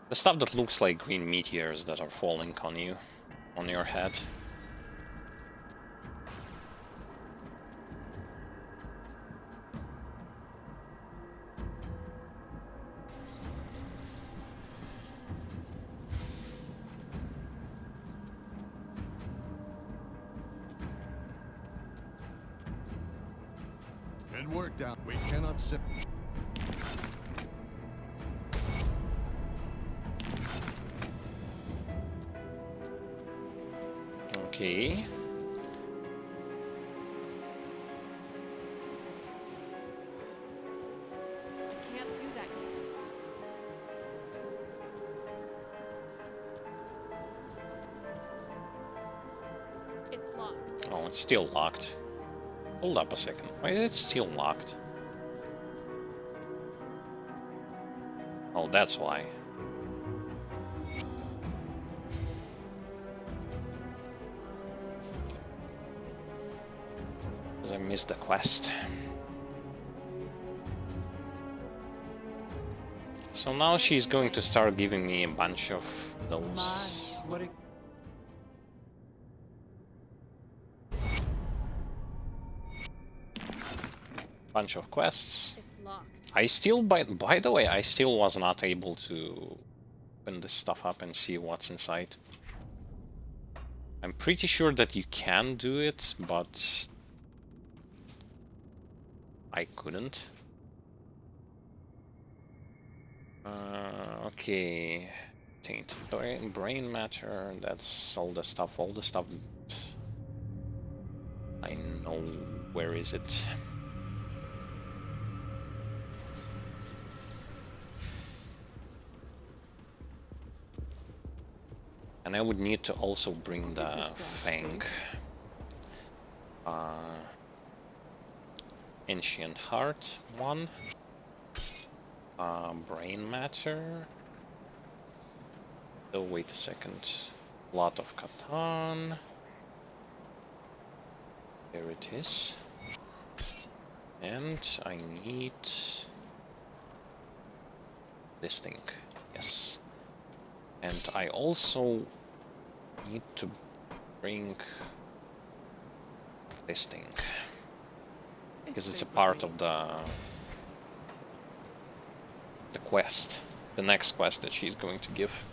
The stuff that looks like green meteors that are falling on you, on your head. Good work down. We cannot sit. Okay. I can't do that yet. It's locked. Oh, it's still locked. Hold up a second. Why is it still locked? Oh, that's why. Because I missed the quest. So now she's going to start giving me a bunch of those. What a Bunch of quests. It's locked. I still, by the way, I still was not able to open this stuff up and see what's inside. I'm pretty sure that you can do it, but I couldn't. Okay. Tainted brain matter, that's all the stuff that I know. Where is it? And I would need to also bring the Fang. Ancient Heart one. Brain matter. Oh, wait a second. Lot of Catan. There it is. And I need this thing. Yes. And I also need to bring this thing. Because it's a part of the quest. The next quest that she's going to give.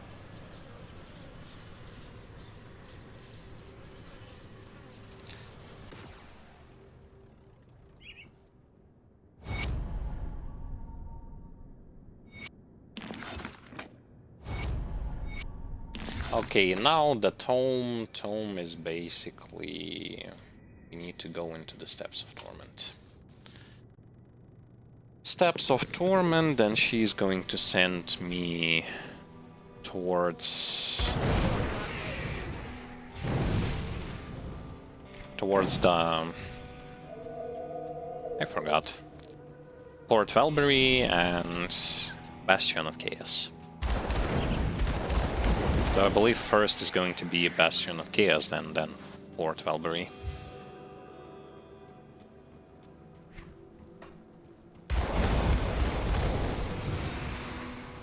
Okay, now the tome is basically, we need to go into the Steps of Torment. Steps of Torment, then she's going to send me towards the, I forgot, Port Valbury and Bastion of Chaos. So I believe first is going to be Bastion of Chaos, then Port Valbury.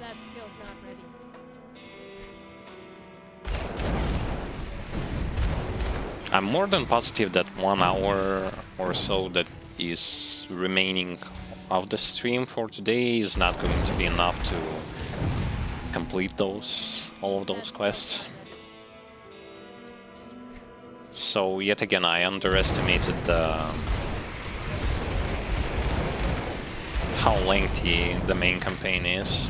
That skill's not ready. I'm more than positive that 1 hour or so that is remaining of the stream for today is not going to be enough to complete all of those quests. So yet again I underestimated how lengthy the main campaign is.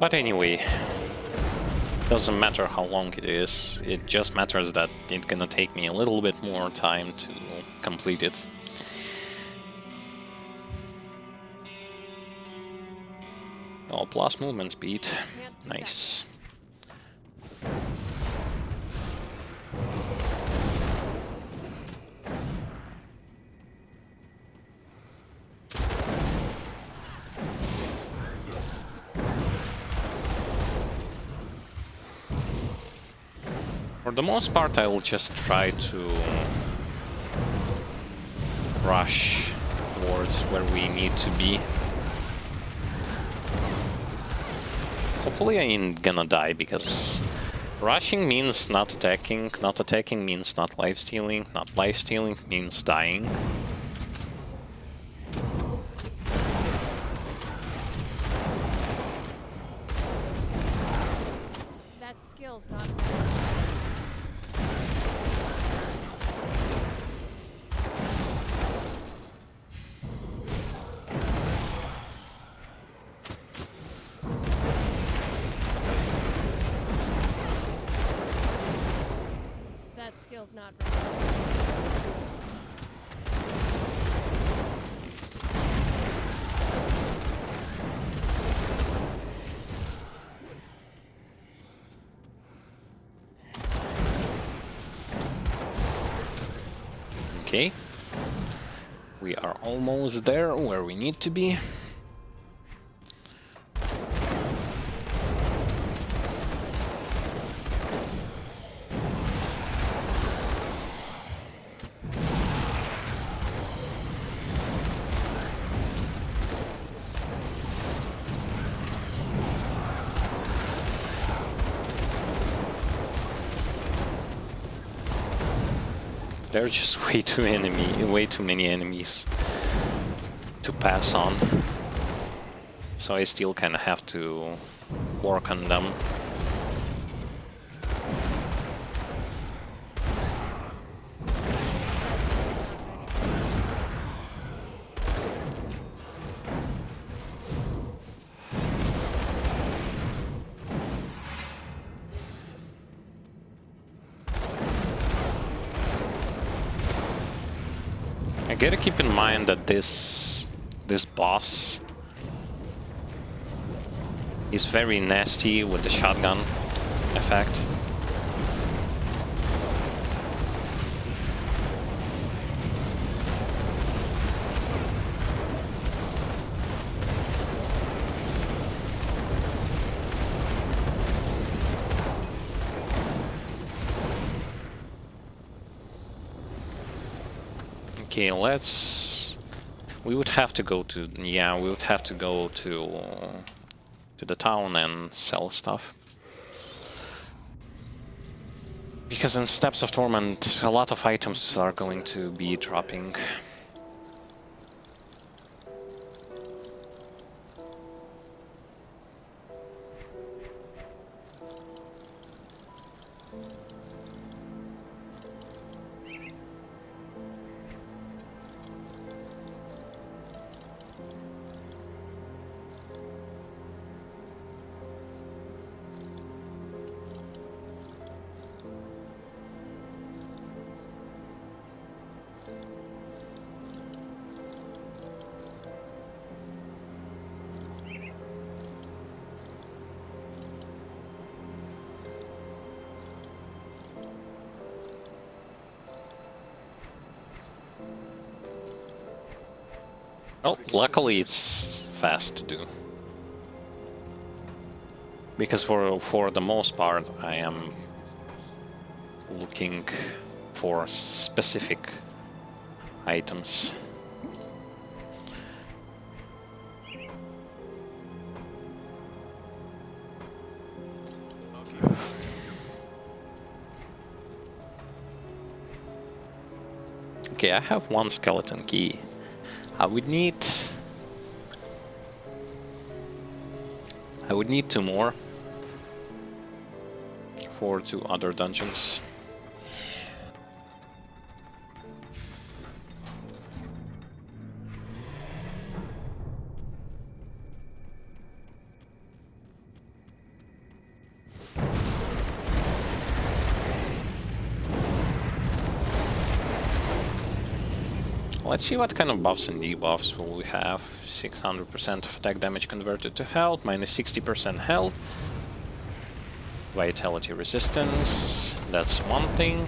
But anyway, doesn't matter how long it is, it just matters that it's gonna take me a little bit more time to complete it. Oh, plus movement speed. Can't do that. Nice. For the most part, I will just try to rush towards where we need to be. Hopefully I ain't gonna die, because rushing means not attacking means not lifestealing, not lifestealing means dying. That skill's not. That skill's not. Okay. We are almost there where we need to be. There's just way too many enemies to pass on. So I still kind of have to work on them. I gotta keep in mind that this boss is very nasty with the shotgun effect. Okay, we would have to go to the town and sell stuff. Because in Steps of Torment, a lot of items are going to be dropping. Well, luckily it's fast to do. Because for the most part I am looking for specific items. Okay, I have one skeleton key. I would need 2 more for 2 other dungeons. Let's see what kind of buffs and debuffs will we have. 600% of attack damage converted to health, minus 60% health. Vitality resistance, that's one thing.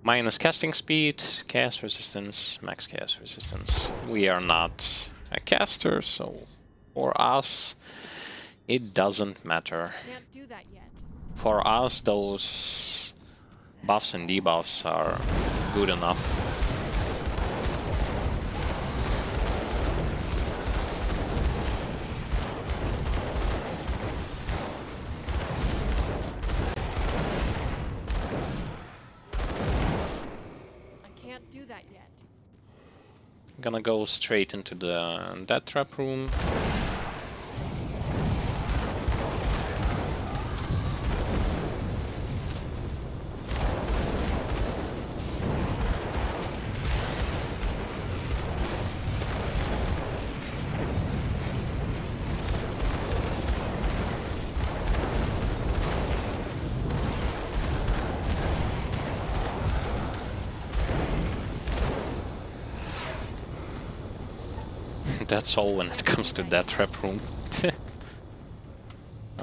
Minus casting speed, chaos resistance, max chaos resistance. We are not a caster, so for us it doesn't matter. Can't do that yet. For us, those buffs and debuffs are good enough. I can't do that yet. Gonna go straight into the death trap room. That's all when it comes to that trap room.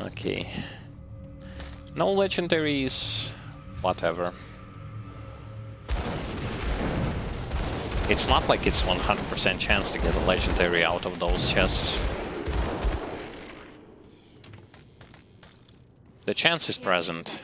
Okay. No legendaries, whatever. It's not like it's 100% chance to get a legendary out of those chests. The chance is present.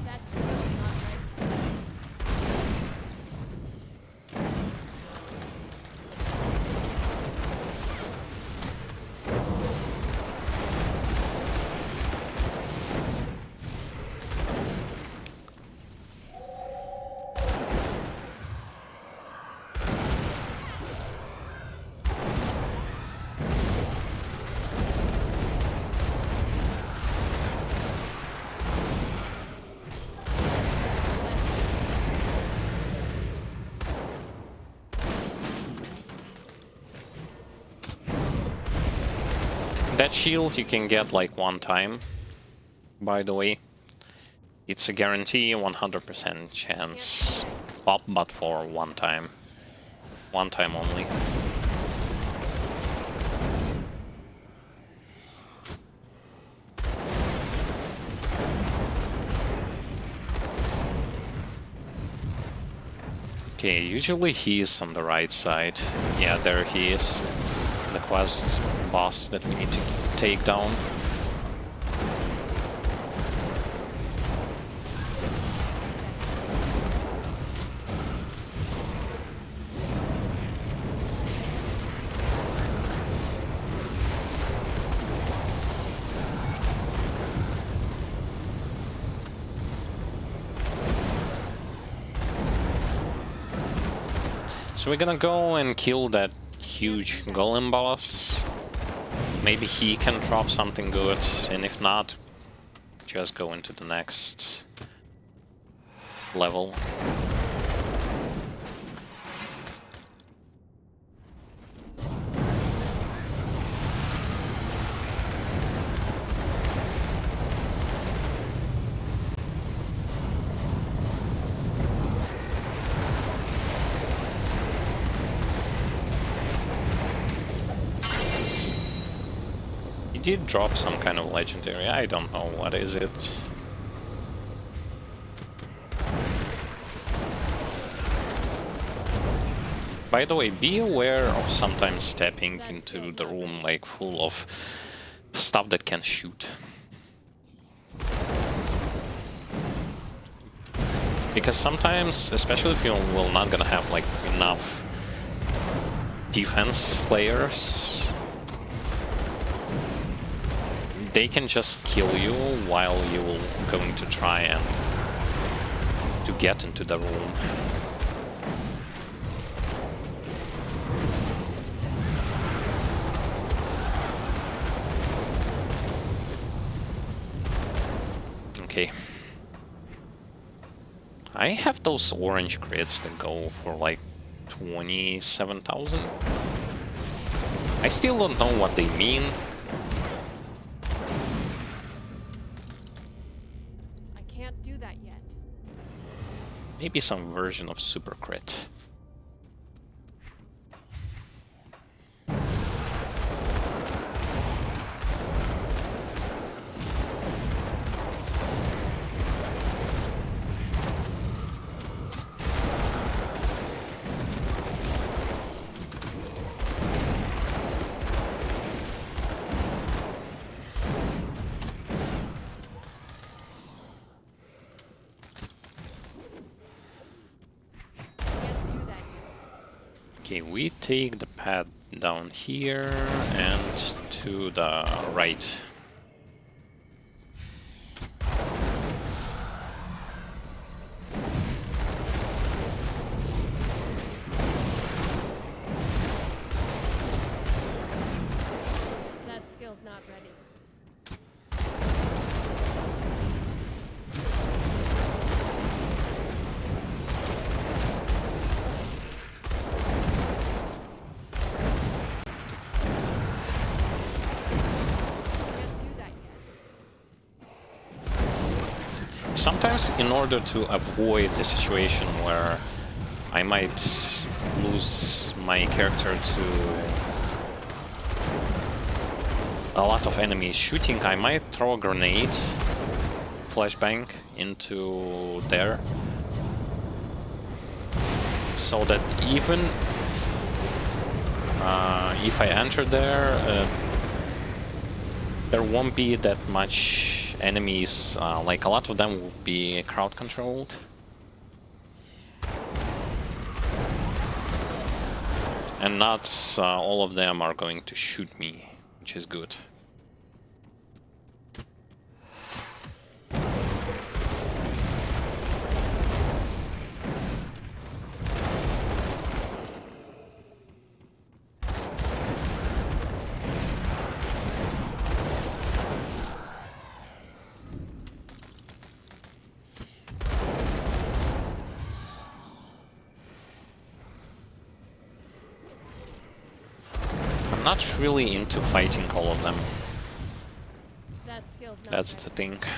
That skill's not right. That shield you can get like one time, by the way. It's a guarantee 100% chance pop, but for one time. One time only. Okay, usually he is on the right side. Yeah, there he is. The quest boss that we need to take down. So we're gonna go and kill that huge golem boss. Maybe he can drop something good, and if not, just go into the next level. He did drop some kind of legendary, I don't know what is it. By the way, be aware of sometimes stepping into the room like full of stuff that can shoot. Because sometimes, especially if you will not gonna have like enough defense layers, they can just kill you while you're going to try and to get into the room. Okay, I have those orange crits that go for like 27,000. I still don't know what they mean. I can't do that yet. Maybe some version of super crit. Can't do that yet. Okay, we take the pad down here and to the right. That skill's not ready. Can't do that yet. Sometimes, in order to avoid the situation where I might lose my character to a lot of enemies shooting, I might throw a grenade, flashbang, into there. So that even if I enter there, there won't be that much enemies, like a lot of them will be crowd controlled. And not all of them are going to shoot me, which is good. I'm not really into fighting all of them. That skill's not That's ready. the thing. That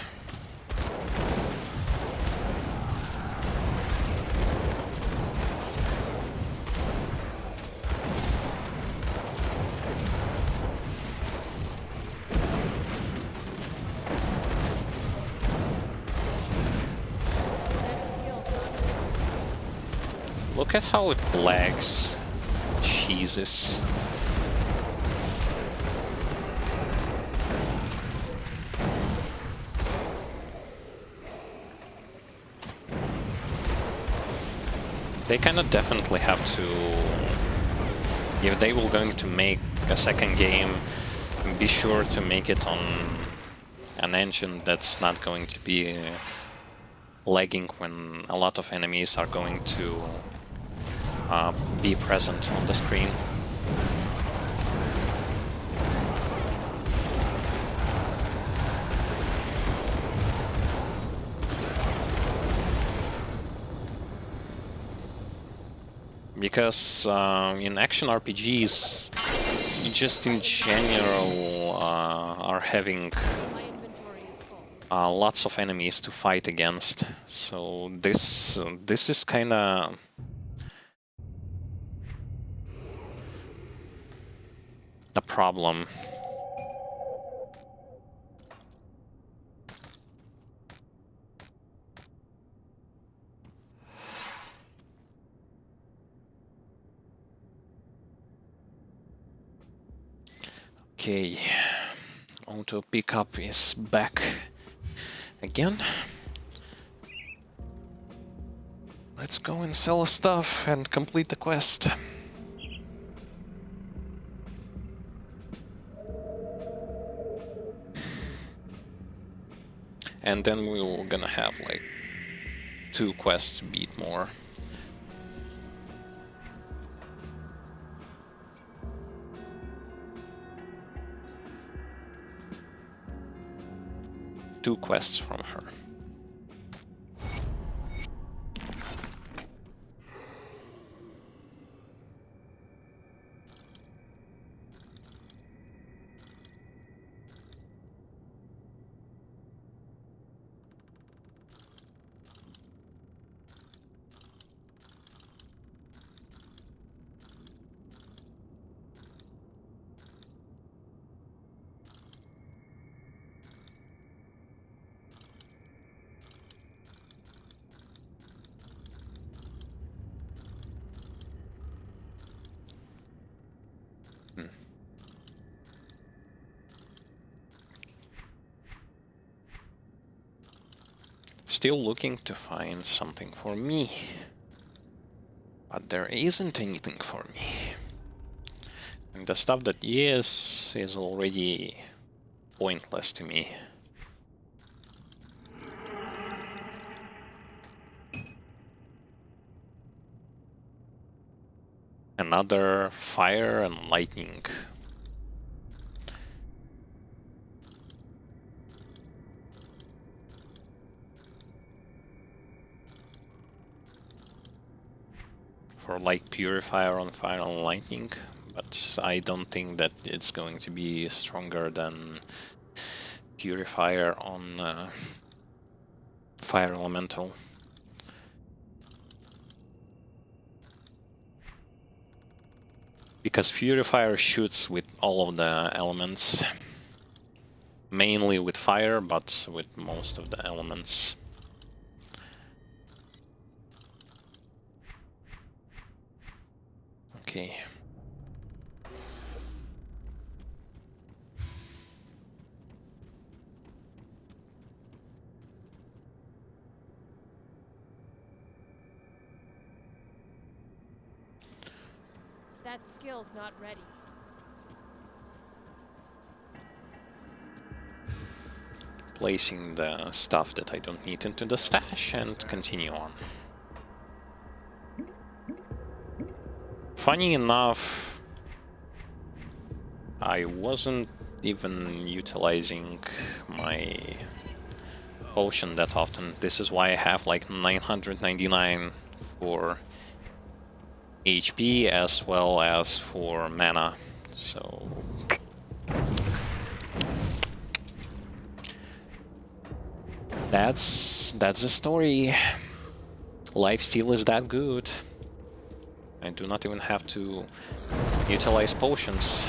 skill's not ready. Look at how it lags. Jesus. They kind of definitely have to, if they were going to make a second game, be sure to make it on an engine that's not going to be lagging when a lot of enemies are going to be present on the screen. Because in action RPGs, just in general are having My inventory is full. lots of enemies to fight against. So this is kind of the problem. Okay, auto pickup is back again. Let's go and sell stuff and complete the quest. And then we're gonna have like 2 quests to beat more. Two quests from her. still looking to find something for me. But there isn't anything for me. And the stuff that is already pointless to me. Another fire and lightning. For like Purifier on fire and lightning, but I don't think that it's going to be stronger than Purifier on fire elemental. Because Purifier shoots with all of the elements, mainly with fire, but with most of the elements. Okay. That skill's not ready. Placing the stuff that I don't need into the stash and continue on. Funny enough, I wasn't even utilizing my potion that often. This is why I have like 999 for HP as well as for mana. So that's the story. Lifesteal is that good. I do not even have to utilize potions.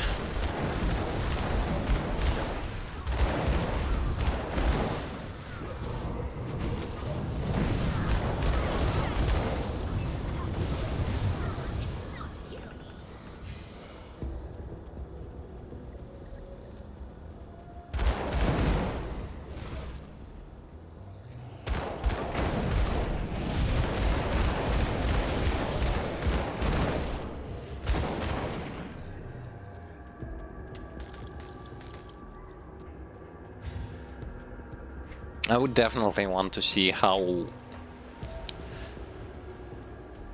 I would definitely want to see how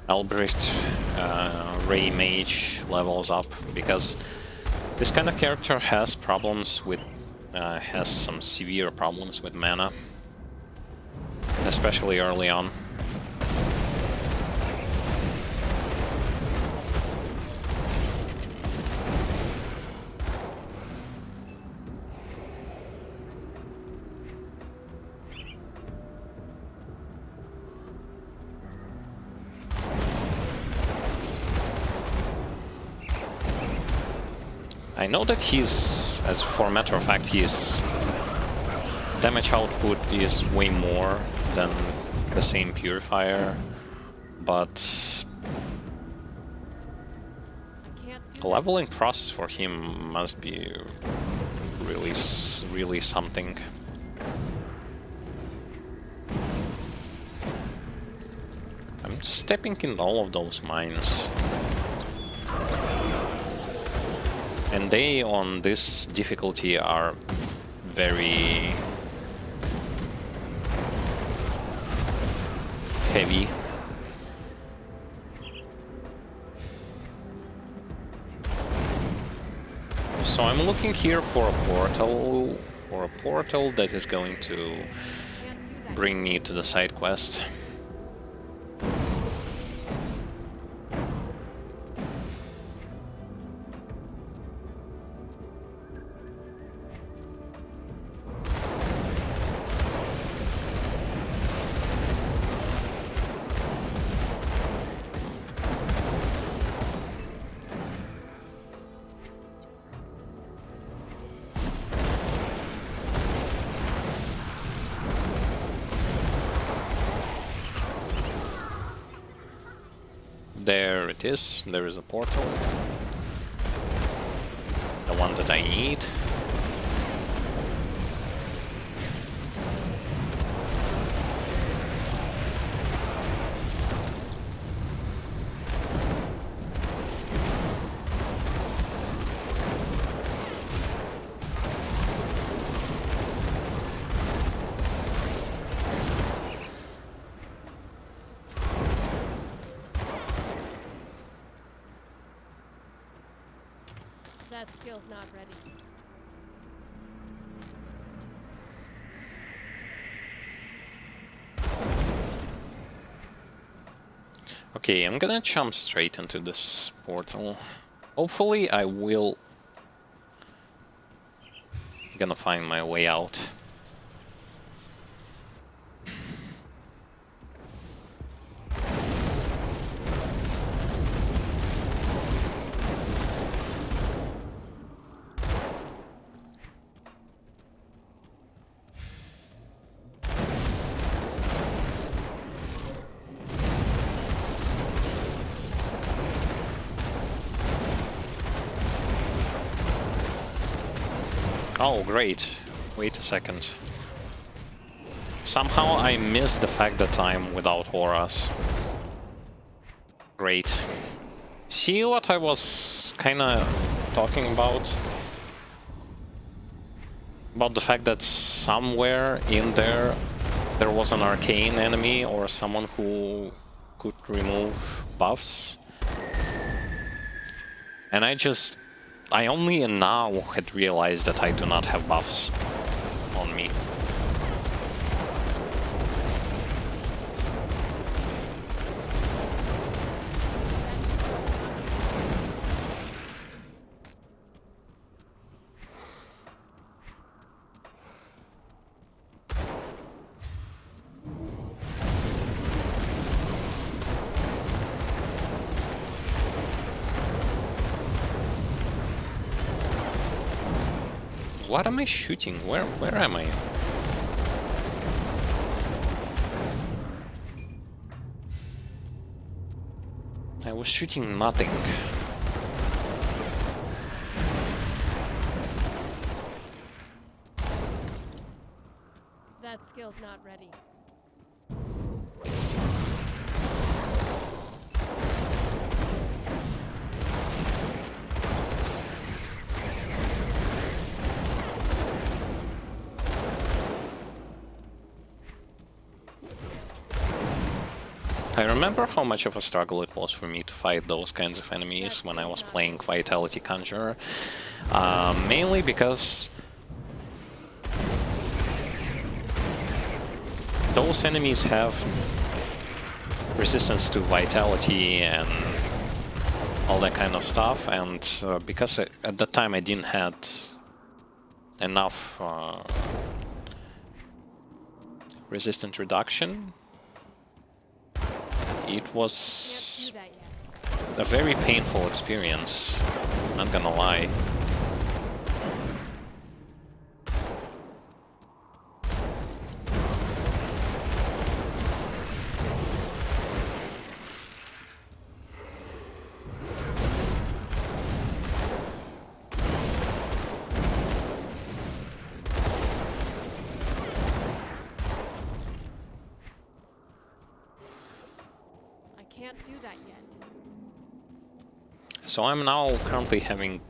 Albrecht Ray Mage levels up, because this kind of character has problems with, has some severe problems with mana, especially early on. I know that he's, as for a matter of fact, his damage output is way more than the same Purifier, but the leveling process for him must be really something. I'm stepping in all of those mines. And they, on this difficulty, are very heavy. So I'm looking here for a portal that is going to bring me to the side quest. There it is, there is a portal. The one that I need. That skill's not ready. Okay, I'm gonna jump straight into this portal. Hopefully I will gonna find my way out. Oh, great. Wait a second. Somehow I missed the fact that I'm without auras. Great. See what I was kinda talking about? About the fact that somewhere in there was an arcane enemy or someone who could remove buffs. And I only now had realized that I do not have buffs on me. What am I shooting? Where am I? I was shooting nothing. That skill's not ready. I remember how much of a struggle it was for me to fight those kinds of enemies when I was playing Vitality Conjurer. Mainly because those enemies have resistance to Vitality and all that kind of stuff, and because at that time I didn't have enough resistance reduction, it was a very painful experience, not gonna lie. Can't do that yet. So I'm now currently having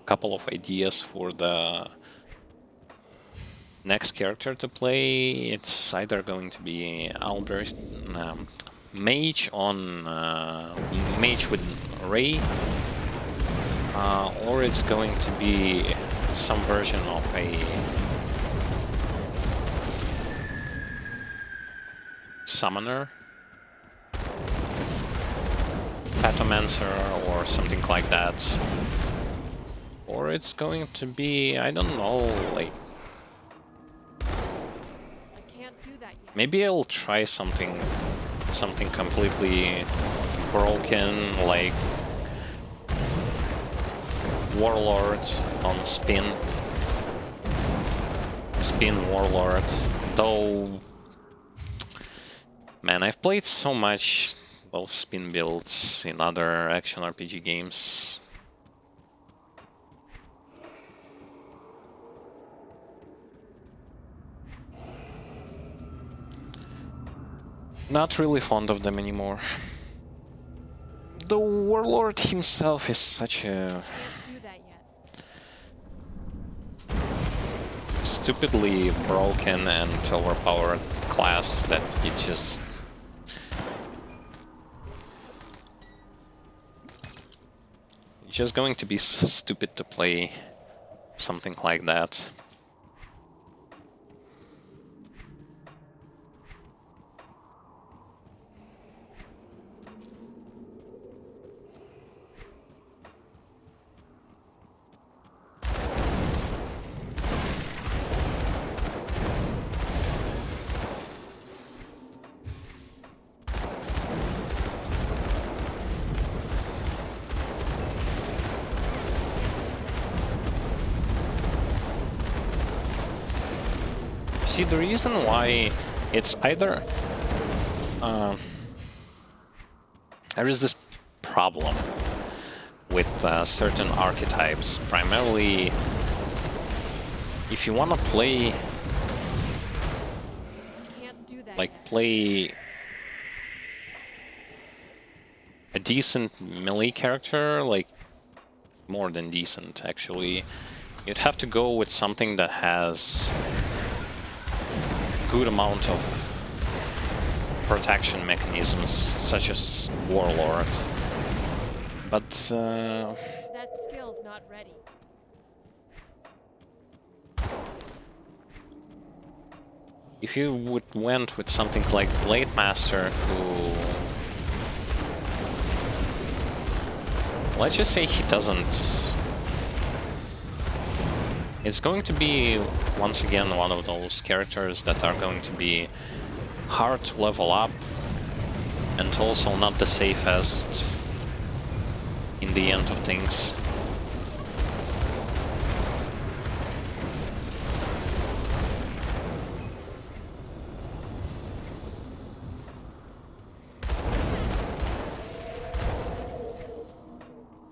a couple of ideas for the next character to play. It's either going to be Outburst, Mage on Mage with Ray, or it's going to be some version of a Summoner, Patomancer or something like that. Or it's going to be, I don't know, like... I can't do that yet. Maybe I'll try something completely broken, like Warlord on Spin. Spin Warlord. Though... Man, I've played so much those spin builds in other action RPG games. Not really fond of them anymore. The Warlord himself is such a Can't do that yet. stupidly broken and overpowered class that you It's just going to be stupid to play something like that. See, the reason why it's either... there is this problem with certain archetypes. Primarily, if you want to play... Can't do that like, yet. play a decent melee character, like, more than decent, actually, you'd have to go with something that has good amount of protection mechanisms, such as Warlord. But That skill's not ready. if you went with something like Blade Master, who, let's just say he doesn't... It's going to be, once again, one of those characters that are going to be hard to level up, and also not the safest in the end of things.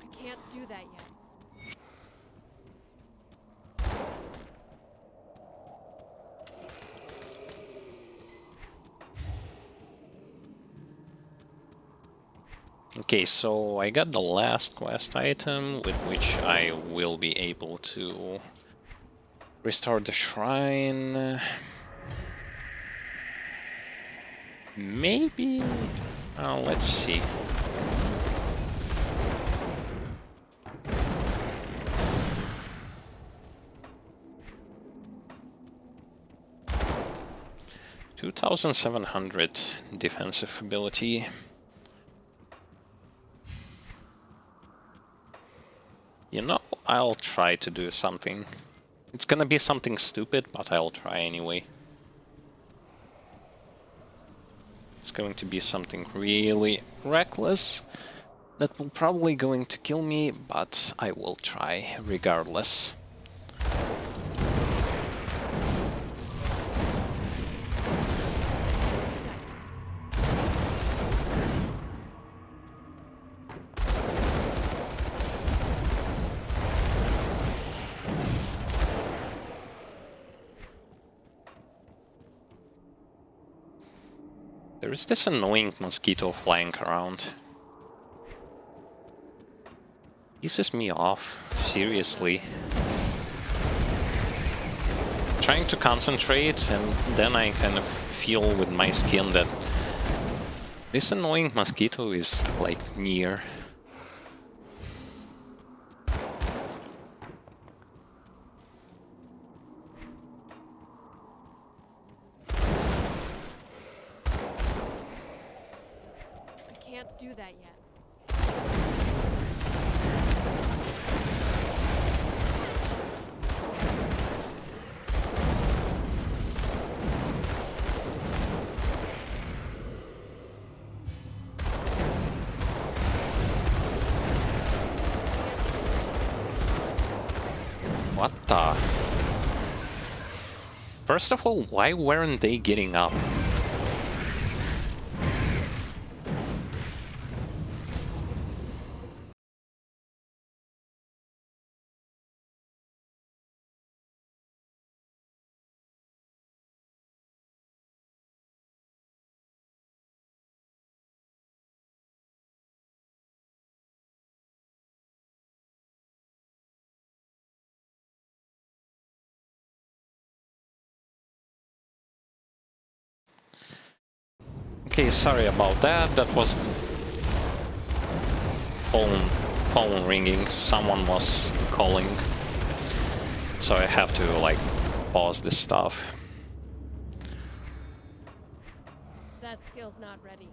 I can't do that yet. Okay, so I got the last quest item with which I will be able to restore the shrine. Maybe... let's see. $2,700 defensive ability. You know, I'll try to do something. It's gonna be something stupid, but I'll try anyway. It's going to be something really reckless that will probably going to kill me, but I will try regardless. There is this annoying mosquito flying around. Pisses me off, seriously. Trying to concentrate, and then I kind of feel with my skin that this annoying mosquito is, like, near. Can't do that yet. What the? First of all, why weren't they getting up? Okay, sorry about that. That was phone phone ringing. Someone was calling. So I have to, like, pause this stuff. That skill's not ready.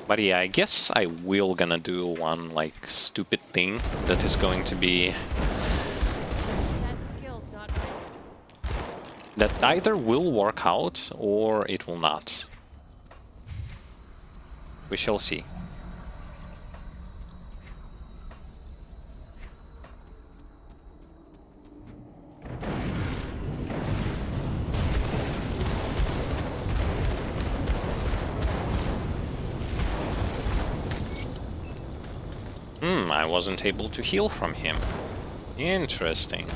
But yeah, I guess I will gonna do one, like, stupid thing that is going to be... That skill's not ready. that either will work out, or it will not. We shall see. I wasn't able to heal from him. Interesting.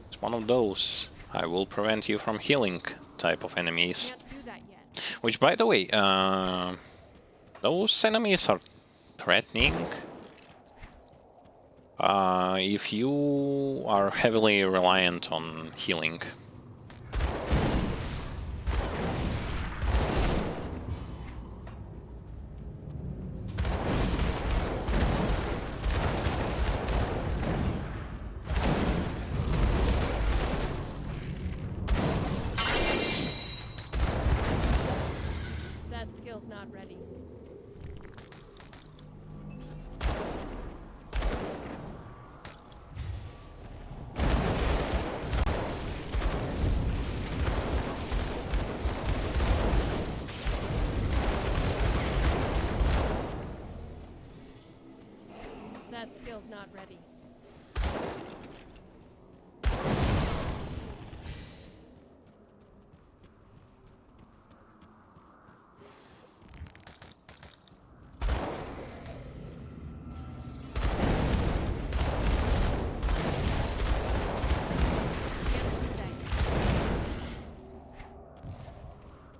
It's one of those I will prevent you from healing type of enemies. Can't do that yet. Which, by the way, those enemies are threatening. If you are heavily reliant on healing. That skill's not ready. That skill's not ready.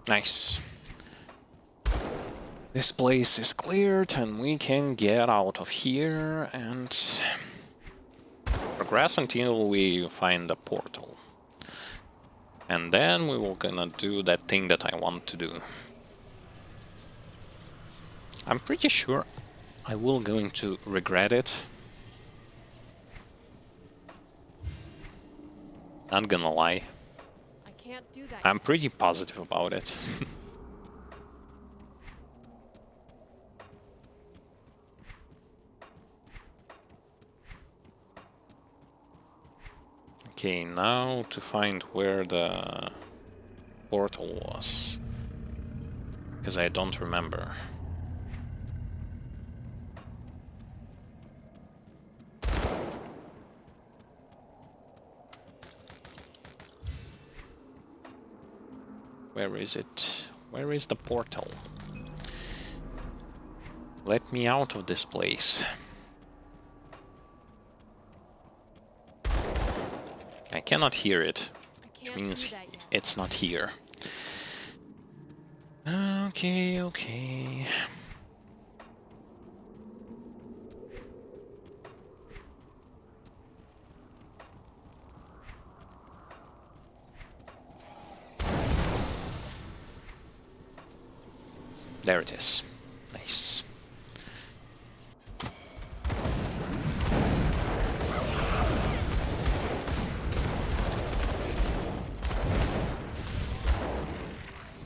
Nice. This place is cleared and we can get out of here and progress until we find a portal. And then we will gonna do that thing that I want to do. I'm pretty sure I will going to regret it. Not gonna lie. I can't do that. I'm pretty positive about it. Okay, now to find where the portal was. Because I don't remember. Where is it? Where is the portal? Let me out of this place. I cannot hear it, which means it's not here. Okay, okay. There it is. Nice.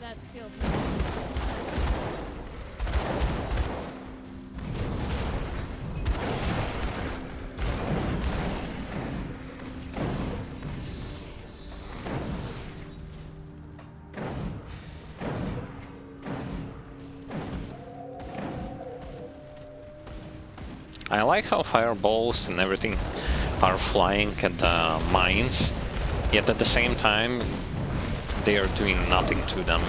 That skill's not ready. I like how fireballs and everything are flying at the mines, yet at the same time they are doing nothing to them.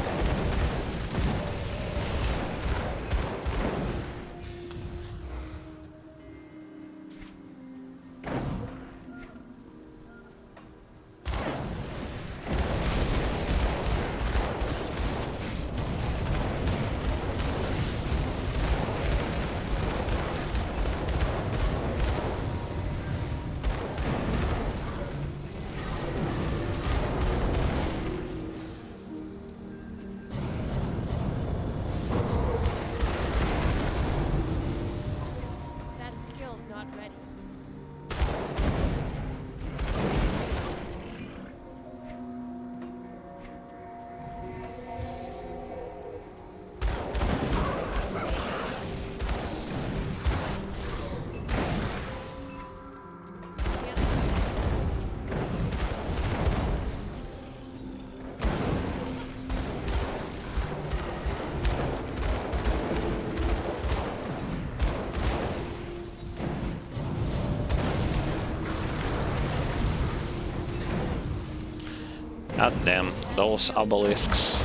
God damn, those obelisks.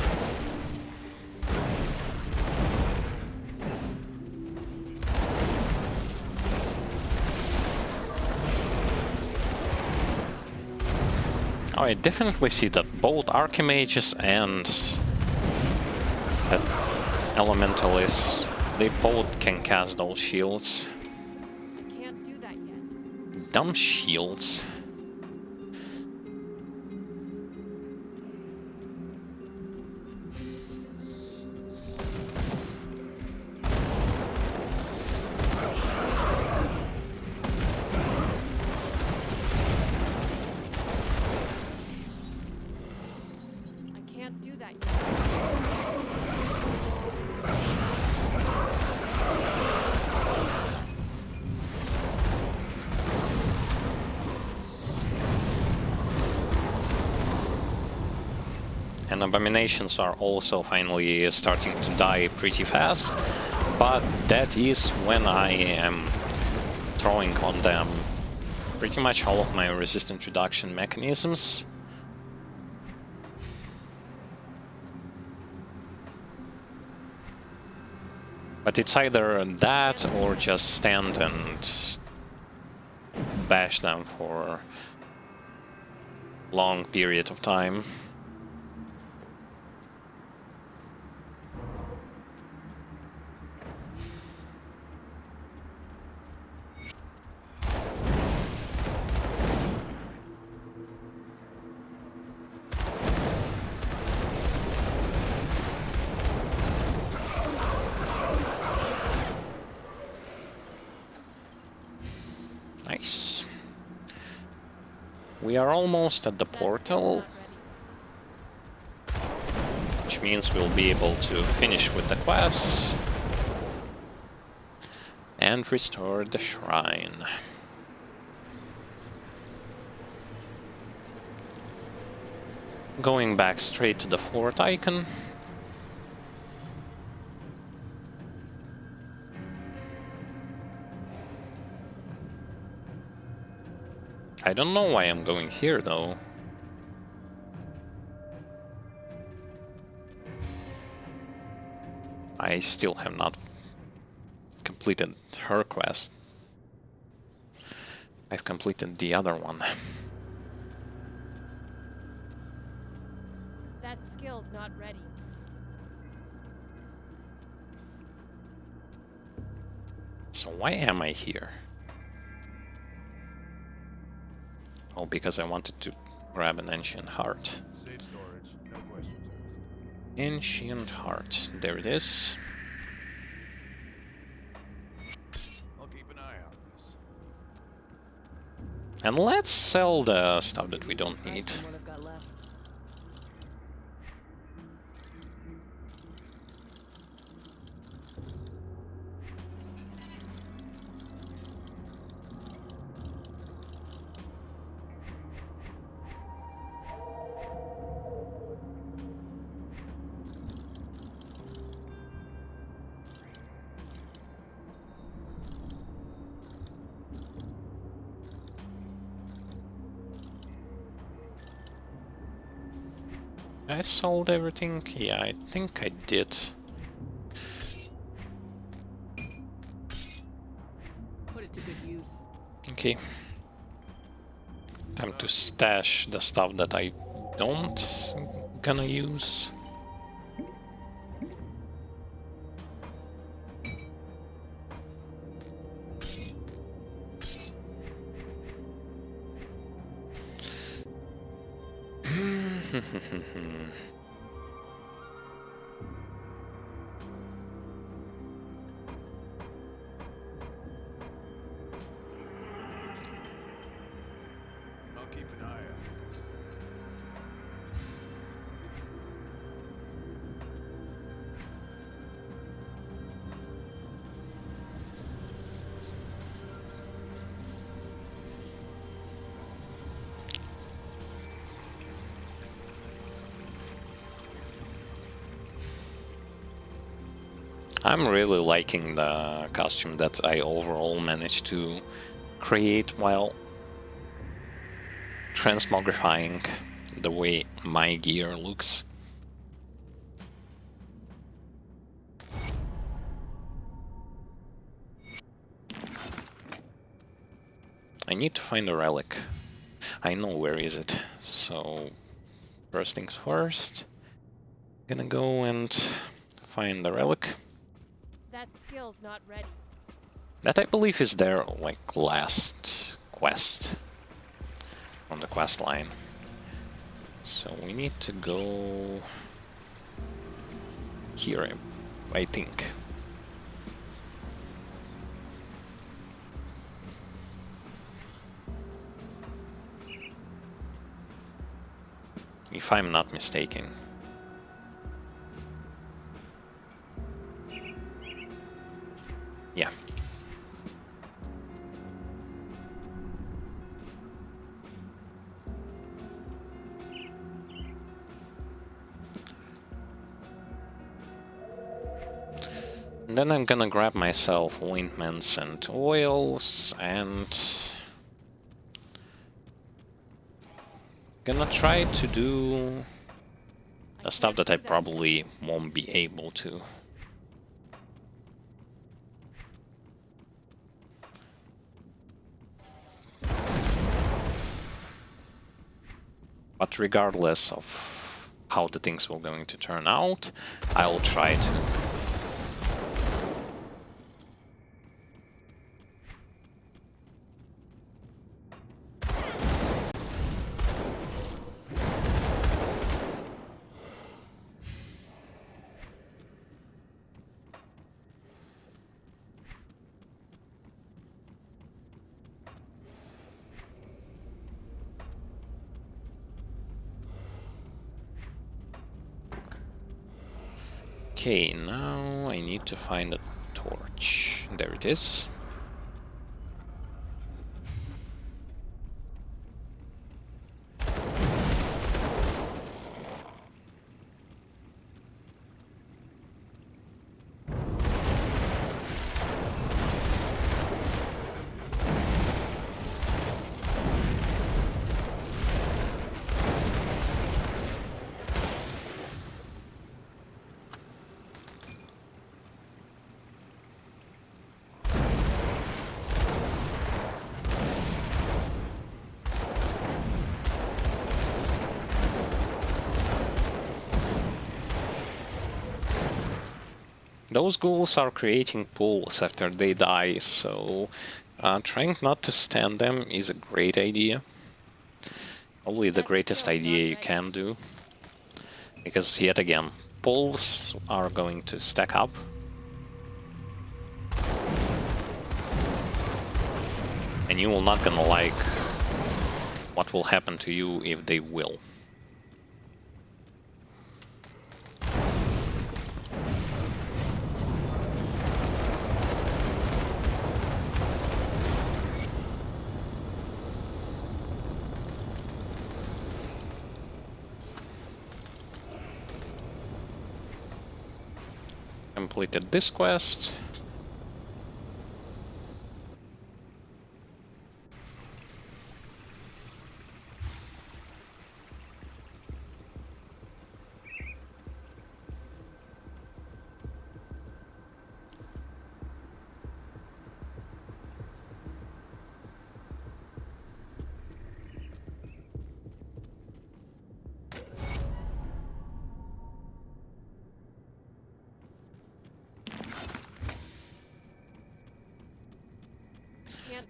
Oh, I definitely see that both Archimages and Elementalists, they both can cast those shields. I can't do that yet. Dumb shields. I can't do that yet. And abominations are also finally starting to die pretty fast, but that is when I am throwing on them pretty much all of my resistance reduction mechanisms. But it's either that or just stand and bash them for a long period of time. Nice. We are almost at the portal, which means we'll be able to finish with the quests and restore the shrine. Going back straight to the fourth icon. I don't know why I'm going here, though. I still have not completed her quest. I've completed the other one. That skill's not ready. So why am I here? Oh, because I wanted to grab an ancient heart. Safe storage, no questions asked. Ancient heart. There it is. I'll keep an eye on this. And let's sell the stuff that we don't need. What I've got left. I sold everything? Yeah, I think I did. Put it to good use. Okay. Time to stash the stuff that I don't gonna use. I'll keep an eye on this. I'm really liking the costume that I overall managed to create while transmogrifying. the way my gear looks. I need to find a relic. I know where is it, so first things first, gonna go and find the relic. That skill's not ready. That I believe is their like last quest on the quest line. So we need to go here, I think. If I'm not mistaken. Yeah. And then I'm gonna grab myself ointments and oils and gonna try to do the stuff that I probably won't be able to. But regardless of how the things will going to turn out, I will try to. Okay, now I need to find a torch. There it is. Those ghouls are creating pools after they die, so trying not to stand them is a great idea. Probably the greatest idea you can do. Because yet again, pools are going to stack up. And you will not gonna like what will happen to you if they will. Completed this quest.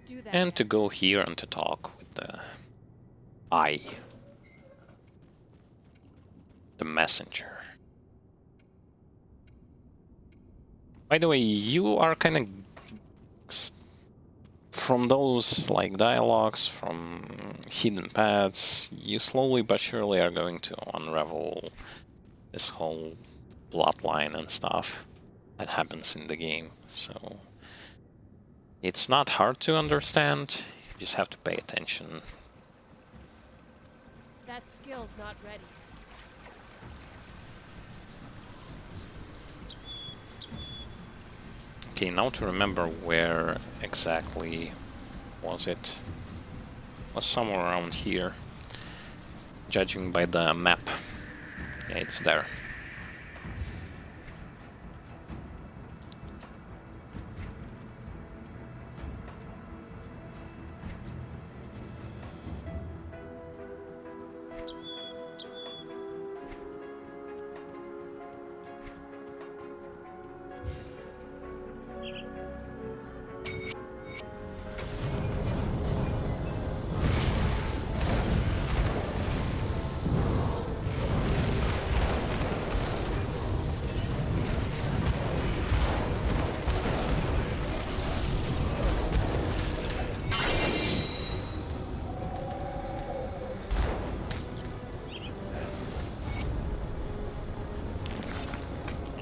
Do that And yet. to go here and to talk with the the messenger. By the way, you are kind of from those like dialogues from hidden paths, you slowly but surely are going to unravel this whole plotline and stuff that happens in the game. So it's not hard to understand, you just have to pay attention. That skill's not ready. Okay, now to remember where exactly was it. It was somewhere around here. judging by the map. Yeah, it's there.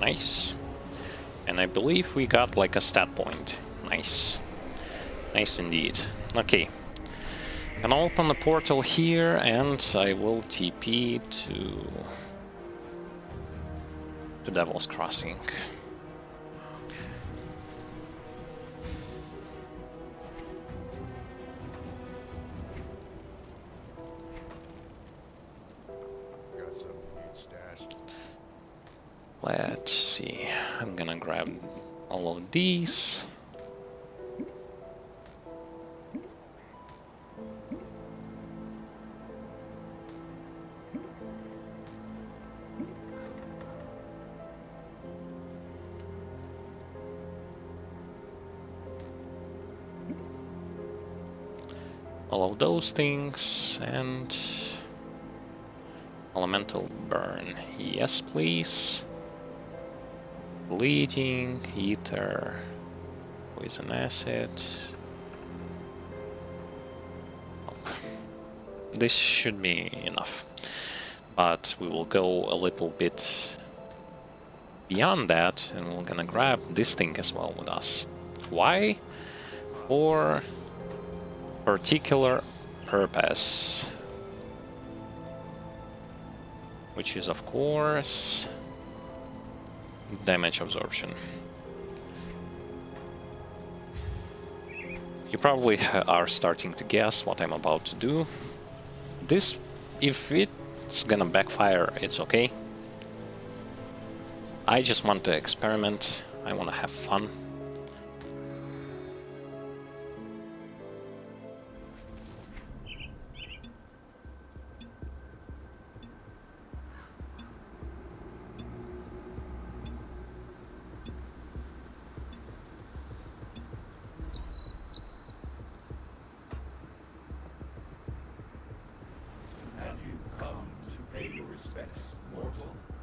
Nice. And I believe we got like a stat point. Nice. Nice indeed. Okay. Can I open the portal here and I will TP to Devil's Crossing. Got something you need stashed. Let's see. I'm gonna grab all of these. All of those things and elemental burn. Yes, please. Bleeding, ether, poison acid. This should be enough, but we will go a little bit beyond that and we're gonna grab this thing as well with us. Why? For particular purpose, which is of course damage absorption. You probably are starting to guess what I'm about to do. This, if it's gonna backfire, it's okay. I just want to experiment, I want to have fun.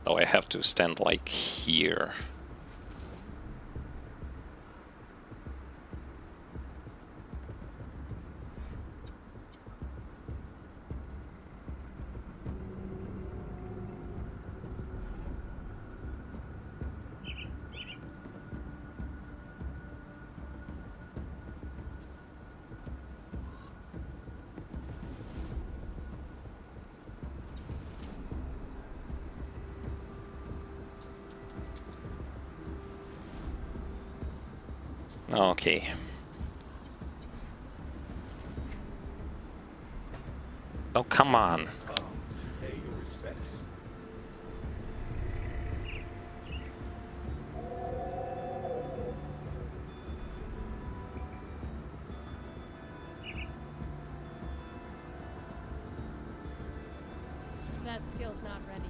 Oh, I have to stand like here. Okay. Oh, come on. That skill's not ready.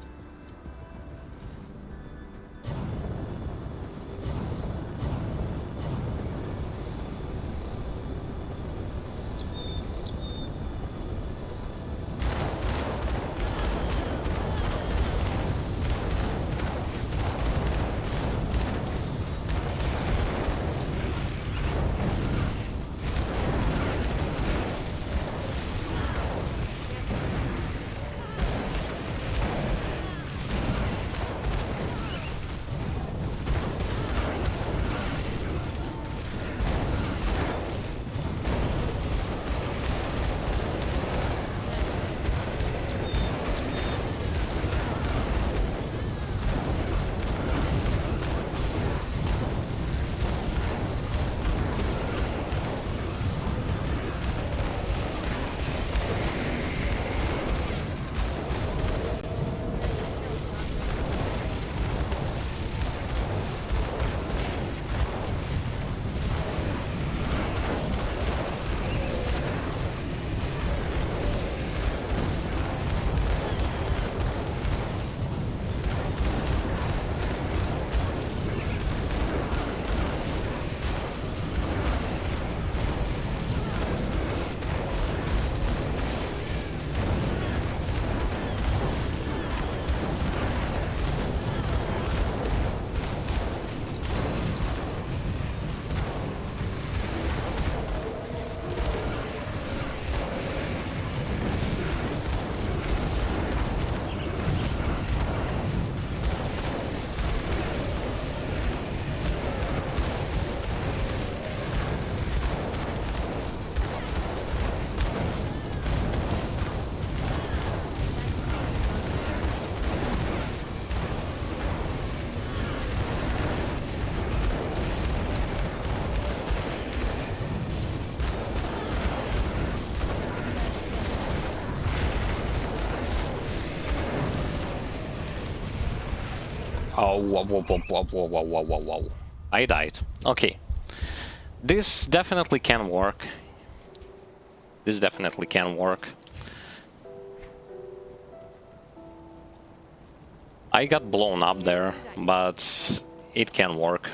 Oh, whoa, whoa, whoa, whoa, whoa, whoa, whoa, whoa, whoa. I died. Okay. This definitely can work. This definitely can work. I got blown up there, but it can work.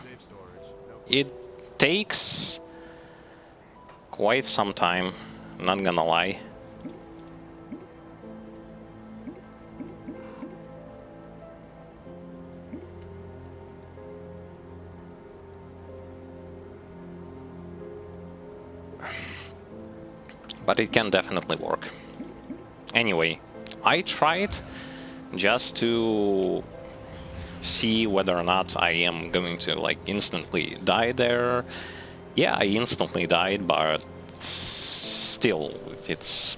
It takes quite some time, not gonna lie. But it can definitely work. Anyway, I tried just to see whether or not I am going to like instantly die there. Yeah, I instantly died, but still, it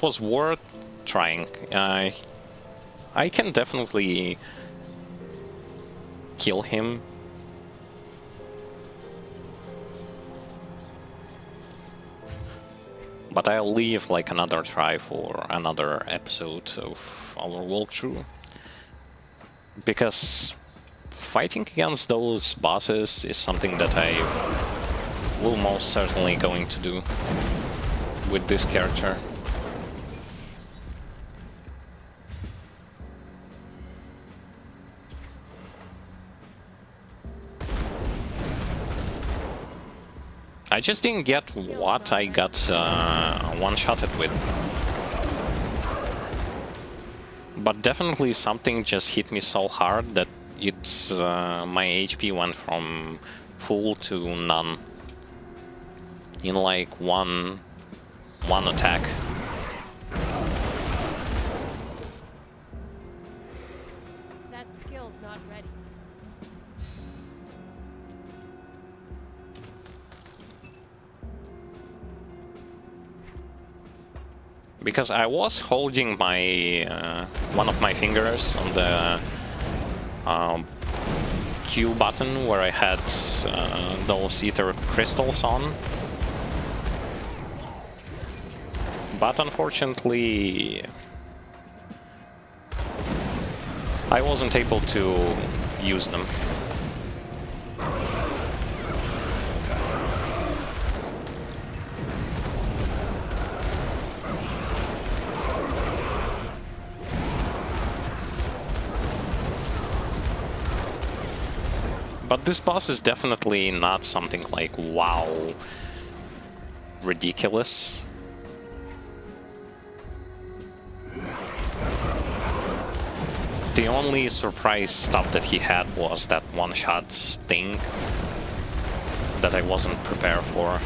was worth trying. I can definitely kill him. But I'll leave like another try for another episode of our walkthrough. Because fighting against those bosses is something that I will most certainly going to do with this character. I just didn't get what I got one-shotted with. But definitely something just hit me so hard that it's my HP went from full to none in like one attack. That skill's not ready. Because I was holding my one of my fingers on the Q button where I had those ether crystals on. But unfortunately, I wasn't able to use them. But this boss is definitely not something like, wow, ridiculous. The only surprise stuff that he had was that one-shot thing that I wasn't prepared for.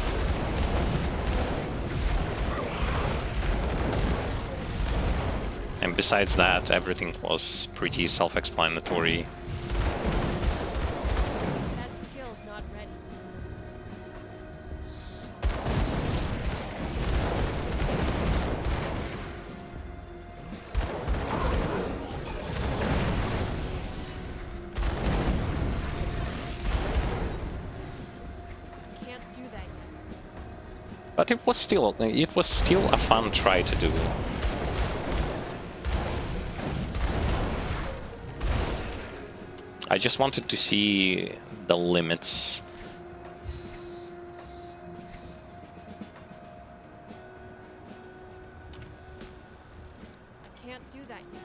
And besides that, everything was pretty self-explanatory. But it was still a fun try to do. I just wanted to see the limits. I can't do that yet.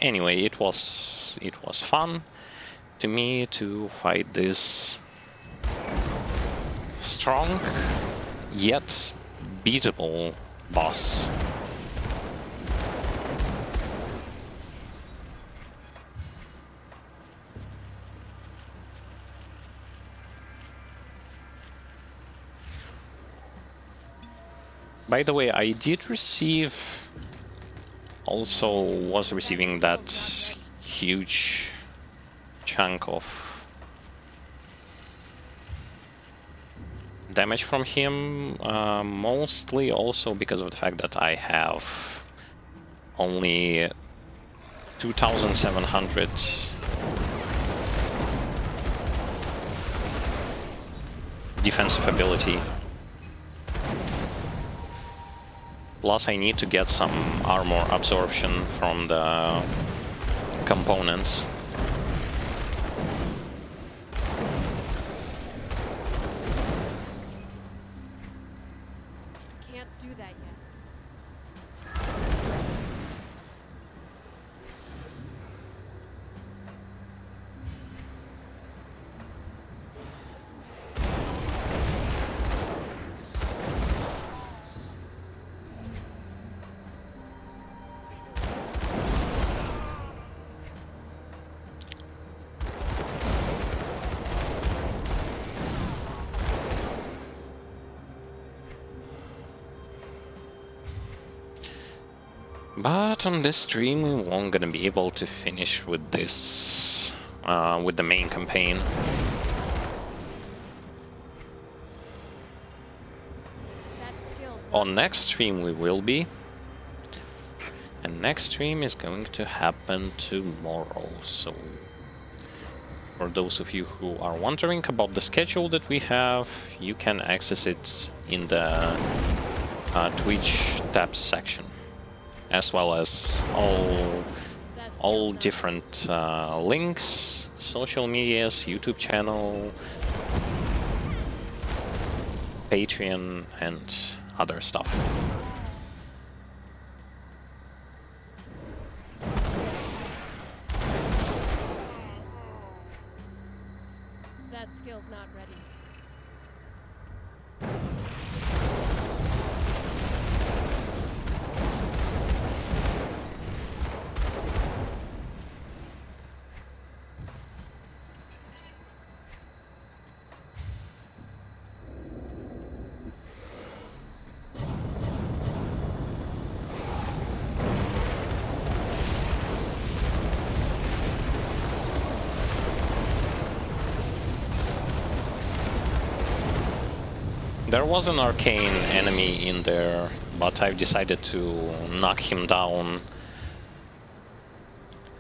Anyway, it was fun to me to fight this strong yet beatable boss. By the way, I did receive... also was receiving that huge chunk of damage from him, mostly also because of the fact that I have only 2,700 defensive ability. Plus I need to get some armor absorption from the components. I can't do that yet. But on this stream we won't gonna be able to finish with this, with the main campaign. That skill's not On next stream we will be. And next stream is going to happen tomorrow, so for those of you who are wondering about the schedule that we have, you can access it in the Twitch tabs section, as well as that all skill's not different links, social medias, YouTube channel, Patreon, and other stuff. That skill's not ready. There was an arcane enemy in there, but I've decided to knock him down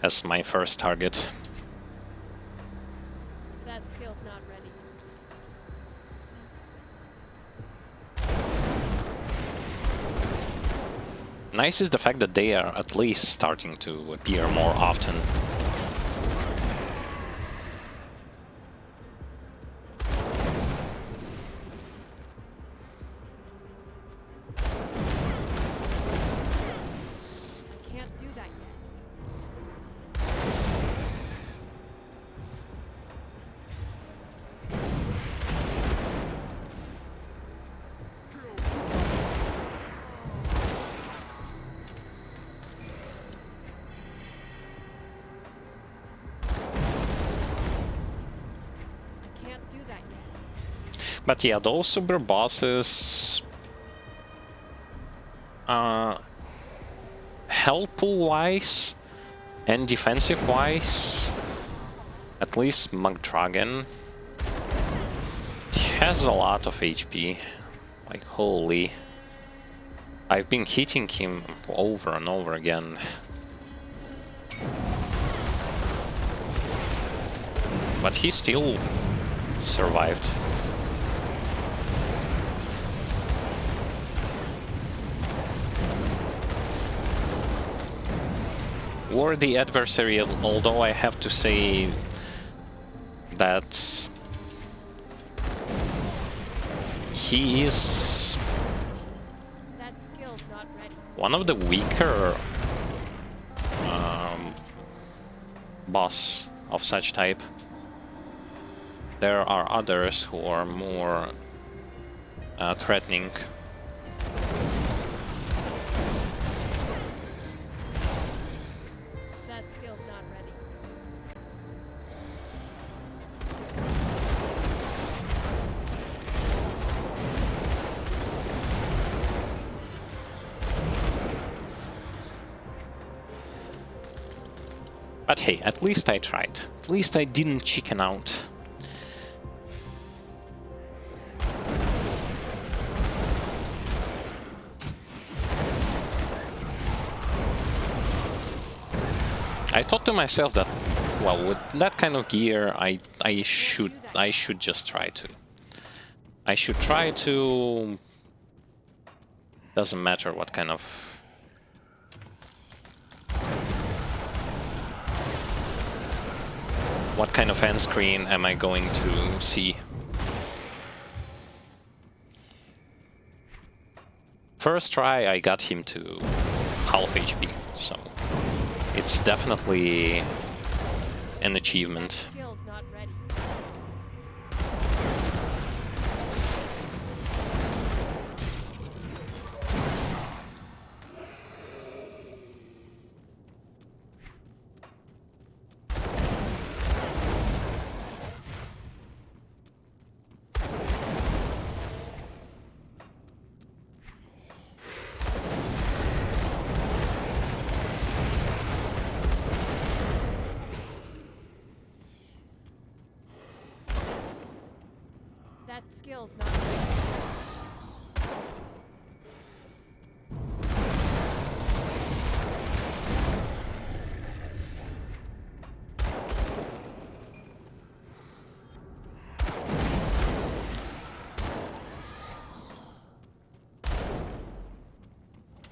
as my first target. That skill's not ready. Nice is the fact that they are at least starting to appear more often. I can't do that yet. I can't do that yet. But yeah, those super bosses, health pool wise and defensive wise, at least Mogdrogen has a lot of HP. Like, holy. I've been hitting him over and over again. But he still survived. Worthy adversary, although I have to say that he is That skill's not ready. one of the weaker boss of such type. There are others who are more threatening. That skill's not ready. But hey, at least I tried. At least I didn't chicken out. I thought to myself that, well, with that kind of gear, I should just try to. I should try to... Doesn't matter what kind of... What kind of end screen am I going to see? First try I got him to half HP, so it's definitely an achievement. Skill's not ready. That skill's not ready.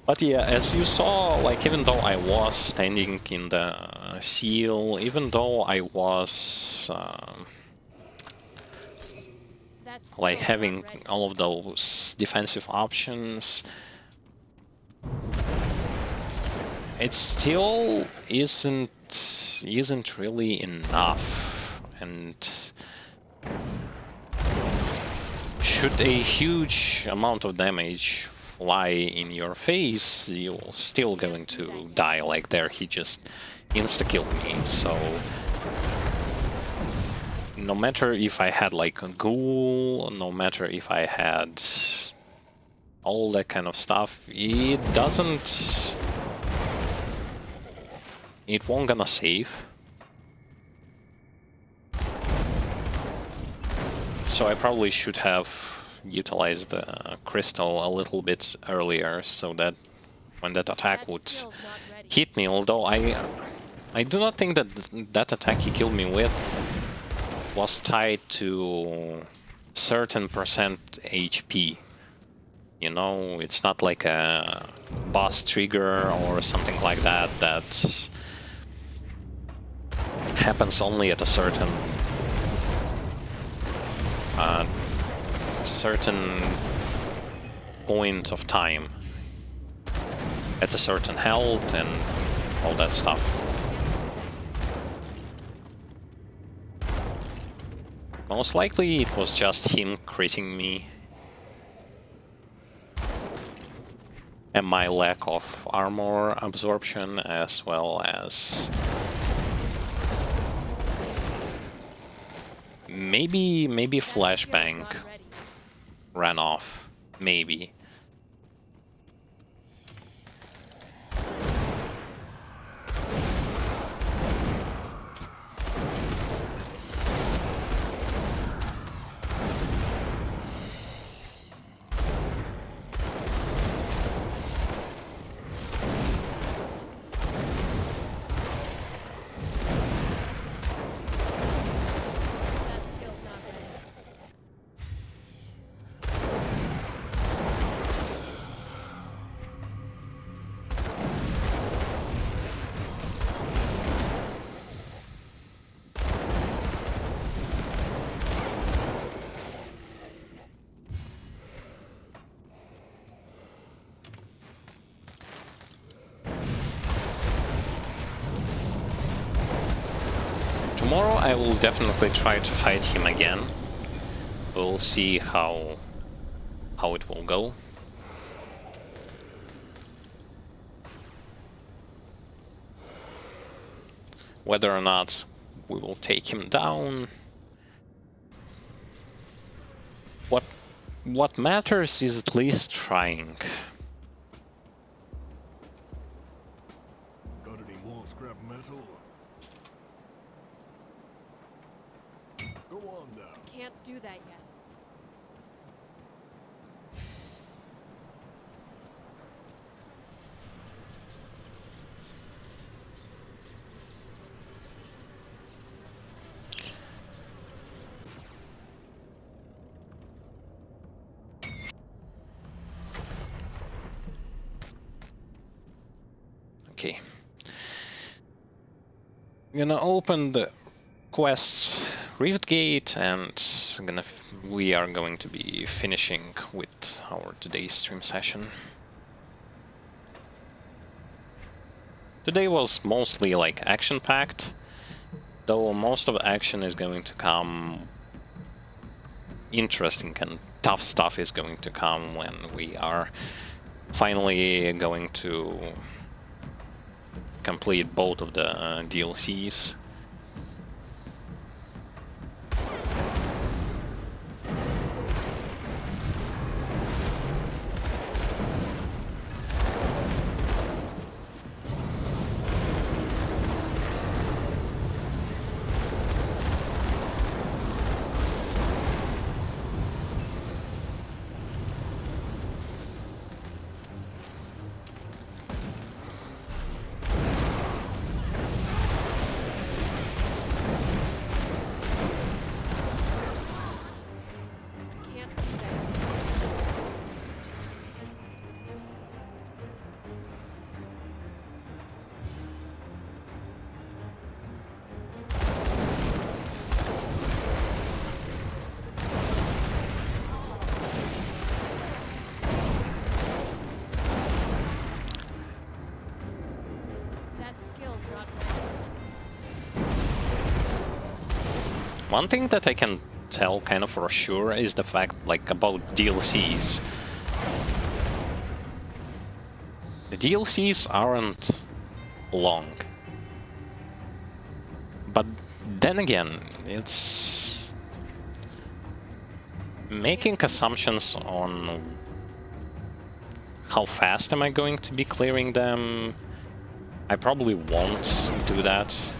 But yeah, as you saw, like, even though I was standing in the seal, even though I was That like skill's having not ready. all of those defensive options, it still isn't really enough. And should a huge amount of damage fly in your face, you're still going to die. Like there, he just insta-killed me, so... No matter if I had like a ghoul, no matter if I had all that kind of stuff, it won't gonna save. So I probably should have utilized the crystal a little bit earlier, so that when that attack That would skill's not ready. hit me, although I do not think that that attack he killed me with was tied to certain percent HP. You know, it's not like a boss trigger or something like that that happens only at a certain point of time, at a certain health and all that stuff. Most likely it was just him critting me and my lack of armor absorption, as well as maybe That skill's flashbang not ready. ran off, maybe. That skill's not ready. Tomorrow I will definitely try to fight him again. We'll see how it will go. Whether or not we will take him down. What matters is at least trying. Got any more scrap metal? Go on now. Can't do that yet. Okay. I'm gonna open the quest Rift Gate, and we are going to be finishing with our today's stream session. Today was mostly like action-packed, though most of the action is going to come. Interesting and tough stuff is going to come when we are finally going to complete both of the DLCs. One thing that I can tell kind of for sure is the fact, like, about DLCs. The DLCs aren't long. But then again, it's making assumptions on how fast am I going to be clearing them. I probably won't do that.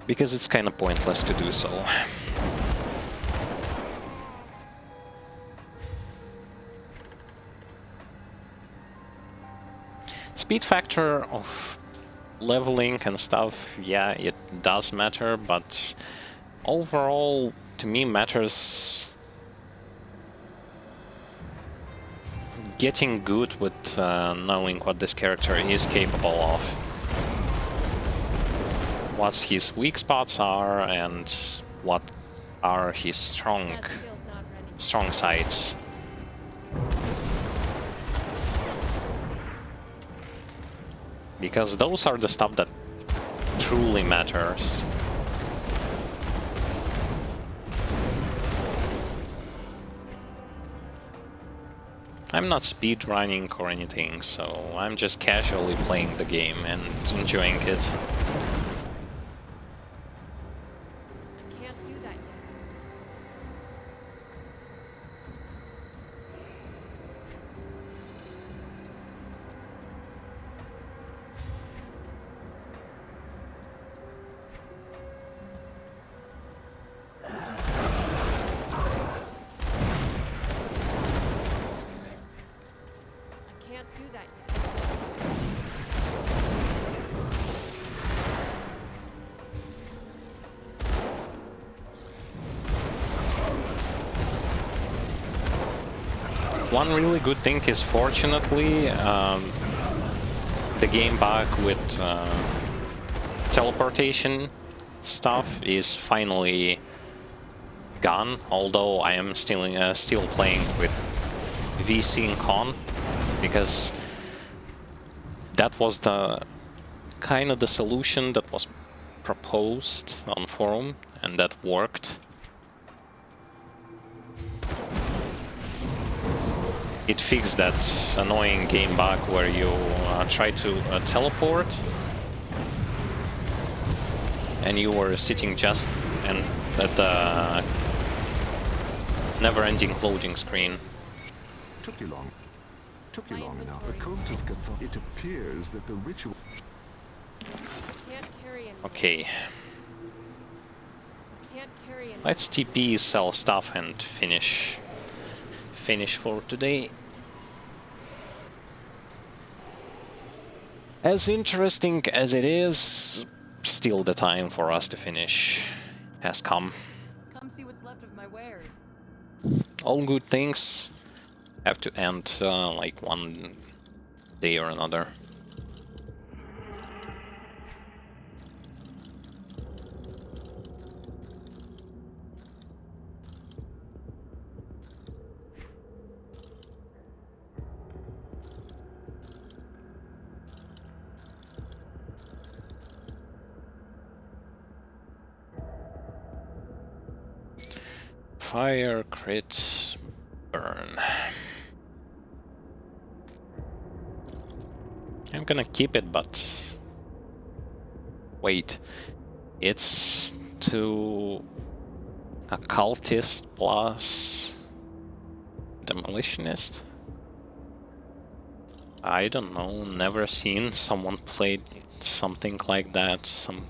Because it's kind of pointless to do so. Speed factor of leveling and stuff, yeah, it does matter, but overall, to me, matters getting good with knowing what this character is capable of. What his weak spots are and what are his strong sides. Because those are the stuff that truly matters. I'm not speedrunning or anything, so I'm just casually playing the game and enjoying it. One really good thing is, fortunately, the game bug with teleportation stuff is finally gone, although I am still playing with VC and Con, because that was the kind of the solution that was proposed on forum, and that worked. It fixed that annoying game bug where you try to teleport and you were sitting just at the never-ending loading screen. Took you long enough. The cult of Cathar. It appears that the ritual. Okay. Let's TP, sell stuff, and finish for today. As interesting as it is, still the time for us to finish has come. Come see what's left of my wares. All good things have to end like one day or another. Fire, crit, burn. I'm gonna keep it, but wait, it's to occultist plus demolitionist? I don't know, never seen someone played something like that, some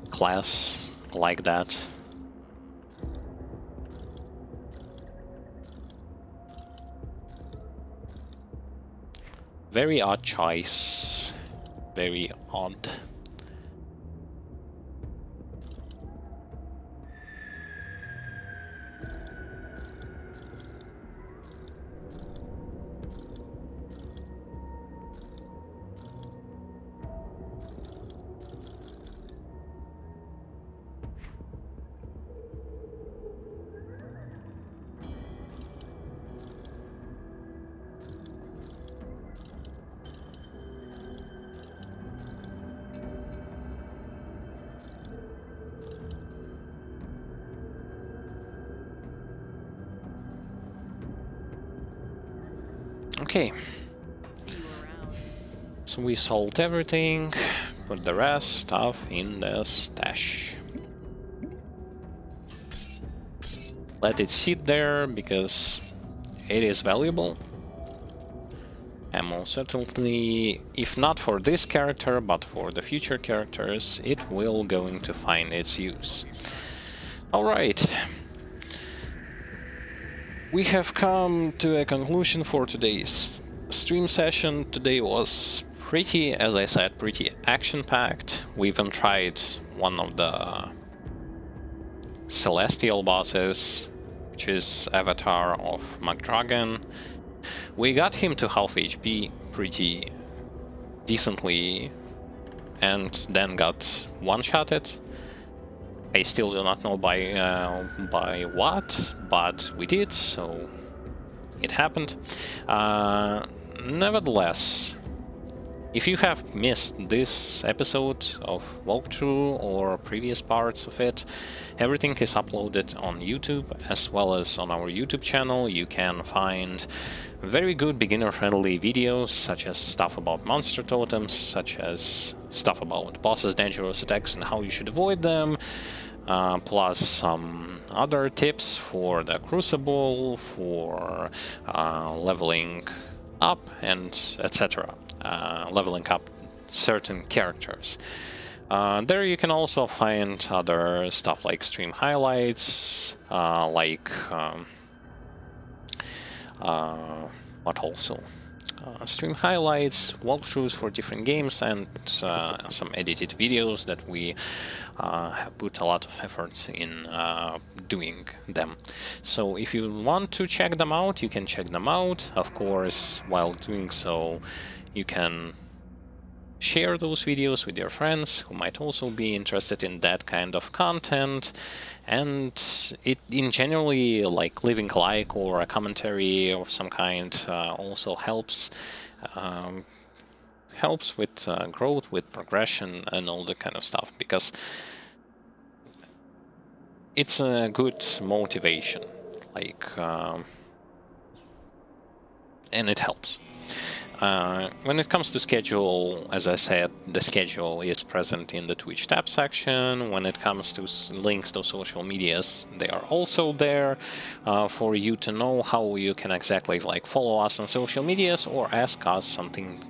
class like that. Very odd choice. Very odd. Okay, See you around. so we sold everything, put the rest stuff in the stash. Let it sit there because it is valuable. And most certainly, if not for this character, but for the future characters, it will going to find its use. Alright. We have come to a conclusion for today's stream session. Today was pretty, as I said, pretty action-packed. We even tried one of the celestial bosses, which is Avatar of Mogdrogen. We got him to half HP pretty decently, and then got one-shotted. I still do not know by what, but we did, so it happened. Nevertheless, if you have missed this episode of walkthrough or previous parts of it, everything is uploaded on YouTube as well as on our YouTube channel. You can find very good beginner-friendly videos, such as stuff about monster totems, such as stuff about bosses' dangerous attacks and how you should avoid them, plus some other tips for the Crucible, for leveling up, and etc. Leveling up certain characters. There you can also find other stuff like stream highlights, what also? Stream highlights, walkthroughs for different games, and some edited videos that we have put a lot of effort in doing them. So if you want to check them out, you can check them out. Of course, while doing so, you can share those videos with your friends who might also be interested in that kind of content, and it in generally, like leaving a like or a commentary of some kind also helps with growth, with progression, and all that kind of stuff, because it's a good motivation, like and it helps. When it comes to schedule, as I said, the schedule is present in the Twitch tab section. When it comes to links to social medias, they are also there for you to know how you can exactly like follow us on social medias or ask us something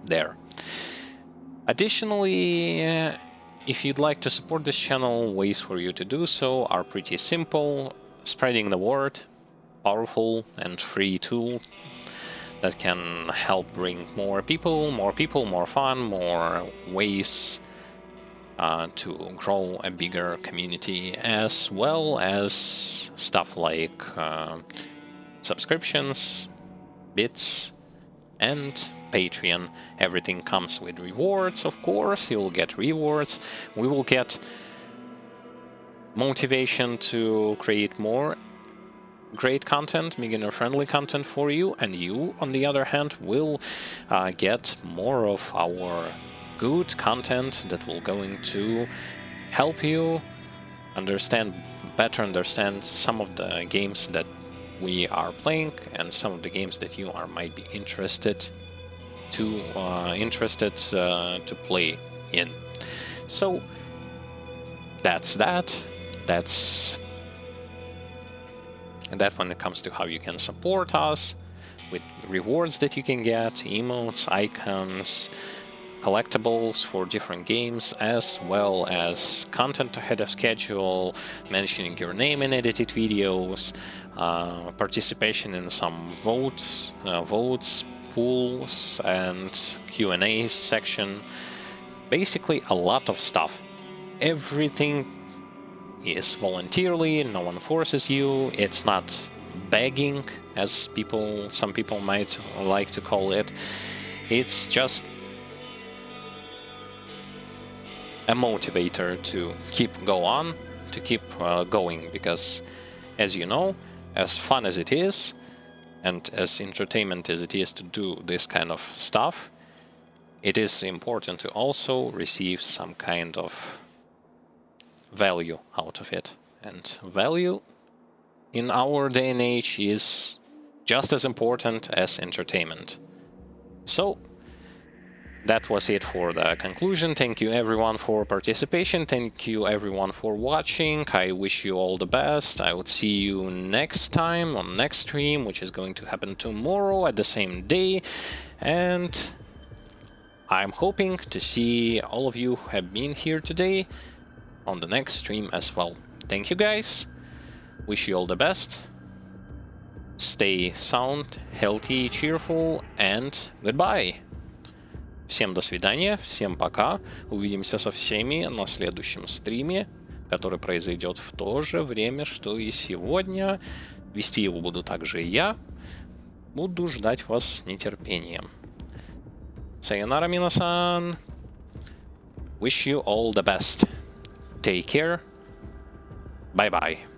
there. Additionally, if you'd like to support this channel, ways for you to do so are pretty simple. Spreading the word, powerful and free tool that can help bring more people, more fun, more ways to grow a bigger community, as well as stuff like subscriptions, bits, and Patreon. Everything comes with rewards, of course. You'll get rewards. We will get motivation to create more great content, beginner-friendly content for you, and you, on the other hand, will get more of our good content that will going to help you better understand some of the games that we are playing and some of the games that you might be interested to play in. So that's that. That's when it comes to how you can support us with rewards that you can get, emotes, icons, collectibles for different games, as well as content ahead of schedule, mentioning your name in edited videos, participation in some votes, pools, and Q&A section. Basically a lot of stuff. Everything is voluntarily, no one forces you, it's not begging, as some people might like to call it. It's just a motivator to keep going, because, as you know, as fun as it is, and as entertainment as it is to do this kind of stuff, it is important to also receive some kind of value out of it. And value in our day and age is just as important as entertainment. So that was it for the conclusion. Thank you everyone for participation. Thank you everyone for watching. I wish you all the best. I would see you next time on next stream, which is going to happen tomorrow at the same day. And I'm hoping to see all of you who have been here today on the next stream as well. Thank you guys. Wish you all the best. Stay sound, healthy, cheerful, and goodbye. Всем до свидания, всем пока. Увидимся со всеми на следующем стриме, который произойдет в то же время, что и сегодня. Вести его буду также я. Буду ждать вас с нетерпением. Sayonara, minasan. Wish you all the best. Take care. Bye-bye.